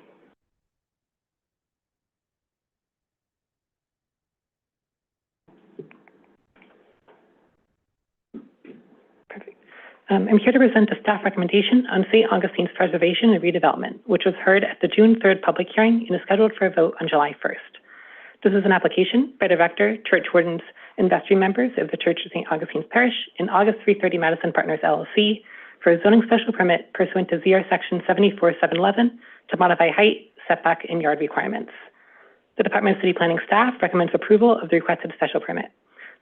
I'm here to present a staff recommendation on St. Augustine's Preservation and Redevelopment, which was heard at the June 3rd public hearing and is scheduled for a vote on July 1st. This is an application by the Rector, Church Wardens, and vestry members of the Church of St. Augustine's Parish in August 330 Madison Partners LLC for a zoning special permit pursuant to ZR Section 74711 to modify height, setback, and yard requirements. The Department of City Planning staff recommends approval of the requested special permit.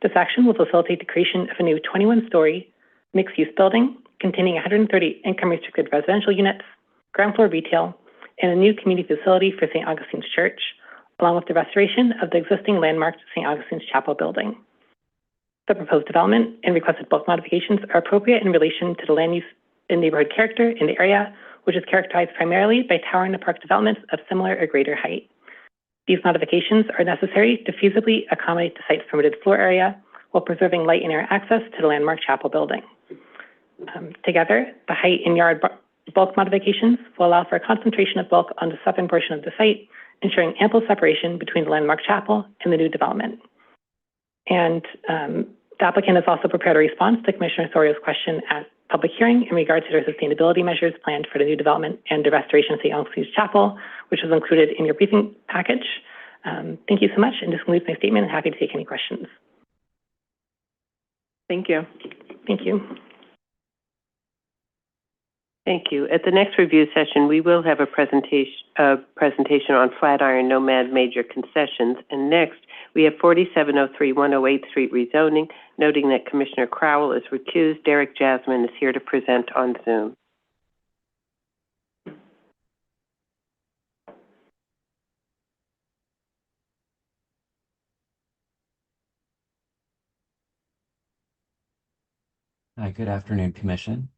This action will facilitate the creation of a new 21-story mixed-use building containing 130 income-restricted residential units, ground floor retail, and a new community facility for St. Augustine's Church, along with the restoration of the existing landmarked St. Augustine's Chapel building. The proposed development and requested bulk modifications are appropriate in relation to the land use and neighborhood character in the area, which is characterized primarily by tower in the park developments of similar or greater height. These modifications are necessary to feasibly accommodate the site's permitted floor area while preserving light and air access to the landmark chapel building. Together, the height and yard bulk modifications will allow for a concentration of bulk on the southern portion of the site, ensuring ample separation between the landmark chapel and the new development. And the applicant has also prepared a response to Commissioner Thorio's question at public hearing in regards to their sustainability measures planned for the new development and the restoration of St. Augustine's Chapel, which was included in your briefing package. Thank you so much, and this concludes my statement. I'm happy to take any questions. Thank you. Thank you. Thank you. At the next review session, we will have a presentation on Flatiron Nomad Major Concessions. And next, we have 4703 108th Street rezoning. Noting that Commissioner Crowell is recused, Derek Jasmine is here to present on Zoom. Hi, good afternoon, Commission.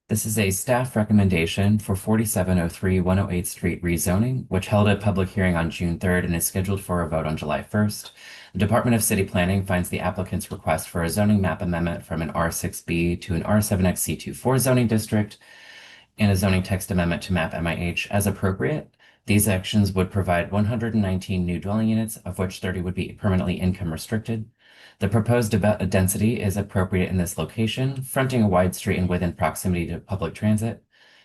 This is a staff recommendation for 4703 108th Street rezoning, which held a public hearing on June 3rd and is scheduled for a vote on July 1st. The Department of City Planning finds the applicant's request for a zoning map amendment from an R6B to an R7XC24 zoning district and a zoning text amendment to map MIH as appropriate. These actions would provide 119 new dwelling units, of which 30 would be permanently income restricted. The proposed density is appropriate in this location, fronting a wide street and within proximity to public transit.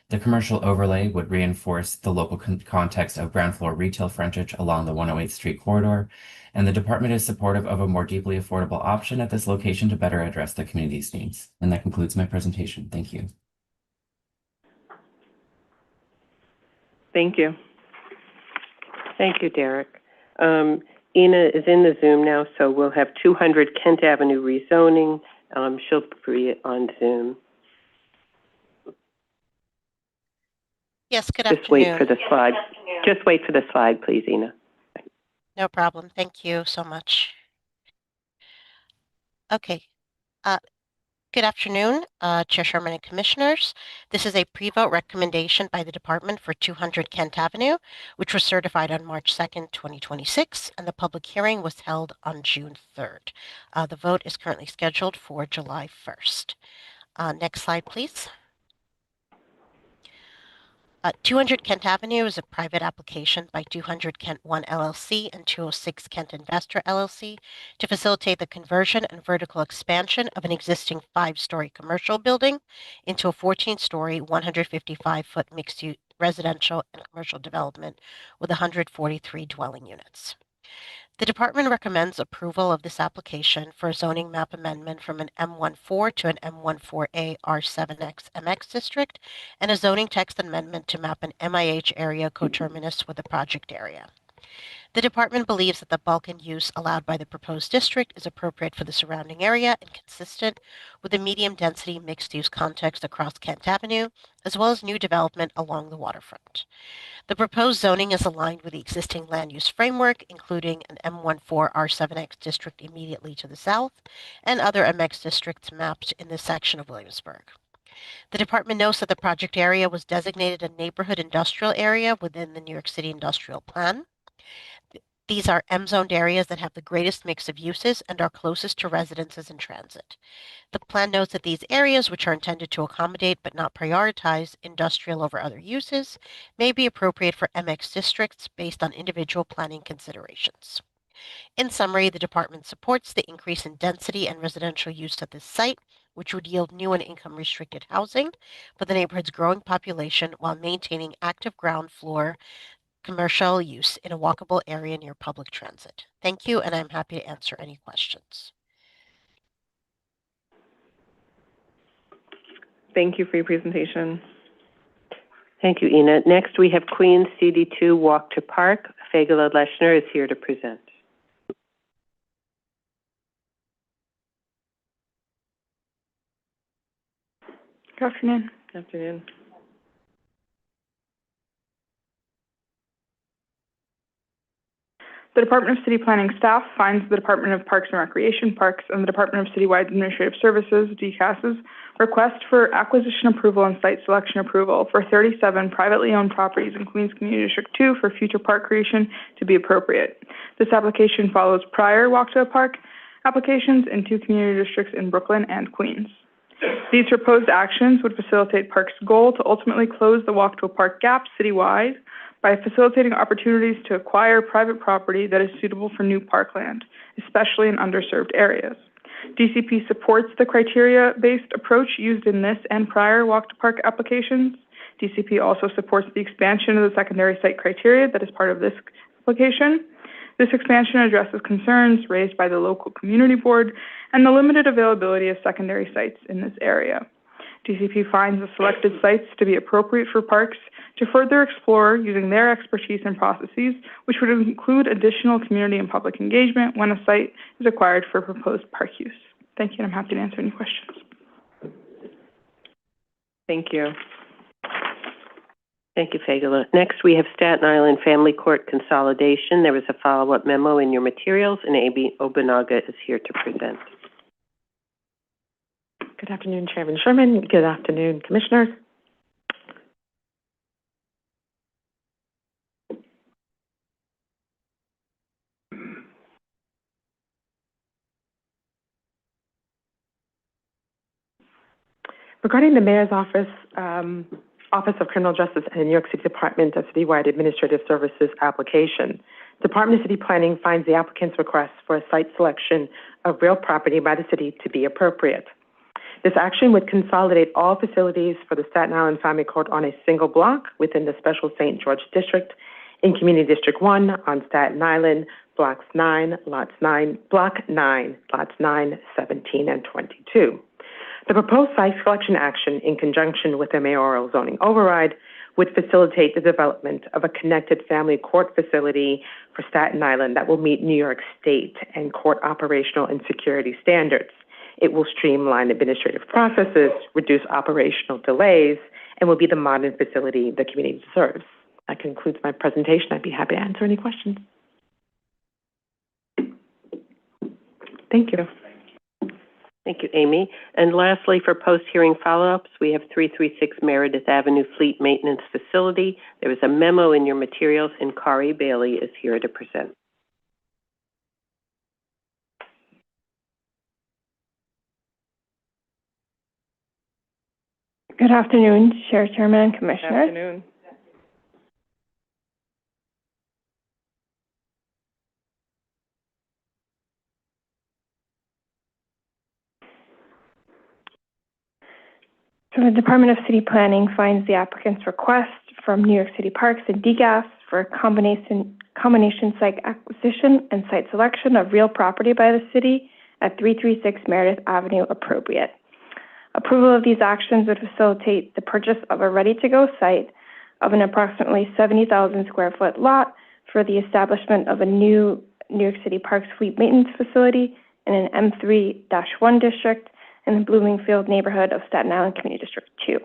The commercial overlay would reinforce the local context of ground floor retail frontage along the 108th Street corridor, and the department is supportive of a more deeply affordable option at this location to better address the community's needs. And that concludes my presentation. Thank you. Thank you. Thank you, Derek. Ina is in the Zoom now, so we'll have 200 Kent Avenue rezoning. She'll be on Zoom. Yes, good Just afternoon. wait for the slide. Just wait for the slide, please, Ina. No problem. Thank you so much. Okay. Good afternoon, Chair Sherman and Commissioners. This is a pre-vote recommendation by the Department for 200 Kent Avenue, which was certified on March 2nd, 2026, and the public hearing was held on June 3rd. The vote is currently scheduled for July 1st. Next slide, please. 200 Kent Avenue is a private application by 200 Kent 1 LLC and 206 Kent Investor LLC to facilitate the conversion and vertical expansion of an existing 5-story commercial building into a 14-story, 155-foot mixed-use residential and commercial development with 143 dwelling units. The department recommends approval of this application for a zoning map amendment from an M14 to an M14A R7X MX district and a zoning text amendment to map an MIH area coterminous with the project area. The department believes that the bulk and use allowed by the proposed district is appropriate for the surrounding area and consistent with the medium-density mixed-use context across Kent Avenue, as well as new development along the waterfront. The proposed zoning is aligned with the existing land use framework, including an M14 R7X district immediately to the south and other MX districts mapped in this section of Williamsburg. The department notes that the project area was designated a neighborhood industrial area within the New York City Industrial Plan. These are M-zoned areas that have the greatest mix of uses and are closest to residences and transit. The plan notes that these areas, which are intended to accommodate but not prioritize industrial over other uses, may be appropriate for MX districts based on individual planning considerations. In summary, the department supports the increase in density and residential use at this site, which would yield new and income-restricted housing for the neighborhood's growing population while maintaining active ground floor commercial use in a walkable area near public transit. Thank you, and I'm happy to answer any questions. Thank you for your presentation. Thank you, Ina. Next, we have Queens CD2 Walk to Park. Fagala Leshner is here to present. Good afternoon. Good afternoon. The Department of City Planning staff finds the Department of Parks and Recreation, Parks, and the Department of Citywide Administrative Services, DCAS's, request for acquisition approval and site selection approval for 37 privately owned properties in Queens Community District 2 for future park creation to be appropriate. This application follows prior Walk to a Park applications in 2 community districts in Brooklyn and Queens. These proposed actions would facilitate Parks' goal to ultimately close the Walk to a Park gap citywide by facilitating opportunities to acquire private property that is suitable for new parkland, especially in underserved areas. DCP supports the criteria-based approach used in this and prior Walk to Park applications. DCP also supports the expansion of the secondary site criteria that is part of this application. This expansion addresses concerns raised by the local community board and the limited availability of secondary sites in this area. DCP finds the selected sites to be appropriate for parks to further explore using their expertise and processes, which would include additional community and public engagement when a site is acquired for proposed park use. Thank you, and I'm happy to answer any questions. Thank you. Thank you, Fagala. Next, we have Staten Island Family Court Consolidation. There was a follow-up memo in your materials, and Amy Obenaga is here to present. Good afternoon, Chairman Sherman. Good afternoon, Commissioners. Regarding the Mayor's Office Office of Criminal Justice and the New York City Department of Citywide Administrative Services application. Department of City Planning finds the applicant's request for a site selection of real property by the city to be appropriate. This action would consolidate all facilities for the Staten Island Family Court on a single block within the Special St. George District in Community District 1 on Staten Island, Block 9, Lots 9, 17, and 22. The proposed site selection action, in conjunction with a mayoral zoning override, would facilitate the development of a connected family court facility for Staten Island that will meet New York State and court operational and security standards. It will streamline administrative processes, reduce operational delays, and will be the modern facility the community deserves. That concludes my presentation. I'd be happy to answer any questions. Thank you. Thank you, Amy. And lastly, for post-hearing follow-ups, we have 336 Meredith Avenue Fleet Maintenance Facility. There is a memo in your materials, and Kari Bailey is here to present. Good afternoon, Chairman and Commissioners. Good afternoon. So the Department of City Planning finds the applicant's request from New York City Parks and DGAS for a combination site acquisition and site selection of real property by the city at 336 Meredith Avenue appropriate. Approval of these actions would facilitate the purchase of a ready-to-go site of an approximately 70,000 square foot lot for the establishment of a new New York City Parks Fleet Maintenance Facility in an M3-1 district in the Bloomingfield neighborhood of Staten Island Community District 2.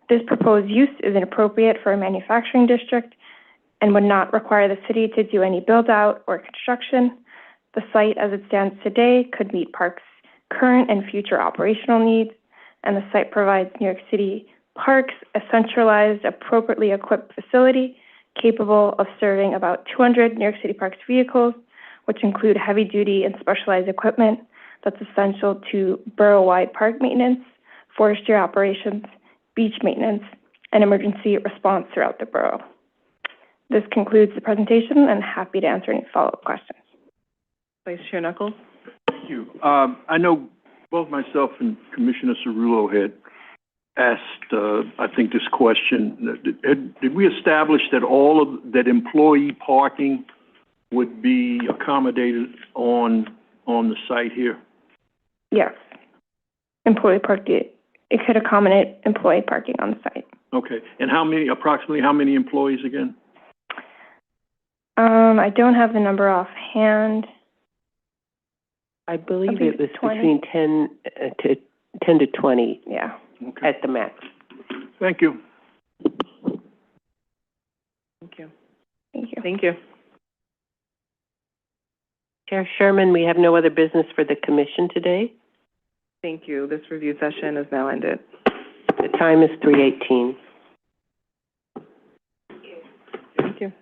This proposed use is inappropriate for a manufacturing district and would not require the city to do any build-out or construction. The site as it stands today could meet Parks' current and future operational needs, and the site provides New York City Parks a centralized, appropriately equipped facility capable of serving about 200 New York City Parks vehicles, which include heavy-duty and specialized equipment that's essential to borough-wide park maintenance, forestry operations, beach maintenance, and emergency response throughout the borough. This concludes the presentation, and happy to answer any follow-up questions. Vice Chair Knuckles. Thank you. I know both myself and Commissioner Cerullo had asked, I think, this question. Did we establish that that employee parking would be accommodated on the site here? Yes. Employee parking. It could accommodate employee parking on the site. Okay. And approximately how many employees again? I don't have the number offhand. I believe it was 20. Between 10 to 20. Yeah. Okay. At the max. Thank you. Thank you. Thank you. Thank you. Chair Sherman, we have no other business for the commission today. Thank you. This review session is now ended. The time is 3:18. Thank you.